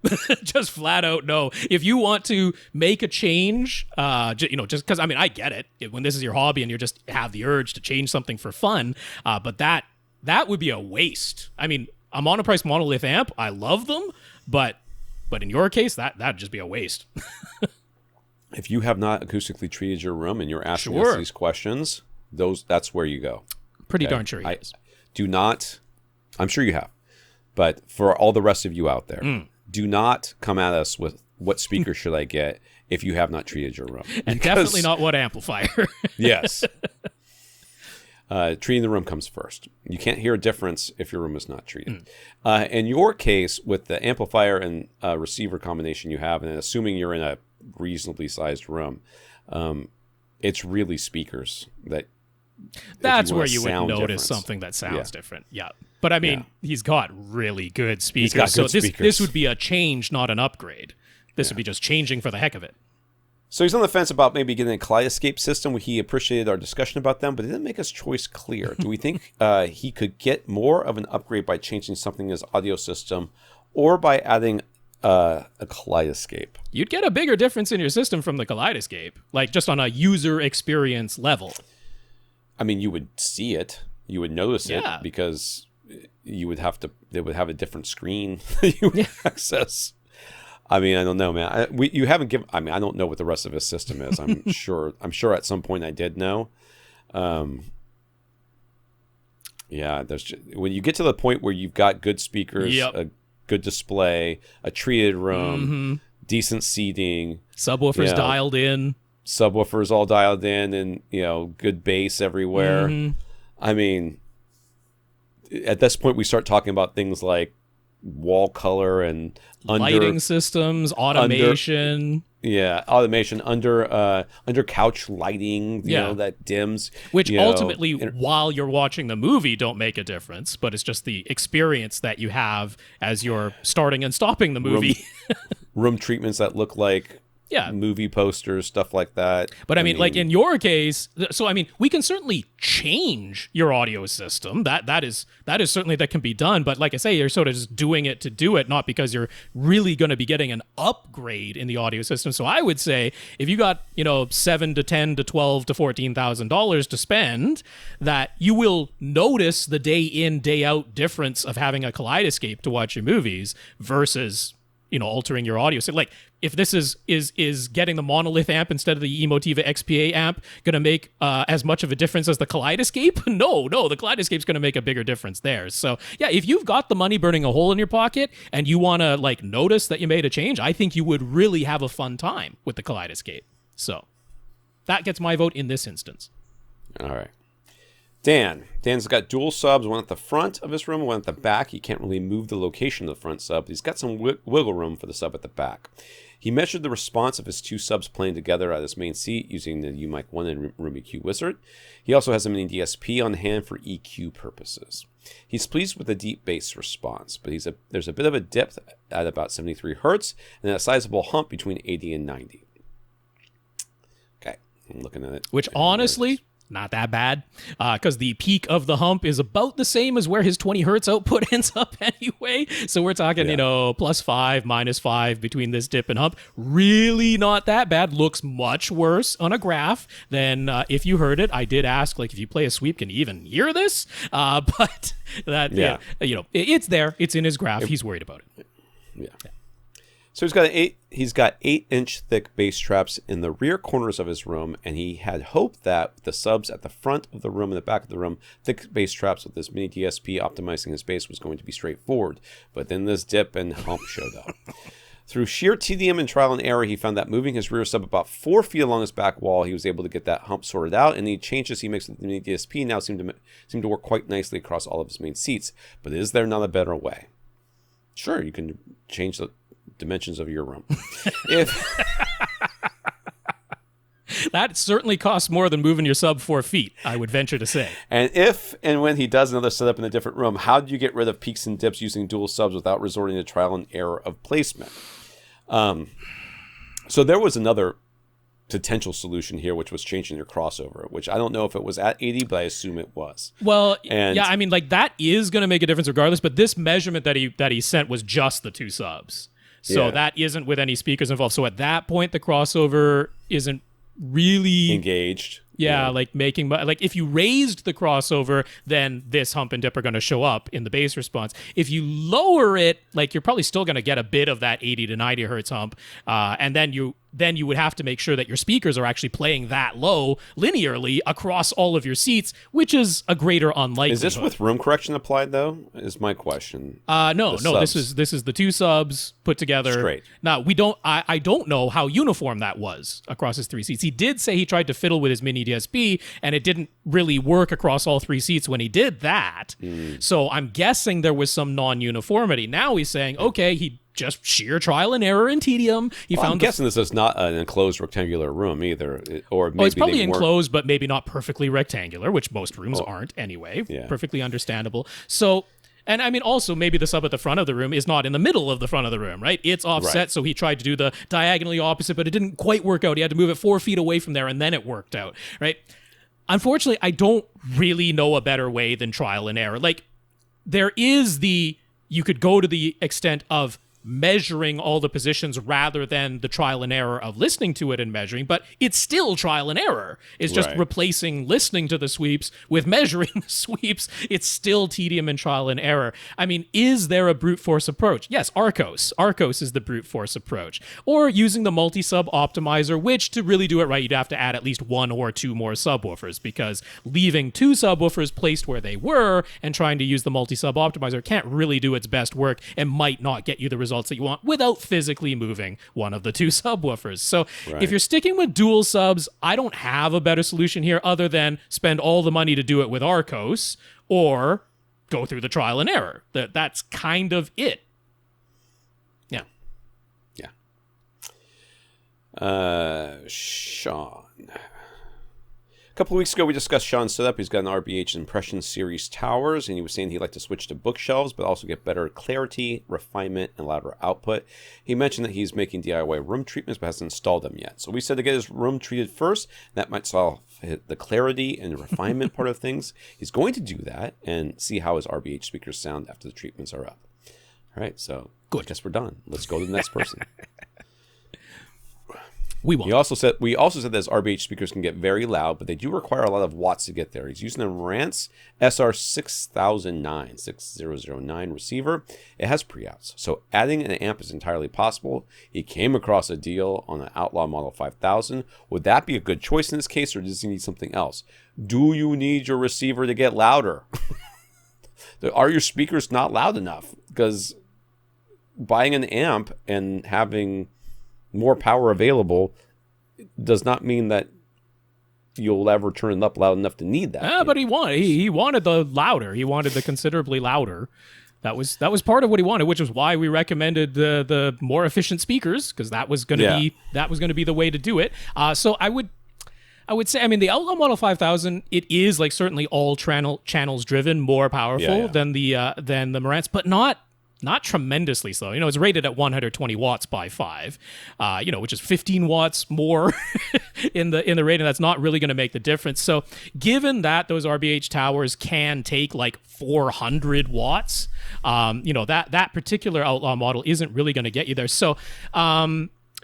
just flat out no. If you want to make a change, just because I get it when this is your hobby and you just have the urge to change something for fun, but that would be a waste. I mean, a monoprice monolith amp, I love them, but in your case, that'd just be a waste. If you have not acoustically treated your room and you're asking us these questions, that's where you go. Pretty darn sure he is. Do not, I'm sure you have, but for all the rest of you out there, do not come at us with what speaker should I get if you have not treated your room. And definitely not what amplifier. Yes. Treating the room comes first. You can't hear a difference if your room is not treated. In your case, with the amplifier and receiver combination you have, and assuming you're in a reasonably sized room, it's really speakers that's where you would notice something that sounds different. Yeah, but I mean, he's got really good speakers. This would be a change, not an upgrade. This would be just changing for the heck of it. So he's on the fence about maybe getting a Kaleidoscape system. He appreciated our discussion about them, but he didn't make his choice clear. Do we think he could get more of an upgrade by changing something in his audio system, or by adding a Kaleidoscape? You'd get a bigger difference in your system from the Kaleidoscape, like just on a user experience level. I mean, you would see it, you would notice it, because they would have a different screen that you would access. I mean, I don't know, man. You haven't given. I mean, I don't know what the rest of his system is. I'm sure at some point I did know. When you get to the point where you've got good speakers, a good display, a treated room, decent seating, subwoofers dialed in. Subwoofers all dialed in, and good bass everywhere. I mean, at this point we start talking about things like wall color and lighting systems, automation. Automation under couch lighting, that dims. Which ultimately, while you're watching the movie, don't make a difference, but it's just the experience that you have as you're starting and stopping the movie. Room treatments that look like Yeah. movie posters, stuff like that. But I mean, like in your case, so I mean, we can certainly change your audio system. That is certainly that can be done. But like I say, you're sort of just doing it to do it, not because you're really going to be getting an upgrade in the audio system. So I would say if you got $7 to $10 to $12 to $14,000 to spend, that you will notice the day in day out difference of having a Kaleidoscape to watch your movies versus altering your audio. So like if this is getting the monolith amp instead of the Emotiva XPA amp going to make as much of a difference as the Kaleidoscape? No, the Kaleidoscape's going to make a bigger difference there. So yeah, if you've got the money burning a hole in your pocket and you want to like notice that you made a change, I think you would really have a fun time with the Kaleidoscape. So that gets my vote in this instance. All right. Dan's got dual subs, one at the front of his room, one at the back. He can't really move the location of the front sub. He's got some wiggle room for the sub at the back. He measured the response of his two subs playing together at his main seat using the UMIC 1 and Room EQ Wizard. He also has a mini DSP on hand for EQ purposes. He's pleased with the deep bass response, but there's a bit of a dip at about 73 hertz and a sizable hump between 80 and 90. Okay, I'm looking at it. Which honestly, not that bad, because the peak of the hump is about the same as where his 20 hertz output ends up anyway. So we're talking, +5, -5 between this dip and hump. Really not that bad. Looks much worse on a graph than if you heard it. I did ask, like, if you play a sweep, can you even hear this? But that, it's there. It's in his graph. He's worried about it. Yeah. So he's got 8-inch thick bass traps in the rear corners of his room, and he had hoped that with the subs at the front of the room and the back of the room, thick bass traps with this mini DSP optimizing his bass was going to be straightforward. But then this dip and hump showed up. Through sheer tedium and trial and error, he found that moving his rear sub about 4 feet along his back wall, he was able to get that hump sorted out, and the changes he makes with the mini DSP now seem to work quite nicely across all of his main seats. But is there not a better way? Sure, you can change the dimensions of your room. That certainly costs more than moving your sub 4 feet, I would venture to say. And if and when he does another setup in a different room, how do you get rid of peaks and dips using dual subs without resorting to trial and error of placement? So there was another potential solution here, which was changing your crossover, which I don't know if it was at 80, but I assume it was. Well, yeah, I mean, like that is going to make a difference regardless, but this measurement that he sent was just the two subs. So that isn't with any speakers involved. So at that point, the crossover isn't really engaged. Yeah, like making, like if you raised the crossover, then this hump and dip are going to show up in the bass response. If you lower it, like you're probably still going to get a bit of that 80 to 90 hertz hump, and then you would have to make sure that your speakers are actually playing that low linearly across all of your seats, which is a greater unlikelihood. Is this with room correction applied though? Is my question. No. This is the two subs put together. Straight. Now I don't know how uniform that was across his 3 seats. He did say he tried to fiddle with his mini DSP, and it didn't really work across all 3 seats when he did that. So I'm guessing there was some non-uniformity. Now he's saying, okay, he just sheer trial and error in Tedium. I'm guessing this is not an enclosed rectangular room either, or maybe it's probably enclosed, but maybe not perfectly rectangular, which most rooms aren't anyway. Yeah. Perfectly understandable. So, and I mean, also maybe the sub at the front of the room is not in the middle of the front of the room, right? It's offset, right. So he tried to do the diagonally opposite, but it didn't quite work out. He had to move it 4 feet away from there, and then it worked out, right? Unfortunately, I don't really know a better way than trial and error. Like, there is you could go to the extent of measuring all the positions rather than the trial and error of listening to it and measuring, but it's still trial and error. It's just replacing listening to the sweeps with measuring the sweeps. It's still tedium and trial and error. I mean, is there a brute force approach? Yes, Arcos. Arcos is the brute force approach. Or using the multi-sub optimizer, which to really do it right, you'd have to add at least 1 or 2 more subwoofers, because leaving 2 subwoofers placed where they were and trying to use the multi-sub optimizer can't really do its best work and might not get you the results that you want without physically moving one of the 2 subwoofers. So if you're sticking with dual subs, I don't have a better solution here other than spend all the money to do it with Arcos or go through the trial and error. That's kind of it. Yeah. Yeah. Shawn. A couple of weeks ago, we discussed Shawn's setup. He's got an RBH Impression Series towers, and he was saying he'd like to switch to bookshelves, but also get better clarity, refinement, and louder output. He mentioned that he's making DIY room treatments, but hasn't installed them yet. So we said to get his room treated first. That might solve the clarity and refinement part of things. He's going to do that and see how his RBH speakers sound after the treatments are up. All right, so good. I guess we're done. Let's go to the next person. We also said that his RBH speakers can get very loud, but they do require a lot of watts to get there. He's using a Rant's SR6009 receiver. It has pre-outs, so adding an amp is entirely possible. He came across a deal on an Outlaw Model 5000. Would that be a good choice in this case, or does he need something else? Do you need your receiver to get louder? Are your speakers not loud enough? Because buying an amp and having more power available does not mean that you'll ever turn it up loud enough to need that. But he wanted the louder. He wanted the considerably louder. That was part of what he wanted, which is why we recommended the more efficient speakers, because that was going to be the way to do it. So I would say, I mean, the Outlaw Model 5000, it is like certainly all channels driven, more powerful than the Marantz, but not tremendously so. It's rated at 120 watts by 5, which is 15 watts more in the rating. That's not really going to make the difference. So given that those RBH towers can take like 400 watts, that particular Outlaw model isn't really going to get you there. So,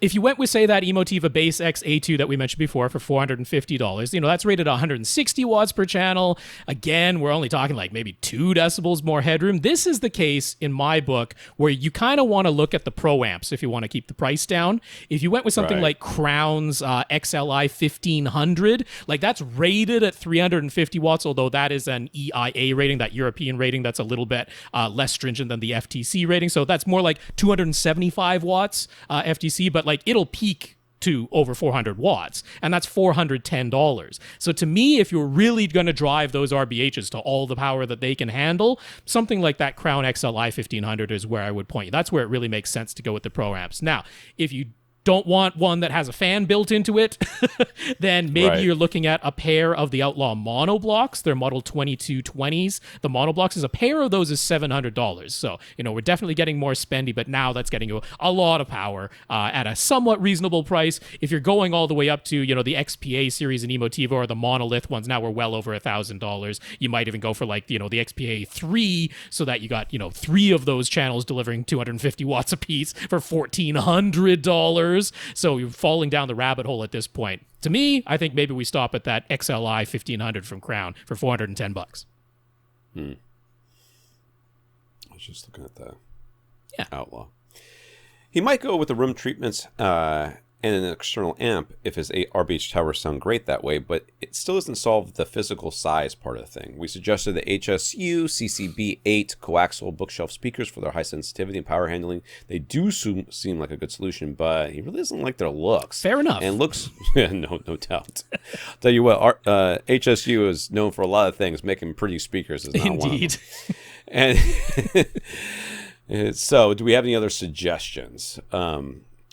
if you went with, say, that Emotiva Base X A2 that we mentioned before for $450, that's rated at 160 watts per channel. Again, we're only talking like maybe 2 decibels more headroom. This is the case, in my book, where you kind of want to look at the Pro amps if you want to keep the price down. If you went with something like Crown's XLI 1500, like that's rated at 350 watts, although that is an EIA rating, that European rating that's a little bit less stringent than the FTC rating. So that's more like 275 watts FTC, but like it'll peak to over 400 watts, and that's $410. So to me, if you're really going to drive those RBHs to all the power that they can handle, something like that Crown XLI 1500 is where I would point you. That's where it really makes sense to go with the Pro amps. Now, if you don't want one that has a fan built into it, then maybe you're looking at a pair of the Outlaw monoblocks. They're Model 2220s. The monoblocks, is a pair of those is $700. So, we're definitely getting more spendy, but now that's getting you a lot of power at a somewhat reasonable price. If you're going all the way up to, the XPA series and Emotiva or the monolith ones, now we're well over $1,000. You might even go for like, the XPA 3, so that you got, 3 of those channels delivering 250 watts apiece for $1,400. So you're falling down the rabbit hole at this point. To me, I think maybe we stop at that XLI 1500 from Crown for $410. I was just looking at the Outlaw. He might go with the room treatments and an external amp if his RBH towers sound great that way, but it still doesn't solve the physical size part of the thing. We suggested the HSU CCB8 coaxial bookshelf speakers for their high sensitivity and power handling. They do seem like a good solution, but he really doesn't like their looks. Fair enough. And looks, no doubt. Tell you what, HSU is known for a lot of things. Making pretty speakers is not Indeed. One of them. And so, do we have any other suggestions?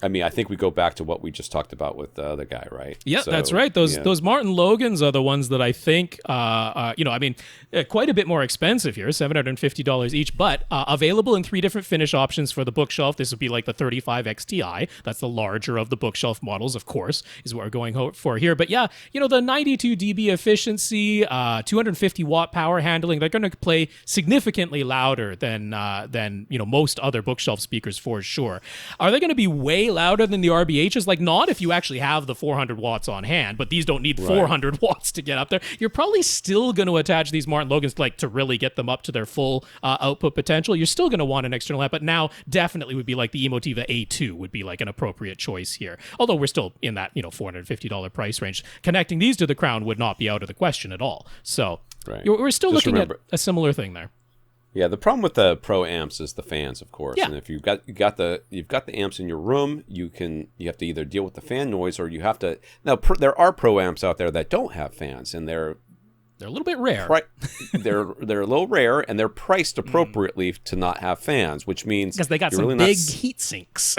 I think we go back to what we just talked about with the other guy, right? Yeah, so, that's right. Those Martin Logans are the ones that I think, quite a bit more expensive here, $750 each, but available in 3 different finish options for the bookshelf. This would be like the 35XTI. That's the larger of the bookshelf models, of course, is what we're going for here. But yeah, the 92 dB efficiency, 250 watt power handling, they're going to play significantly louder than most other bookshelf speakers for sure. Are they going to be way louder than the RBHs? Like, not if you actually have the 400 watts on hand, but these don't need 400 watts to get up there. You're probably still going to attach these Martin Logans to really get them up to their full output potential. You're still going to want an external amp, but now definitely would be like the Emotiva A2 would be like an appropriate choice here. Although we're still in that $450 price range. Connecting these to the Crown would not be out of the question at all. So we're still just looking at a similar thing there. Yeah, the problem with the Pro amps is the fans, of course. Yeah. And if you've got the amps in your room, you have to either deal with the fan noise, or you have to. Now there are Pro amps out there that don't have fans, and they're They're a little bit rare. They're a little rare, and they're priced appropriately to not have fans, which means Because they got some really big heat sinks.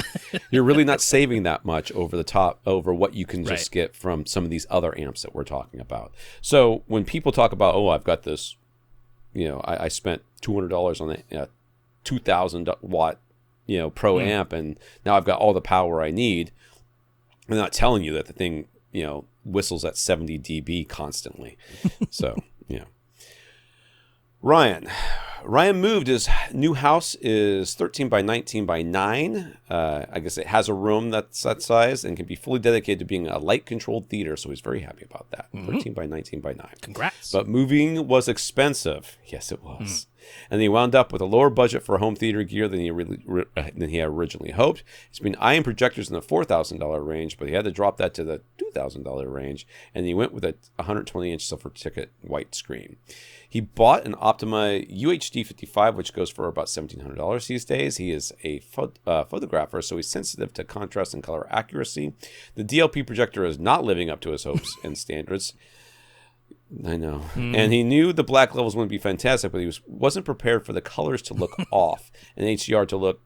you're really not saving that much over what you can just Right. get from some of these other amps that we're talking about. So when people talk about, oh, I've got this, I spent $200 on a 2,000 watt, pro amp, and now I've got all the power I need. I'm not telling you that the thing, whistles at 70 dB constantly. So, Ryan moved. His new house is 13 by 19 by 9. I guess it has a room that's that size and can be fully dedicated to being a light-controlled theater, so he's very happy about that. 13 by 19 by 9. Congrats. But moving was expensive. Yes, it was. And he wound up with a lower budget for home theater gear than he had originally hoped. He's been eyeing projectors in the $4,000 range, but he had to drop that to the $2,000 range, and he went with a 120-inch silver ticket white screen. He bought an Optima UHD 55, which goes for about $1,700 these days. He is a photographer, so he's sensitive to contrast and color accuracy. The DLP projector is not living up to his hopes and standards. I know. And he knew the black levels wouldn't be fantastic, but he wasn't prepared for the colors to look off and HDR to look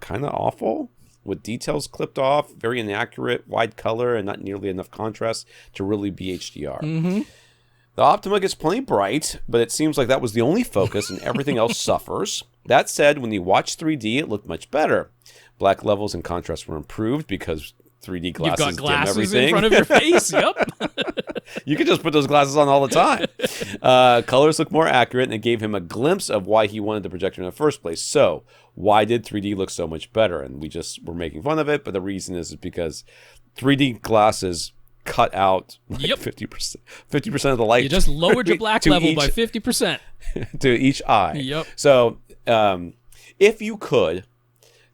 kind of awful, with details clipped off, very inaccurate, wide color, and not nearly enough contrast to really be HDR. The Optima gets plenty bright, but it seems like that was the only focus and everything else suffers. That said, when you watch 3D, it looked much better. Black levels and contrast were improved because 3D glasses You've got glasses dim everything. in front of your face. Yep. You could just put those glasses on all the time. Colors look more accurate, and it gave him a glimpse of why he wanted the projector in the first place. So, why did 3D look so much better? And we just were making fun of it, but the reason is because 3D glasses cut out like 50% of the light. You just lowered your black level by 50%. to each eye. Yep. So, if you could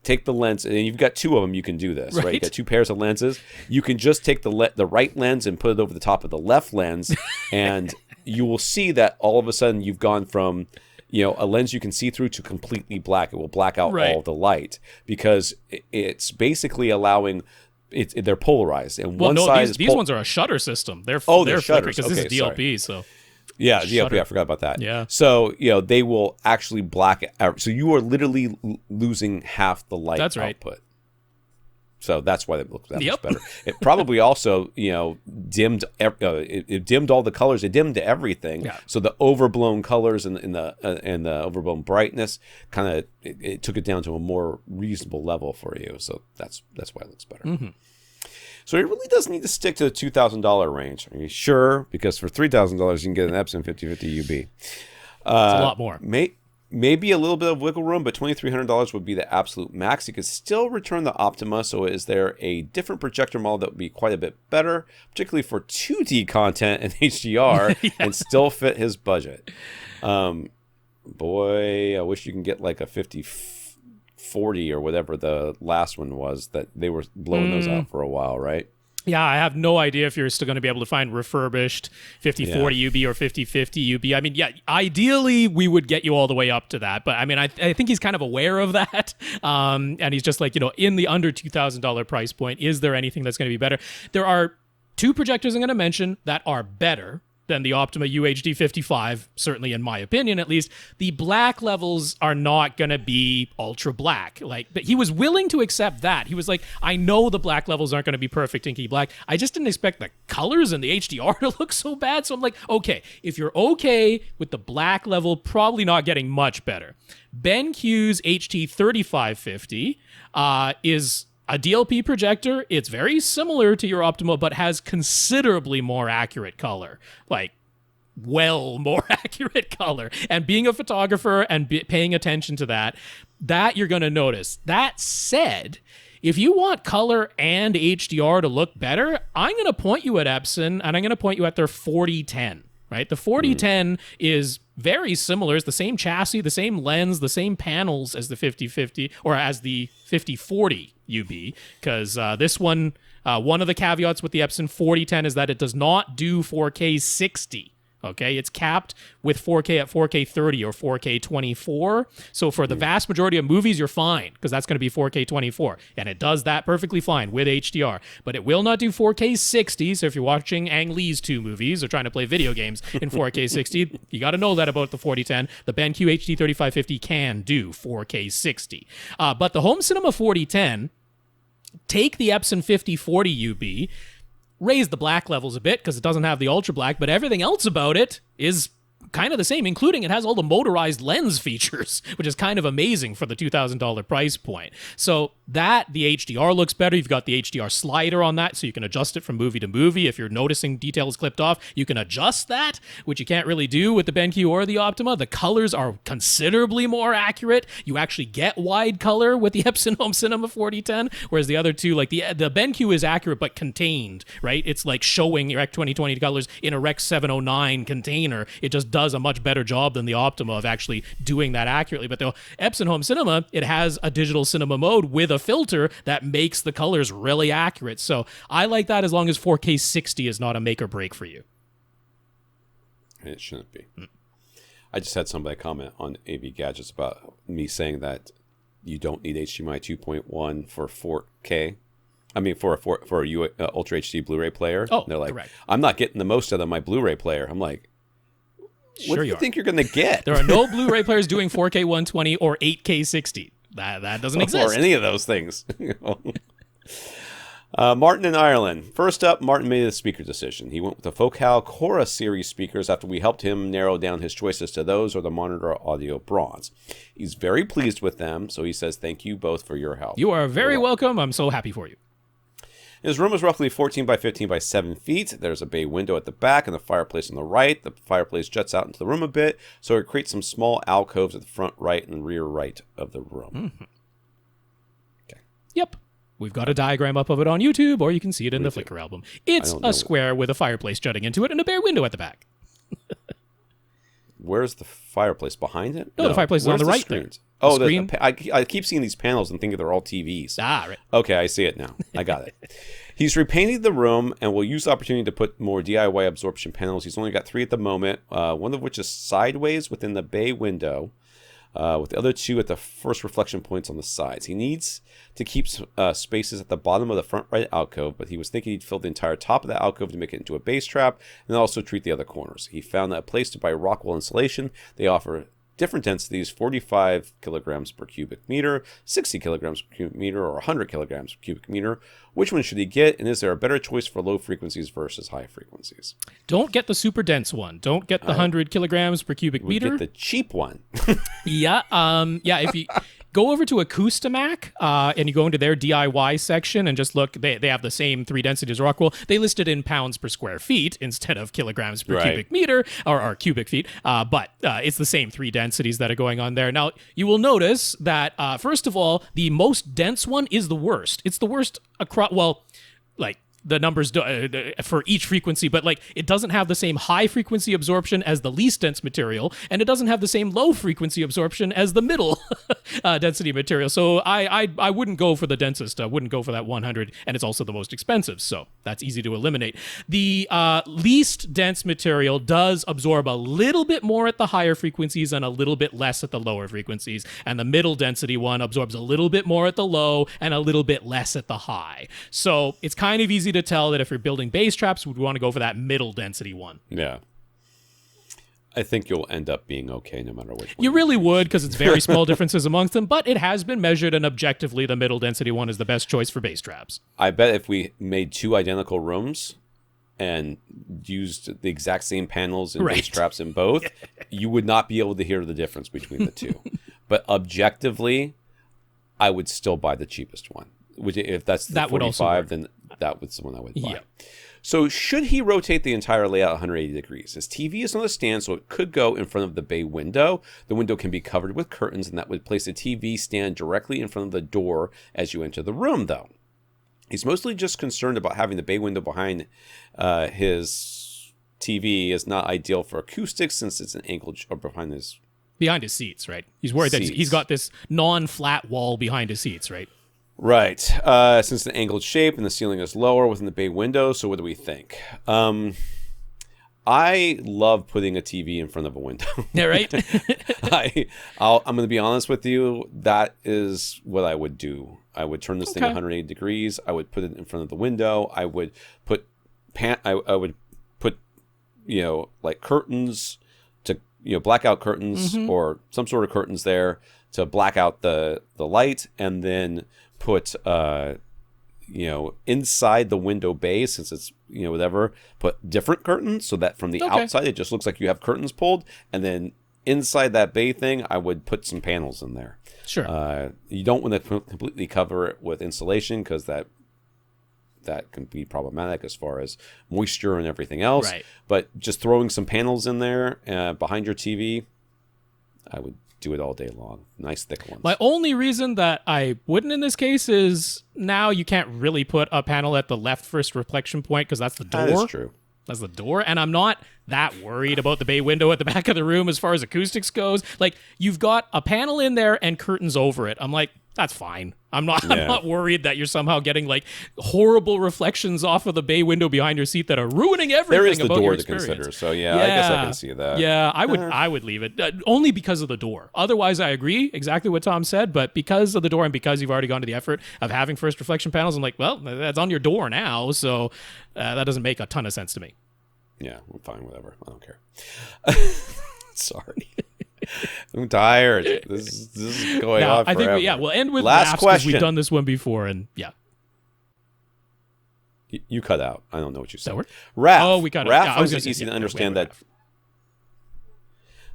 take the lens, and you've got two of them, you can do this, right? You got two pairs of lenses. You can just take the right lens and put it over the top of the left lens, and you will see that all of a sudden you've gone from a lens you can see through to completely black. It will black out all of the light because it's basically allowing. They're polarized, and these ones are a shutter system. They're shutters because this is DLP. So yeah, DLP. I forgot about that. Yeah. So they will actually black it out. So you are literally losing half the light output. So that's why they look that much better. It probably also dimmed. It dimmed all the colors. It dimmed everything. Yeah. So the overblown colors and the overblown brightness kind of it took it down to a more reasonable level for you. So that's why it looks better. So it really does need to stick to the $2,000 range. Are you sure? Because for $3,000 you can get an Epson 5050 UB. It's a lot more. Maybe a little bit of wiggle room, but $2,300 would be the absolute max. You could still return the Optima, so is there a different projector model that would be quite a bit better, particularly for 2D content and HDR, and still fit his budget? Boy, I wish you can get like a 5040 or whatever the last one was, that they were blowing those out for a while, right? Yeah, I have no idea if you're still going to be able to find refurbished 5040 UB or 5050 UB. I mean, yeah, ideally we would get you all the way up to that, but I mean, I think he's kind of aware of that, and he's just like, in the under $2,000 price point, is there anything that's going to be better? There are two projectors I'm going to mention that are better than the Optima UHD 55, certainly in my opinion at least. The black levels are not going to be ultra black. But he was willing to accept that. He was like, I know the black levels aren't going to be perfect inky black. I just didn't expect the colors and the HDR to look so bad. So I'm like, okay, if you're okay with the black level, probably not getting much better. BenQ's HT 3550 is a DLP projector. It's very similar to your Optima, but has considerably more accurate color. Well more accurate color. And being a photographer and paying attention to that you're going to notice. That said, if you want color and HDR to look better, I'm going to point you at Epson, and I'm going to point you at their 4010. Right? The 4010 is very similar. It's the same chassis, the same lens, the same panels as the 5050 or as the 5040 UB. Because this one of the caveats with the Epson 4010 is that it does not do 4K 60 Okay, it's capped with 4K at 4K 30 or 4K 24. So for the vast majority of movies, you're fine because that's going to be 4K 24. And it does that perfectly fine with HDR. But it will not do 4K 60. So if you're watching Ang Lee's 2 movies or trying to play video games in 4K 60, you got to know that about the 4010. The BenQ HD 3550 can do 4K 60. But the Home Cinema 4010, take the Epson 5040 UB, raise the black levels a bit because it doesn't have the ultra black, but everything else about it is kind of the same, including it has all the motorized lens features, which is kind of amazing for the $2,000 price point. So that, the HDR looks better. You've got the HDR slider on that, so you can adjust it from movie to movie. If you're noticing details clipped off, you can adjust that, which you can't really do with the BenQ or the Optima. The colors are considerably more accurate. You actually get wide color with the Epson Home Cinema 4010, whereas the other two, like the BenQ is accurate but contained, right? It's like showing your Rec 2020 colors in a Rec 709 container. It just does a much better job than the Optima of actually doing that accurately. But the Epson Home Cinema, it has a digital cinema mode with a filter that makes the colors really accurate. So I like that as long as 4K 60 is not a make or break for you. It shouldn't be. I just had somebody comment on AV Gadgets about me saying that you don't need HDMI 2.1 for 4K. I mean, for a Ultra HD Blu-ray player. Oh, they're like, correct. I'm not getting the most out of my Blu-ray player. I'm like, what Sure do you think you're going to get? There are no Blu-ray players doing 4K 120 or 8K 60. That doesn't exist. Or any of those things. Martin in Ireland. First up, Martin made a speaker decision. He went with the Focal Cora series speakers after we helped him narrow down his choices to those or the Monitor Audio Bronze. He's very pleased with them, so he says thank you both for your help. You are very welcome. I'm so happy for you. His room is roughly 14 by 15 by 7 feet. There's a bay window at the back and a fireplace on the right. The fireplace juts out into the room a bit, so it creates some small alcoves at the front right and rear right of the room. Mm-hmm. Okay. Yep. We've got a diagram up of it on YouTube, or you can see it in the Flickr album. It's a square with a fireplace jutting into it and a bare window at the back. Where's the fireplace? Behind it? No, the fireplace is on the right screen? there. Oh, screen? I keep seeing these panels and thinking they're all TVs. Ah, right. Okay, I see it now. I got it. He's repainted the room and will use the opportunity to put more DIY absorption panels. He's only got 3 at the moment, one of which is sideways within the bay window, with the other 2 at the first reflection points on the sides. He needs to keep spaces at the bottom of the front right alcove, but he was thinking he'd fill the entire top of the alcove to make it into a base trap and also treat the other corners. He found that a place to buy Rockwell insulation. They offer different densities, 45 kilograms per cubic meter, 60 kilograms per cubic meter, or 100 kilograms per cubic meter. Which one should he get, and is there a better choice for low frequencies versus high frequencies? Don't get the super dense one. Don't get the 100 kilograms per cubic meter. Get the cheap one. Yeah, if you go over to Acoustimac and you go into their DIY section and just look, they have the same 3 densities as Rockwell. They list it in pounds per square feet instead of kilograms per cubic meter, or cubic feet, but it's the same 3 densities that are going on there. Now, you will notice that, first of all, the most dense one is the worst. It's the worst across, well, like, the numbers for each frequency, but like it doesn't have the same high frequency absorption as the least dense material, and it doesn't have the same low frequency absorption as the middle density material. So I wouldn't go for the densest. I wouldn't go for that 100, and it's also the most expensive, so that's easy to eliminate. The least dense material does absorb a little bit more at the higher frequencies and a little bit less at the lower frequencies, and the middle density one absorbs a little bit more at the low and a little bit less at the high. So it's kind of easy to tell that if you're building bass traps, we'd want to go for that middle density one. Yeah. I think you'll end up being okay no matter which one. You really would, because it's very small differences amongst them, but it has been measured, and objectively, the middle density one is the best choice for bass traps. I bet if we made 2 identical rooms and used the exact same panels and bass traps in both, you would not be able to hear the difference between the 2. But objectively, I would still buy the cheapest one. If that's the 45, then that was the one I would buy. Yeah. So should he rotate the entire layout 180 degrees? His TV is on the stand, so it could go in front of the bay window. The window can be covered with curtains, and that would place the TV stand directly in front of the door as you enter the room, though. He's mostly just concerned about having the bay window behind his TV is not ideal for acoustics since it's an angled or behind his seats, right? He's worried that he's got this non-flat wall behind his seats, right? Right. Since the angled shape and the ceiling is lower within the bay window, so what do we think? I love putting a TV in front of a window. Yeah, right. I'm going to be honest with you. That is what I would do. I would turn this thing 180 degrees. I would put it in front of the window. I would put I would put like curtains to blackout curtains or some sort of curtains there to black out the light, and then put inside the window bay, since it's whatever, put different curtains so that from the outside it just looks like you have curtains pulled, and then inside that bay thing I would put some panels in there. Sure. You don't want to completely cover it with insulation, because that can be problematic as far as moisture and everything else. Right. But just throwing some panels in there behind your TV, I would do it all day long. Nice thick ones. My only reason that I wouldn't in this case is now you can't really put a panel at the left first reflection point, because that's the door. That is true. That's the door, and I'm not that worried about the bay window at the back of the room as far as acoustics goes. Like, you've got a panel in there and curtains over it. I'm like, that's fine. I'm not worried that you're somehow getting like horrible reflections off of the bay window behind your seat that are ruining everything. There is the about door your to experience. consider. So I guess I can see that. Yeah, I would leave it only because of the door. Otherwise, I agree exactly what Tom said. But because of the door and because you've already gone to the effort of having first reflection panels, I'm like, well, that's on your door now, so that doesn't make a ton of sense to me. Yeah, I'm fine. Whatever. I don't care. Sorry. I'm tired. This is going on forever. I think we'll end with last laughs, question. We've done this one before, and yeah. You cut out. I don't know what you said. Raph. Oh, we cut out. Raph finds it easy to understand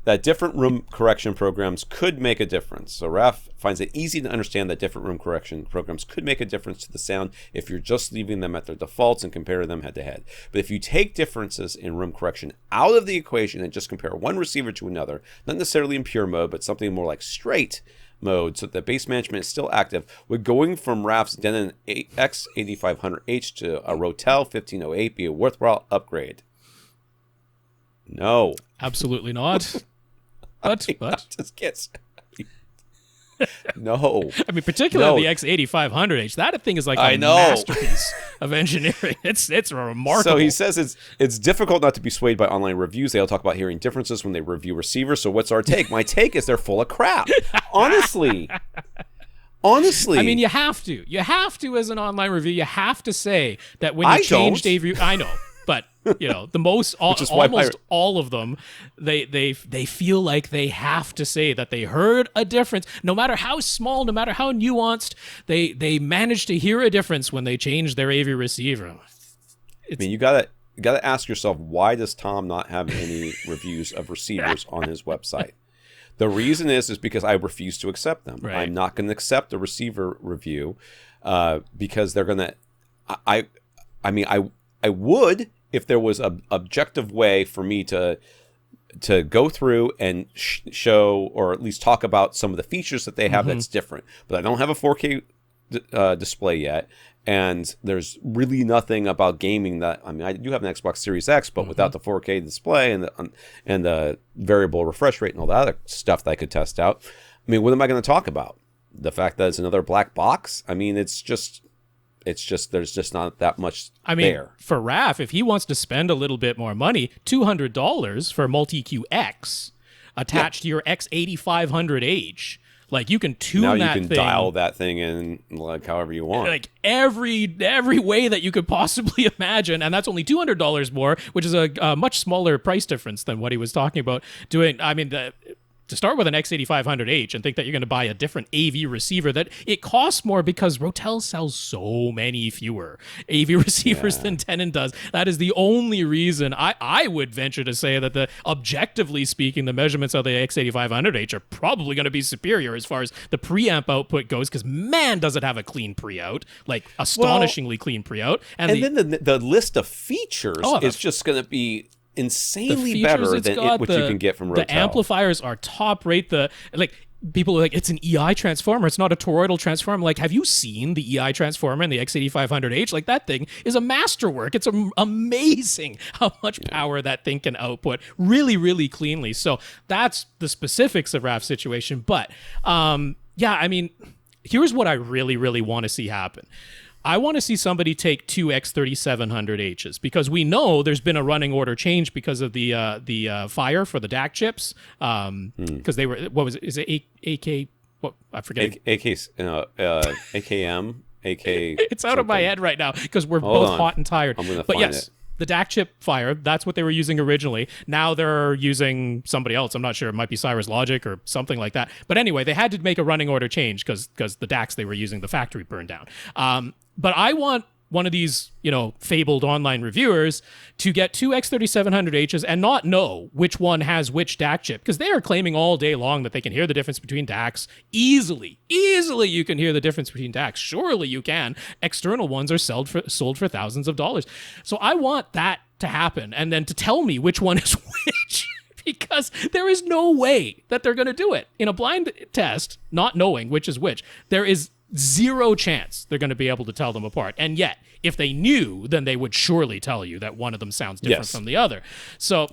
that different room correction programs could make a difference. So Raph finds it easy to understand that different room correction programs could make a difference to the sound if you're just leaving them at their defaults and compare them head to head. But if you take differences in room correction out of the equation and just compare one receiver to another, not necessarily in pure mode, but something more like straight mode, so that bass management is still active, would going from Raph's Denon X8500H to a Rotel 1508 be a worthwhile upgrade? No. Absolutely not. But just kids. No. I mean, particularly the X8500H. That thing is like a masterpiece of engineering. It's remarkable. So he says it's difficult not to be swayed by online reviews. They all talk about hearing differences when they review receivers. So what's our take? My take is they're full of crap. Honestly. I mean, you have to. You have to, as an online review, you have to say that when you changed AV... I know. But almost all of them, they feel like they have to say that they heard a difference, no matter how small, no matter how nuanced. They managed to hear a difference when they changed their AV receiver. I mean, you gotta ask yourself, why does Tom not have any reviews of receivers on his website? The reason is because I refuse to accept them. Right. I'm not going to accept a receiver review because they're going to. I would if there was an objective way for me to go through and show, or at least talk about some of the features that they have that's different. But I don't have a 4K display yet, and there's really nothing about gaming that. I mean, I do have an Xbox Series X, but without the 4K display and the variable refresh rate and all that other stuff that I could test out. I mean, what am I going to talk about? The fact that it's another black box? I mean, it's just there's just not that much there. For Raph, if he wants to spend a little bit more money, $200 for Multi-Q X attached to your X8500H. Like, you can tune that thing. Now you can dial that thing in like however you want. Like every way that you could possibly imagine, and that's only $200 more, which is a much smaller price difference than what he was talking about doing. I mean, to start with an X8500H and think that you're going to buy a different AV receiver, that it costs more because Rotel sells so many fewer AV receivers than Denon does. That is the only reason I would venture to say that objectively speaking, the measurements of the X8500H are probably going to be superior as far as the preamp output goes, because man, does it have a clean pre-out, like astonishingly clean pre-out. And then the list of features is just going to be insanely better than what you can get from Rotel. The amplifiers are top rate. People are like, it's an EI transformer. It's not a toroidal transformer. Like, have you seen the EI transformer in the X8500H? Like, that thing is a masterwork. It's amazing how much power that thing can output really, really cleanly. So that's the specifics of Raph's situation. But I mean, here's what I really, really want to see happen. I want to see somebody take two X3700Hs because we know there's been a running order change because of the fire for the DAC chips. Because they were, what was it? Is it AK? What I forget. AKM. It's out of my head right now because we're both hot and tired. I'm gonna but find yes, it. the DAC chip fire, that's what they were using originally. Now they're using somebody else. I'm not sure. It might be Cyrus Logic or something like that. But anyway, they had to make a running order change because the DACs they were using, the factory burned down. But I want one of these, fabled online reviewers to get two X3700Hs and not know which one has which DAC chip, because they are claiming all day long that they can hear the difference between DACs easily. Easily you can hear the difference between DACs. Surely you can. External ones are sold for thousands of dollars. So I want that to happen and then to tell me which one is which. Because there is no way that they're going to do it. In a blind test, not knowing which is which, there is zero chance they're going to be able to tell them apart. And yet, if they knew, then they would surely tell you that one of them sounds different from the other. So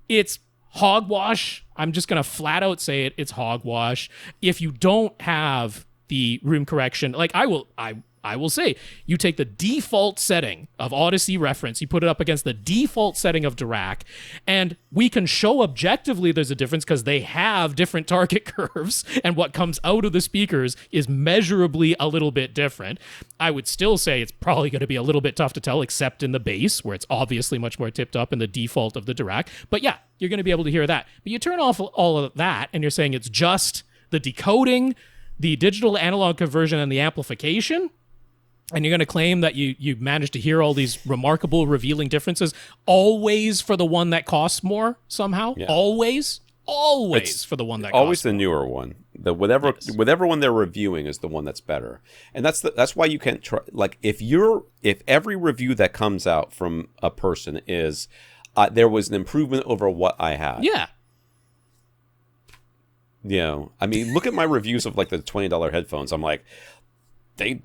it's hogwash. I'm just going to flat out say it. It's hogwash. If you don't have the room correction, like I will say, you take the default setting of Audyssey reference, you put it up against the default setting of Dirac, and we can show objectively there's a difference because they have different target curves, and what comes out of the speakers is measurably a little bit different. I would still say it's probably going to be a little bit tough to tell, except in the bass, where it's obviously much more tipped up in the default of the Dirac. But yeah, you're going to be able to hear that. But you turn off all of that, and you're saying it's just the decoding, the digital to analog conversion, and the amplification, and you're going to claim that you managed to hear all these remarkable, revealing differences, always for the one that costs more somehow? Yeah. Always it's for the one that always costs the newer one. The whatever one they're reviewing is the one that's better. And that's why you can't try. Like if every review that comes out from a person is there was an improvement over what I had. Yeah. I mean, look at my reviews of like the $20 headphones. I'm like, they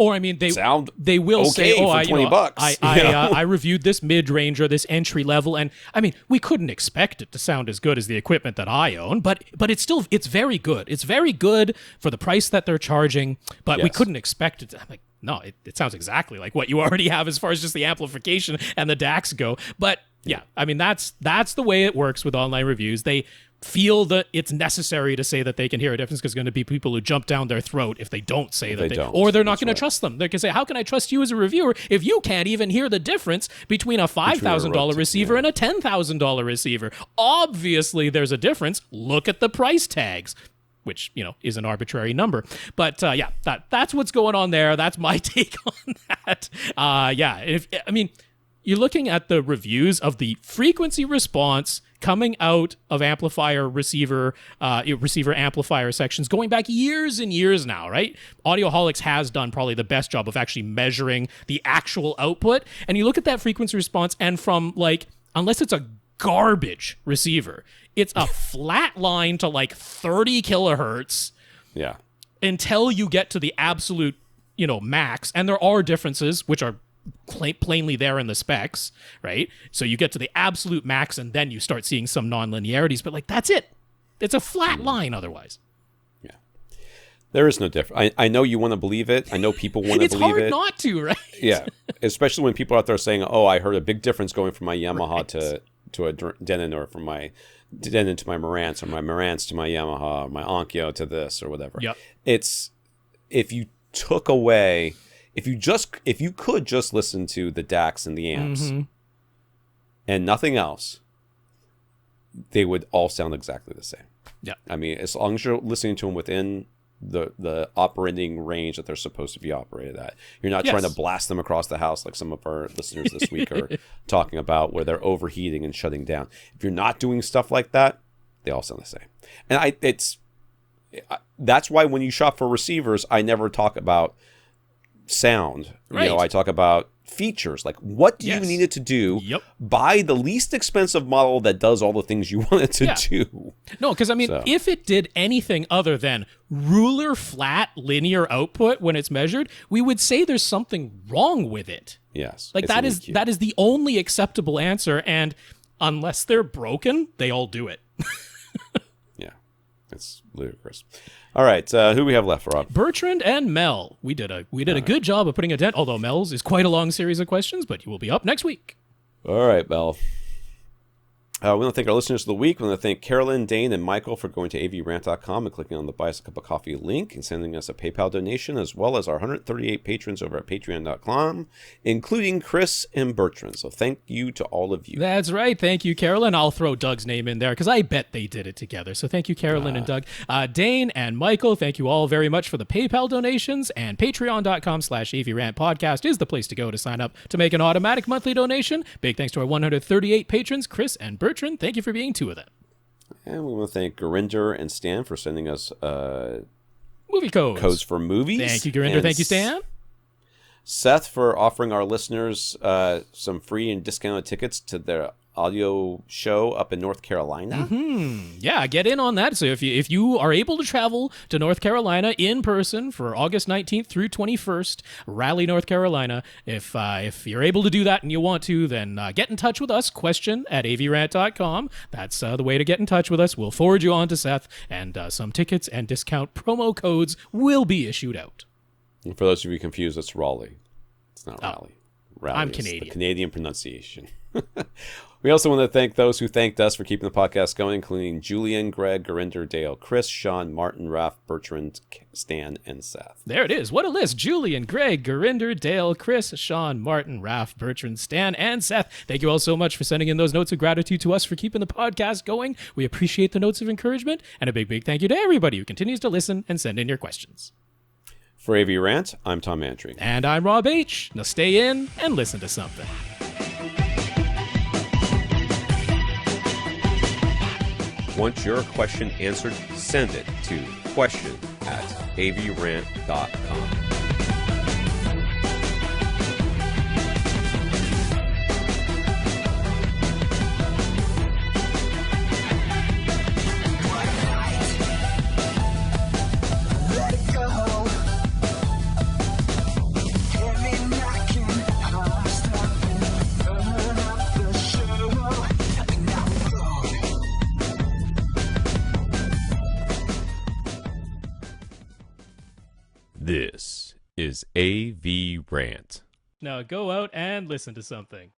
sound they will okay say, for $20. I reviewed this mid-range or this entry level, and I mean, we couldn't expect it to sound as good as the equipment that I own, but it's very good. It's very good for the price that they're charging, but we couldn't expect it to. I'm like, no, it sounds exactly like what you already have as far as just the amplification and the DACs go. But yeah, I mean, that's the way it works with online reviews. They feel that it's necessary to say that they can hear a difference because there's going to be people who jump down their throat if they don't say that they don't. Or they're not going to trust them. They can say, how can I trust you as a reviewer if you can't even hear the difference between a $5,000 receiver and a $10,000 receiver? Obviously, there's a difference. Look at the price tags, which, is an arbitrary number. But that's what's going on there. That's my take on that. You're looking at the reviews of the frequency response coming out of amplifier receiver amplifier sections going back years and years now, right? Audioholics has done probably the best job of actually measuring the actual output. And you look at that frequency response, and from unless it's a garbage receiver, it's a flat line to 30 kilohertz. Yeah. Until you get to the absolute, max. And there are differences, which are plainly there in the specs, right? So you get to the absolute max, and then you start seeing some non-linearities, but that's it. It's a flat line otherwise. Yeah. There is no difference. I know you want to believe it. I know people want to believe it. It's hard not to, right? Yeah. Especially when people are out there saying, oh, I heard a big difference going from my Yamaha to a Denon, or from my Denon to my Marantz, or my Marantz to my Yamaha, or my Onkyo to this, or whatever. Yep. It's, if you took away... If you could just listen to the DACs and the amps and nothing else, they would all sound exactly the same. Yeah. I mean, as long as you're listening to them within the operating range that they're supposed to be operated at. You're not trying to blast them across the house like some of our listeners this week are talking about, where they're overheating and shutting down. If you're not doing stuff like that, they all sound the same. And that's why when you shop for receivers, I never talk about sound. Right. I talk about features. Like, what do you need it to do? Yep. Buy the least expensive model that does all the things you want it to do. No, because if it did anything other than ruler flat linear output when it's measured, we would say there's something wrong with it. Yes. That is the only acceptable answer, and unless they're broken, they all do it. It's ludicrous. All right, who we have left, Rob? Bertrand and Mel. We did a good job of putting a dent, although Mel's is quite a long series of questions, but you will be up next week. All right, Mel. We want to thank our listeners of the week. We want to thank Carolyn, Dane, and Michael for going to avrant.com and clicking on the Buy Us a Cup of Coffee link and sending us a PayPal donation, as well as our 138 patrons over at patreon.com, including Kris and Bertrand. So thank you to all of you. That's right. Thank you, Carolyn. I'll throw Doug's name in there because I bet they did it together. So thank you, Carolyn and Doug. Dane and Michael, thank you all very much for the PayPal donations. And patreon.com/AVRant podcast is the place to go to sign up to make an automatic monthly donation. Big thanks to our 138 patrons, Kris and Bertrand. Thank you for being two of them. And we want to thank Gurinder and Stan for sending us movie codes for movies. Thank you, Gurinder. And Thank you, Stan. Seth for offering our listeners some free and discounted tickets to their audio show up in North Carolina. Yeah, get in on that. So if you are able to travel to North Carolina in person for August 19th through 21st, Raleigh, North Carolina, if you're able to do that and you want to, then get in touch with us, question@avrant.com. That's the way to get in touch with us. We'll forward you on to Seth, and some tickets and discount promo codes will be issued out. And for those of you confused, it's Raleigh. It's not Raleigh. Raleigh I'm is Canadian. the Canadian pronunciation. We also want to thank those who thanked us for keeping the podcast going, including Julian, Greg, Gurinder, Dale, Kris, Shawn, Martin, Raph, Bertrand, Stan, and Seth. There it is. What a list. Julian, Greg, Gurinder, Dale, Kris, Shawn, Martin, Raph, Bertrand, Stan, and Seth. Thank you all so much for sending in those notes of gratitude to us for keeping the podcast going. We appreciate the notes of encouragement, and a big, big thank you to everybody who continues to listen and send in your questions. For AVRant, I'm Tom Mantry. And I'm Rob H. Now stay in and listen to something. Want your question answered? Send it to question@avrant.com. This is AV Rant. Now go out and listen to something.